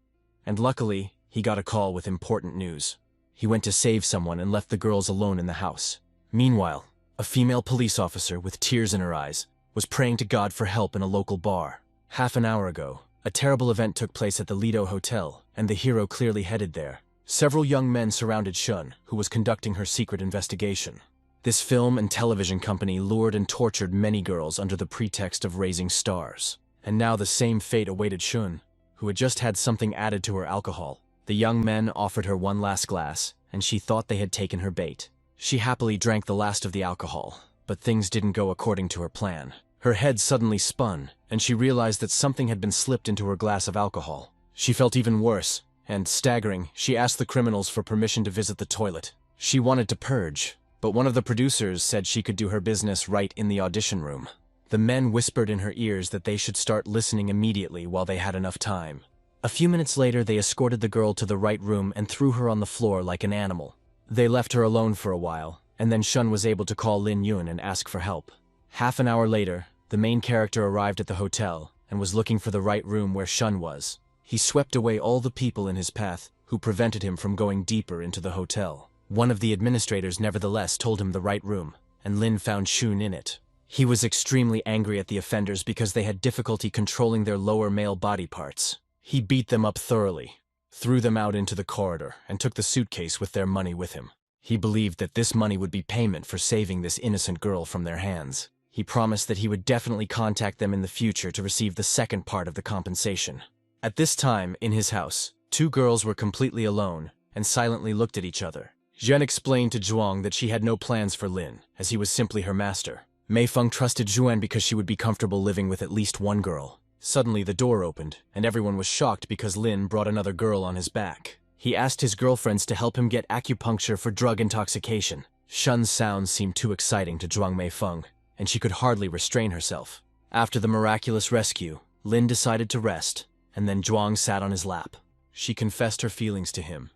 and luckily, he got a call with important news. He went to save someone and left the girls alone in the house. Meanwhile, a female police officer with tears in her eyes was praying to God for help in a local bar. Half an hour ago, a terrible event took place at the Lido Hotel, and the hero clearly headed there. Several young men surrounded Shun, who was conducting her secret investigation. This film and television company lured and tortured many girls under the pretext of raising stars. And now the same fate awaited Shun, who had just had something added to her alcohol. The young men offered her one last glass, and she thought they had taken her bait. She happily drank the last of the alcohol, but things didn't go according to her plan. Her head suddenly spun, and she realized that something had been slipped into her glass of alcohol. She felt even worse, and, staggering, she asked the criminals for permission to visit the toilet. She wanted to purge, but one of the producers said she could do her business right in the audition room. The men whispered in her ears that they should start listening immediately while they had enough time. A few minutes later, they escorted the girl to the right room and threw her on the floor like an animal. They left her alone for a while, and then Shun was able to call Lin Yun and ask for help. Half an hour later, the main character arrived at the hotel and was looking for the right room where Shun was. He swept away all the people in his path who prevented him from going deeper into the hotel. One of the administrators nevertheless told him the right room, and Lin found Shun in it. He was extremely angry at the offenders because they had difficulty controlling their lower male body parts. He beat them up thoroughly, threw them out into the corridor, and took the suitcase with their money with him. He believed that this money would be payment for saving this innocent girl from their hands. He promised that he would definitely contact them in the future to receive the second part of the compensation. At this time, in his house, two girls were completely alone and silently looked at each other. Zhen explained to Zhuang that she had no plans for Lin, as he was simply her master. Mei Feng trusted Zhuan because she would be comfortable living with at least one girl. Suddenly, the door opened, and everyone was shocked because Lin brought another girl on his back. He asked his girlfriends to help him get acupuncture for drug intoxication. Shun's sounds seemed too exciting to Zhuang Mei Feng, and she could hardly restrain herself. After the miraculous rescue, Lin decided to rest, and then Zhuang sat on his lap. She confessed her feelings to him,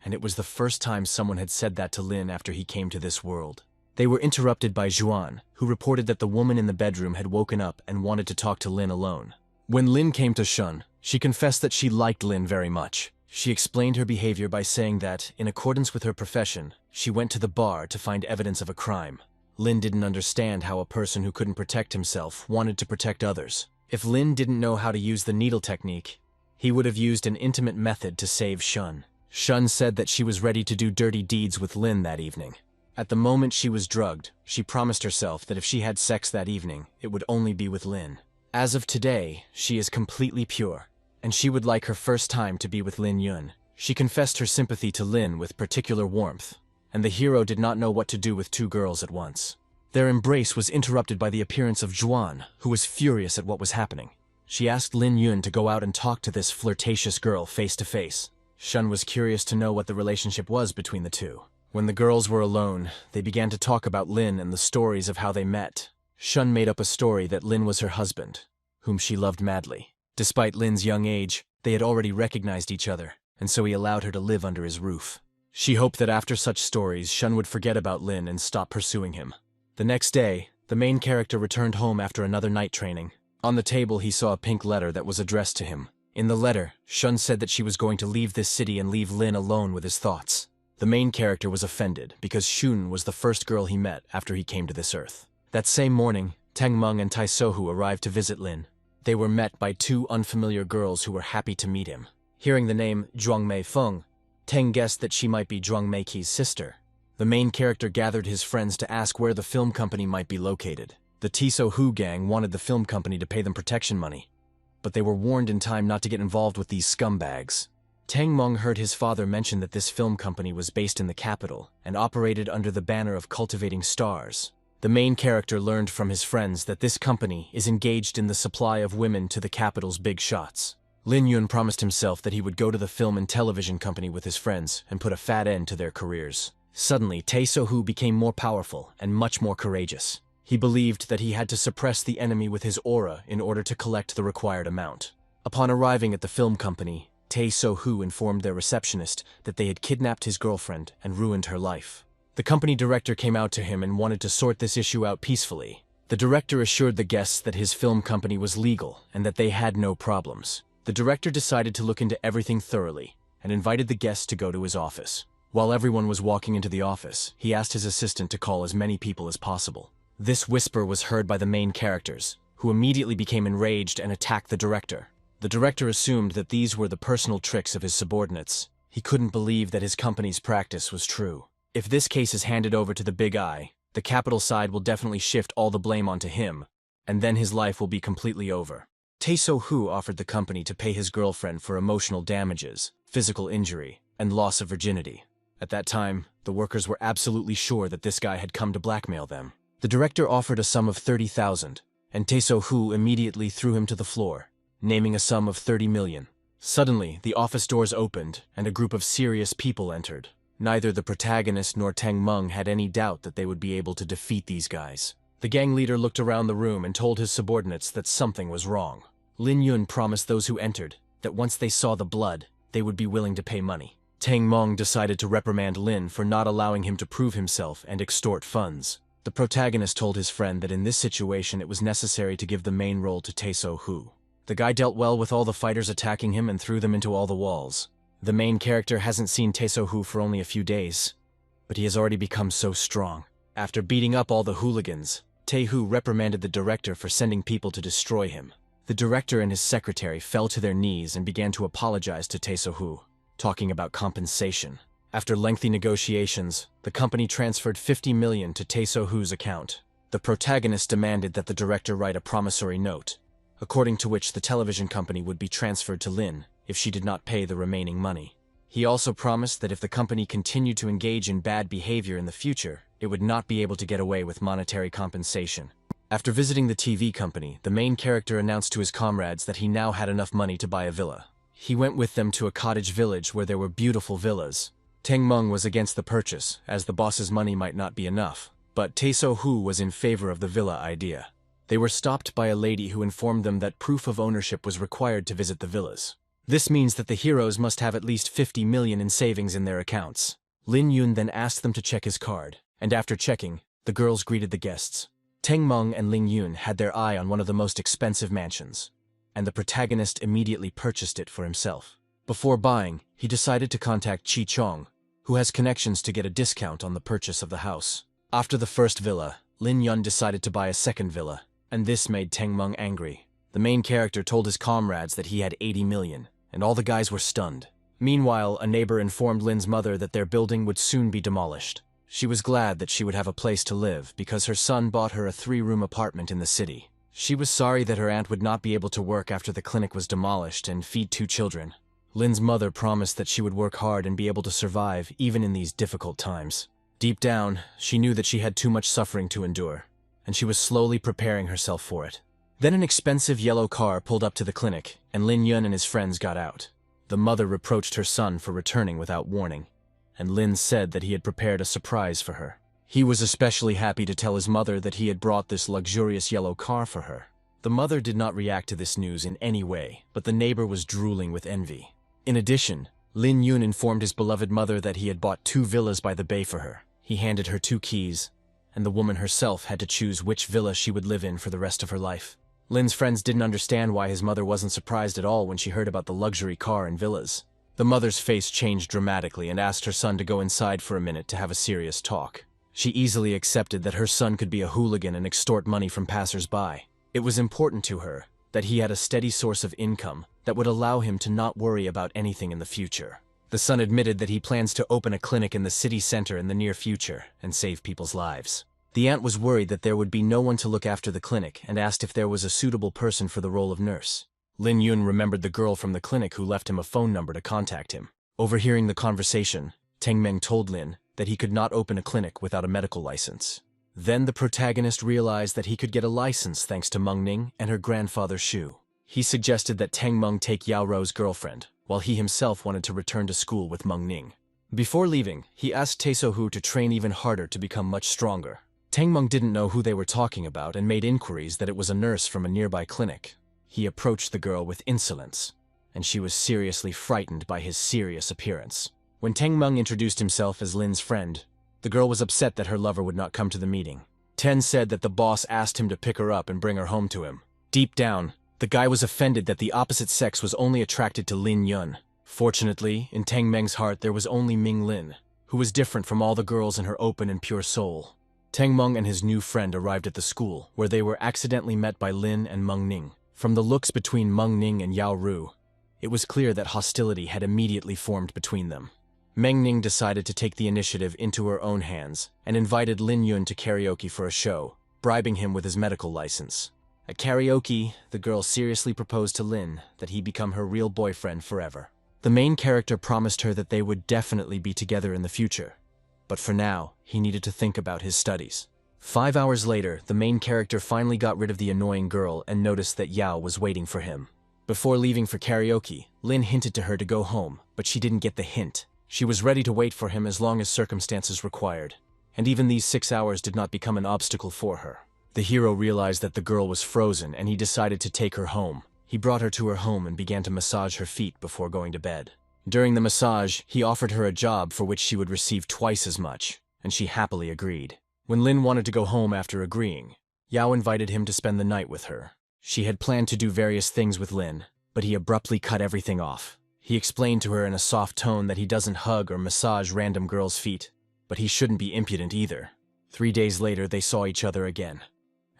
and it was the first time someone had said that to Lin after he came to this world. They were interrupted by Zhuan, who reported that the woman in the bedroom had woken up and wanted to talk to Lin alone. When Lin came to Shun, she confessed that she liked Lin very much. She explained her behavior by saying that, in accordance with her profession, she went to the bar to find evidence of a crime. Lin didn't understand how a person who couldn't protect himself wanted to protect others. If Lin didn't know how to use the needle technique, he would have used an intimate method to save Shun. Shun said that she was ready to do dirty deeds with Lin that evening. At the moment she was drugged, she promised herself that if she had sex that evening, it would only be with Lin. As of today, she is completely pure, and she would like her first time to be with Lin Yun. She confessed her sympathy to Lin with particular warmth, and the hero did not know what to do with two girls at once. Their embrace was interrupted by the appearance of Zhuan, who was furious at what was happening. She asked Lin Yun to go out and talk to this flirtatious girl face to face. Shun was curious to know what the relationship was between the two. When the girls were alone, they began to talk about Lin and the stories of how they met. Shun made up a story that Lin was her husband, whom she loved madly. Despite Lin's young age, they had already recognized each other, and so he allowed her to live under his roof. She hoped that after such stories, Shun would forget about Lin and stop pursuing him. The next day, the main character returned home after another night training. On the table, he saw a pink letter that was addressed to him. In the letter, Shun said that she was going to leave this city and leave Lin alone with his thoughts. The main character was offended because Shun was the first girl he met after he came to this earth. That same morning, Teng Meng and Tai Sohu arrived to visit Lin. They were met by two unfamiliar girls who were happy to meet him. Hearing the name Zhuang Mei Feng, Teng guessed that she might be Zhuang Meiqi's sister. The main character gathered his friends to ask where the film company might be located. The Tiso Hu gang wanted the film company to pay them protection money, but they were warned in time not to get involved with these scumbags. Teng Meng heard his father mention that this film company was based in the capital and operated under the banner of cultivating stars. The main character learned from his friends that this company is engaged in the supply of women to the capital's big shots. Lin Yun promised himself that he would go to the film and television company with his friends and put a fat end to their careers. Suddenly, Tae-So Hu became more powerful and much more courageous. He believed that he had to suppress the enemy with his aura in order to collect the required amount. Upon arriving at the film company, Tae-So Hu informed their receptionist that they had kidnapped his girlfriend and ruined her life. The company director came out to him and wanted to sort this issue out peacefully. The director assured the guests that his film company was legal and that they had no problems. The director decided to look into everything thoroughly and invited the guests to go to his office. While everyone was walking into the office, he asked his assistant to call as many people as possible. This whisper was heard by the main characters, who immediately became enraged and attacked the director. The director assumed that these were the personal tricks of his subordinates. He couldn't believe that his company's practice was true. If this case is handed over to the Big Eye, the capital side will definitely shift all the blame onto him, and then his life will be completely over. Tae-So Hu offered the company to pay his girlfriend for emotional damages, physical injury, and loss of virginity. At that time, the workers were absolutely sure that this guy had come to blackmail them. The director offered a sum of 30,000, and Tae-So Hu immediately threw him to the floor, naming a sum of 30 million. Suddenly, the office doors opened, and a group of serious people entered. Neither the protagonist nor Teng Meng had any doubt that they would be able to defeat these guys. The gang leader looked around the room and told his subordinates that something was wrong. Lin Yun promised those who entered that once they saw the blood, they would be willing to pay money. Tang Meng decided to reprimand Lin for not allowing him to prove himself and extort funds. The protagonist told his friend that in this situation it was necessary to give the main role to Tae-so Hu. The guy dealt well with all the fighters attacking him and threw them into all the walls. The main character hasn't seen Tae-so Hu for only a few days, but he has already become so strong. After beating up all the hooligans, Tae-Hu reprimanded the director for sending people to destroy him. The director and his secretary fell to their knees and began to apologize to Tae-so Hu, talking about compensation. After lengthy negotiations, the company transferred 50 million to Tae-so Hu's account. The protagonist demanded that the director write a promissory note, according to which the television company would be transferred to Lin if she did not pay the remaining money. He also promised that if the company continued to engage in bad behavior in the future, it would not be able to get away with monetary compensation. After visiting the TV company, the main character announced to his comrades that he now had enough money to buy a villa. He went with them to a cottage village where there were beautiful villas. Tang Meng was against the purchase, as the boss's money might not be enough, but Tae-so Hu was in favor of the villa idea. They were stopped by a lady who informed them that proof of ownership was required to visit the villas. This means that the heroes must have at least 50 million in savings in their accounts. Lin Yun then asked them to check his card, and after checking, the girls greeted the guests. Tang Meng and Ling Yun had their eye on one of the most expensive mansions, and the protagonist immediately purchased it for himself. Before buying, he decided to contact Chi Chong, who has connections to get a discount on the purchase of the house. After the first villa, Lin Yun decided to buy a second villa, and this made Tang Meng angry. The main character told his comrades that he had 80 million, and all the guys were stunned. Meanwhile, a neighbor informed Lin's mother that their building would soon be demolished. She was glad that she would have a place to live because her son bought her a 3-room apartment in the city. She was sorry that her aunt would not be able to work after the clinic was demolished and feed 2 children. Lin's mother promised that she would work hard and be able to survive even in these difficult times. Deep down, she knew that she had too much suffering to endure, and she was slowly preparing herself for it. Then an expensive yellow car pulled up to the clinic, and Lin Yun and his friends got out. The mother reproached her son for returning without warning, and Lin said that he had prepared a surprise for her. He was especially happy to tell his mother that he had brought this luxurious yellow car for her. The mother did not react to this news in any way, but the neighbor was drooling with envy. In addition, Lin Yun informed his beloved mother that he had bought 2 villas by the bay for her. He handed her 2 keys, and the woman herself had to choose which villa she would live in for the rest of her life. Lin's friends didn't understand why his mother wasn't surprised at all when she heard about the luxury car and villas. The mother's face changed dramatically and asked her son to go inside for a minute to have a serious talk. She easily accepted that her son could be a hooligan and extort money from passers-by. It was important to her that he had a steady source of income that would allow him to not worry about anything in the future. The son admitted that he plans to open a clinic in the city center in the near future and save people's lives. The aunt was worried that there would be no one to look after the clinic and asked if there was a suitable person for the role of nurse. Lin Yun remembered the girl from the clinic who left him a phone number to contact him. Overhearing the conversation, Tang Meng told Lin that he could not open a clinic without a medical license. Then the protagonist realized that he could get a license thanks to Meng Ning and her grandfather Shu. He suggested that Tang Meng take Yao Rou's girlfriend, while he himself wanted to return to school with Meng Ning. Before leaving, he asked Tae-so Hu to train even harder to become much stronger. Tang Meng didn't know who they were talking about and made inquiries that it was a nurse from a nearby clinic. He approached the girl with insolence, and she was seriously frightened by his serious appearance. When Tang Meng introduced himself as Lin's friend, the girl was upset that her lover would not come to the meeting. Ten said that the boss asked him to pick her up and bring her home to him. Deep down, the guy was offended that the opposite sex was only attracted to Lin Yun. Fortunately, in Tang Meng's heart there was only Ming Lin, who was different from all the girls in her open and pure soul. Tang Meng and his new friend arrived at the school, where they were accidentally met by Lin and Meng Ning. From the looks between Meng Ning and Yao Ru, it was clear that hostility had immediately formed between them. Meng Ning decided to take the initiative into her own hands and invited Lin Yun to karaoke for a show, bribing him with his medical license. At karaoke, the girl seriously proposed to Lin that he become her real boyfriend forever. The main character promised her that they would definitely be together in the future, but for now, he needed to think about his studies. 5 hours later, the main character finally got rid of the annoying girl and noticed that Yao was waiting for him. Before leaving for karaoke, Lin hinted to her to go home, but she didn't get the hint. She was ready to wait for him as long as circumstances required, and even these 6 hours did not become an obstacle for her. The hero realized that the girl was frozen and he decided to take her home. He brought her to her home and began to massage her feet before going to bed. During the massage, he offered her a job for which she would receive twice as much, and she happily agreed. When Lin wanted to go home after agreeing, Yao invited him to spend the night with her. She had planned to do various things with Lin, but he abruptly cut everything off. He explained to her in a soft tone that he doesn't hug or massage random girls' feet, but he shouldn't be impudent either. 3 days later, they saw each other again,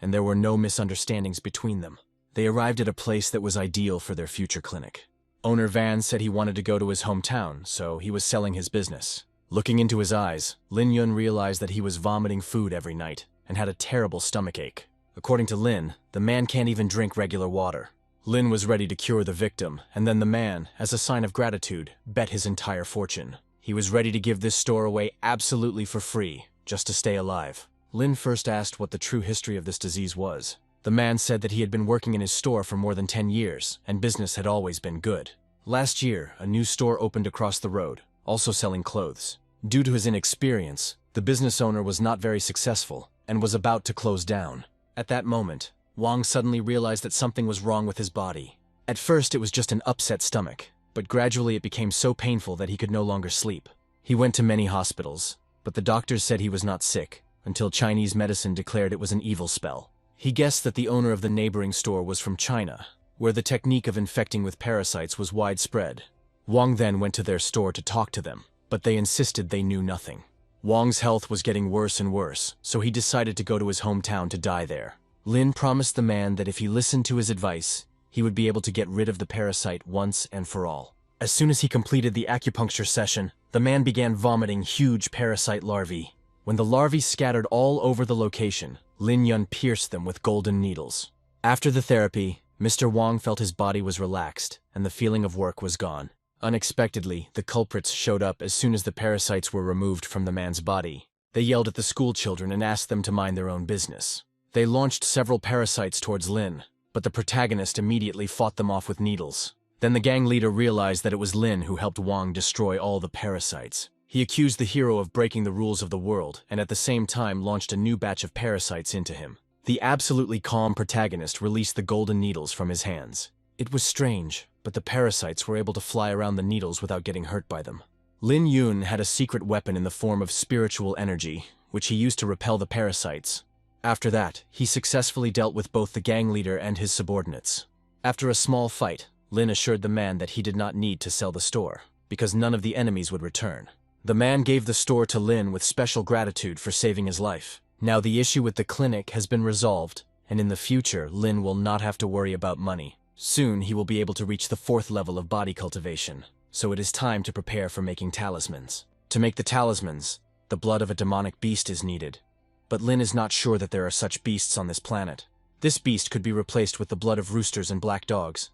and there were no misunderstandings between them. They arrived at a place that was ideal for their future clinic. Owner Van said he wanted to go to his hometown, so he was selling his business. Looking into his eyes, Lin Yun realized that he was vomiting food every night and had a terrible stomachache. According to Lin, the man can't even drink regular water. Lin was ready to cure the victim, and then the man, as a sign of gratitude, bet his entire fortune. He was ready to give this store away absolutely for free, just to stay alive. Lin first asked what the true history of this disease was. The man said that he had been working in his store for more than 10 years, and business had always been good. Last year, a new store opened across the road, also selling clothes. Due to his inexperience, the business owner was not very successful and was about to close down. At that moment, Wang suddenly realized that something was wrong with his body. At first, it was just an upset stomach, but gradually it became so painful that he could no longer sleep. He went to many hospitals, but the doctors said he was not sick, until Chinese medicine declared it was an evil spell. He guessed that the owner of the neighboring store was from China, where the technique of infecting with parasites was widespread. Wang then went to their store to talk to them, but they insisted they knew nothing. Wang's health was getting worse and worse, so he decided to go to his hometown to die there. Lin promised the man that if he listened to his advice, he would be able to get rid of the parasite once and for all. As soon as he completed the acupuncture session, the man began vomiting huge parasite larvae. When the larvae scattered all over the location, Lin Yun pierced them with golden needles. After the therapy, Mr. Wang felt his body was relaxed, and the feeling of work was gone. Unexpectedly, the culprits showed up as soon as the parasites were removed from the man's body. They yelled at the school children and asked them to mind their own business. They launched several parasites towards Lin, but the protagonist immediately fought them off with needles. Then the gang leader realized that it was Lin who helped Wang destroy all the parasites. He accused the hero of breaking the rules of the world and at the same time launched a new batch of parasites into him. The absolutely calm protagonist released the golden needles from his hands. It was strange, but the parasites were able to fly around the needles without getting hurt by them. Lin Yun had a secret weapon in the form of spiritual energy, which he used to repel the parasites. After that, he successfully dealt with both the gang leader and his subordinates. After a small fight, Lin assured the man that he did not need to sell the store, because none of the enemies would return. The man gave the store to Lin with special gratitude for saving his life. Now the issue with the clinic has been resolved, and in the future, Lin will not have to worry about money. Soon, he will be able to reach the 4th level of body cultivation, so it is time to prepare for making talismans. To make the talismans, the blood of a demonic beast is needed, but Lin is not sure that there are such beasts on this planet. This beast could be replaced with the blood of roosters and black dogs,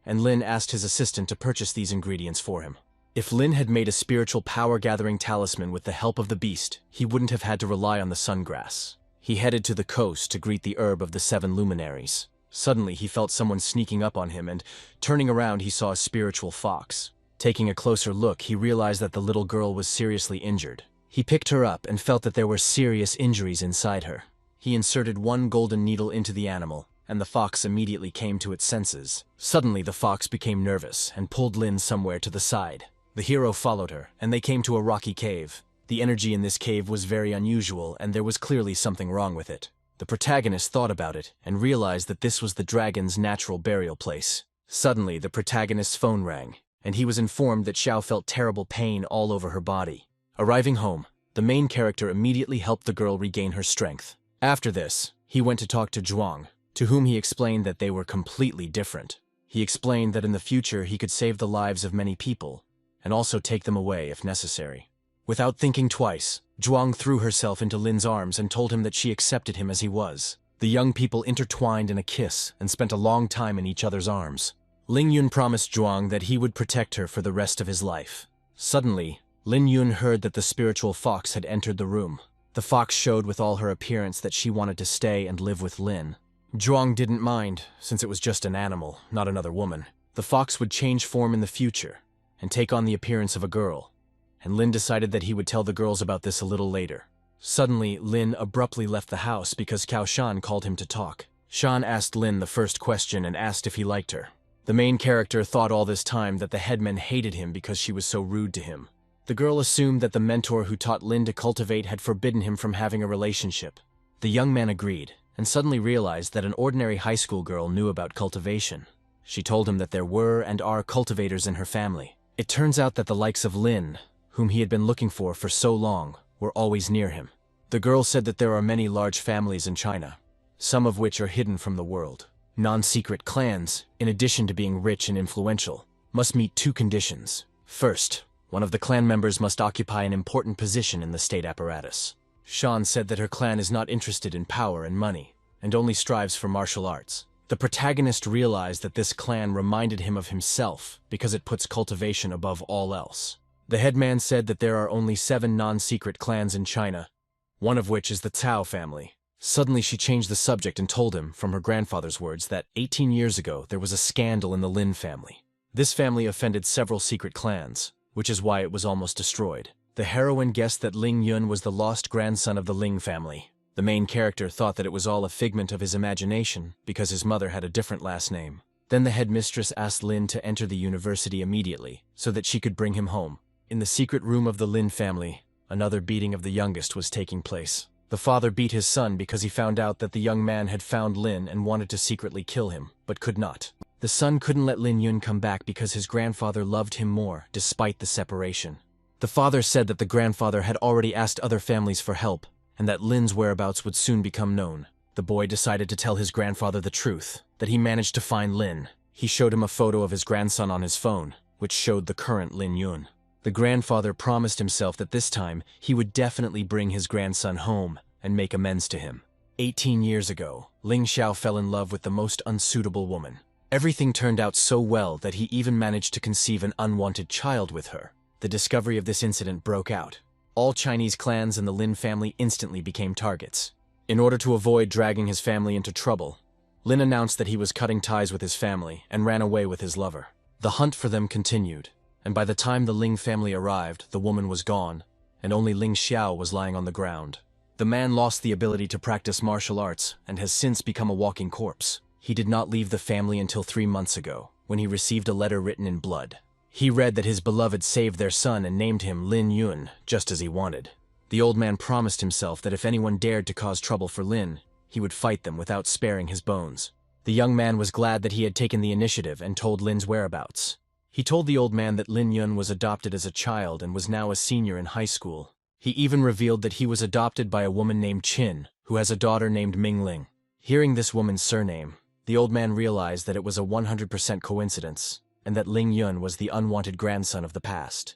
and Lin asked his assistant to purchase these ingredients for him. If Lin had made a spiritual power-gathering talisman with the help of the beast, he wouldn't have had to rely on the sungrass. He headed to the coast to greet the herb of the 7 luminaries. Suddenly, he felt someone sneaking up on him, and turning around, he saw a spiritual fox. Taking a closer look, he realized that the little girl was seriously injured. He picked her up and felt that there were serious injuries inside her. He inserted 1 golden needle into the animal, and the fox immediately came to its senses. Suddenly, the fox became nervous and pulled Lin somewhere to the side. The hero followed her, and they came to a rocky cave. The energy in this cave was very unusual, and there was clearly something wrong with it. The protagonist thought about it, and realized that this was the dragon's natural burial place. Suddenly, the protagonist's phone rang, and he was informed that Xiao felt terrible pain all over her body. Arriving home, the main character immediately helped the girl regain her strength. After this, he went to talk to Zhuang, to whom he explained that they were completely different. He explained that in the future he could save the lives of many people, and also take them away if necessary. Without thinking twice, Zhuang threw herself into Lin's arms and told him that she accepted him as he was. The young people intertwined in a kiss and spent a long time in each other's arms. Ling Yun promised Zhuang that he would protect her for the rest of his life. Suddenly, Lin Yun heard that the spiritual fox had entered the room. The fox showed with all her appearance that she wanted to stay and live with Lin. Zhuang didn't mind, since it was just an animal, not another woman. The fox would change form in the future and take on the appearance of a girl, and Lin decided that he would tell the girls about this a little later. Suddenly, Lin abruptly left the house because Cao Shan called him to talk. Shan asked Lin the first question and asked if he liked her. The main character thought all this time that the headman hated him because she was so rude to him. The girl assumed that the mentor who taught Lin to cultivate had forbidden him from having a relationship. The young man agreed, and suddenly realized that an ordinary high school girl knew about cultivation. She told him that there were and are cultivators in her family. It turns out that the likes of Lin, whom he had been looking for so long, were always near him. The girl said that there are many large families in China, some of which are hidden from the world. Non-secret clans, in addition to being rich and influential, must meet two conditions. First, one of the clan members must occupy an important position in the state apparatus. Shan said that her clan is not interested in power and money, and only strives for martial arts. The protagonist realized that this clan reminded him of himself because it puts cultivation above all else. The headman said that there are only 7 non-secret clans in China, one of which is the Cao family. Suddenly she changed the subject and told him, from her grandfather's words, that 18 years ago there was a scandal in the Lin family. This family offended several secret clans, which is why it was almost destroyed. The heroine guessed that Ling Yun was the lost grandson of the Ling family. The main character thought that it was all a figment of his imagination because his mother had a different last name. Then the headmistress asked Lin to enter the university immediately so that she could bring him home. In the secret room of the Lin family, another beating of the youngest was taking place. The father beat his son because he found out that the young man had found Lin and wanted to secretly kill him, but could not. The son couldn't let Lin Yun come back because his grandfather loved him more, despite the separation. The father said that the grandfather had already asked other families for help, and that Lin's whereabouts would soon become known. The boy decided to tell his grandfather the truth, that he managed to find Lin. He showed him a photo of his grandson on his phone, which showed the current Lin Yun. The grandfather promised himself that this time he would definitely bring his grandson home and make amends to him. 18 years ago, Ling Xiao fell in love with the most unsuitable woman. Everything turned out so well that he even managed to conceive an unwanted child with her. The discovery of this incident broke out. All Chinese clans in the Lin family instantly became targets. In order to avoid dragging his family into trouble, Lin announced that he was cutting ties with his family and ran away with his lover. The hunt for them continued, and by the time the Ling family arrived, the woman was gone, and only Ling Xiao was lying on the ground. The man lost the ability to practice martial arts and has since become a walking corpse. He did not leave the family until 3 months ago, when he received a letter written in blood. He read that his beloved saved their son and named him Lin Yun, just as he wanted. The old man promised himself that if anyone dared to cause trouble for Lin, he would fight them without sparing his bones. The young man was glad that he had taken the initiative and told Lin's whereabouts. He told the old man that Lin Yun was adopted as a child and was now a senior in high school. He even revealed that he was adopted by a woman named Qin, who has a daughter named Mingling. Hearing this woman's surname, the old man realized that it was a 100% coincidence, and that Ling Yun was the unwanted grandson of the past.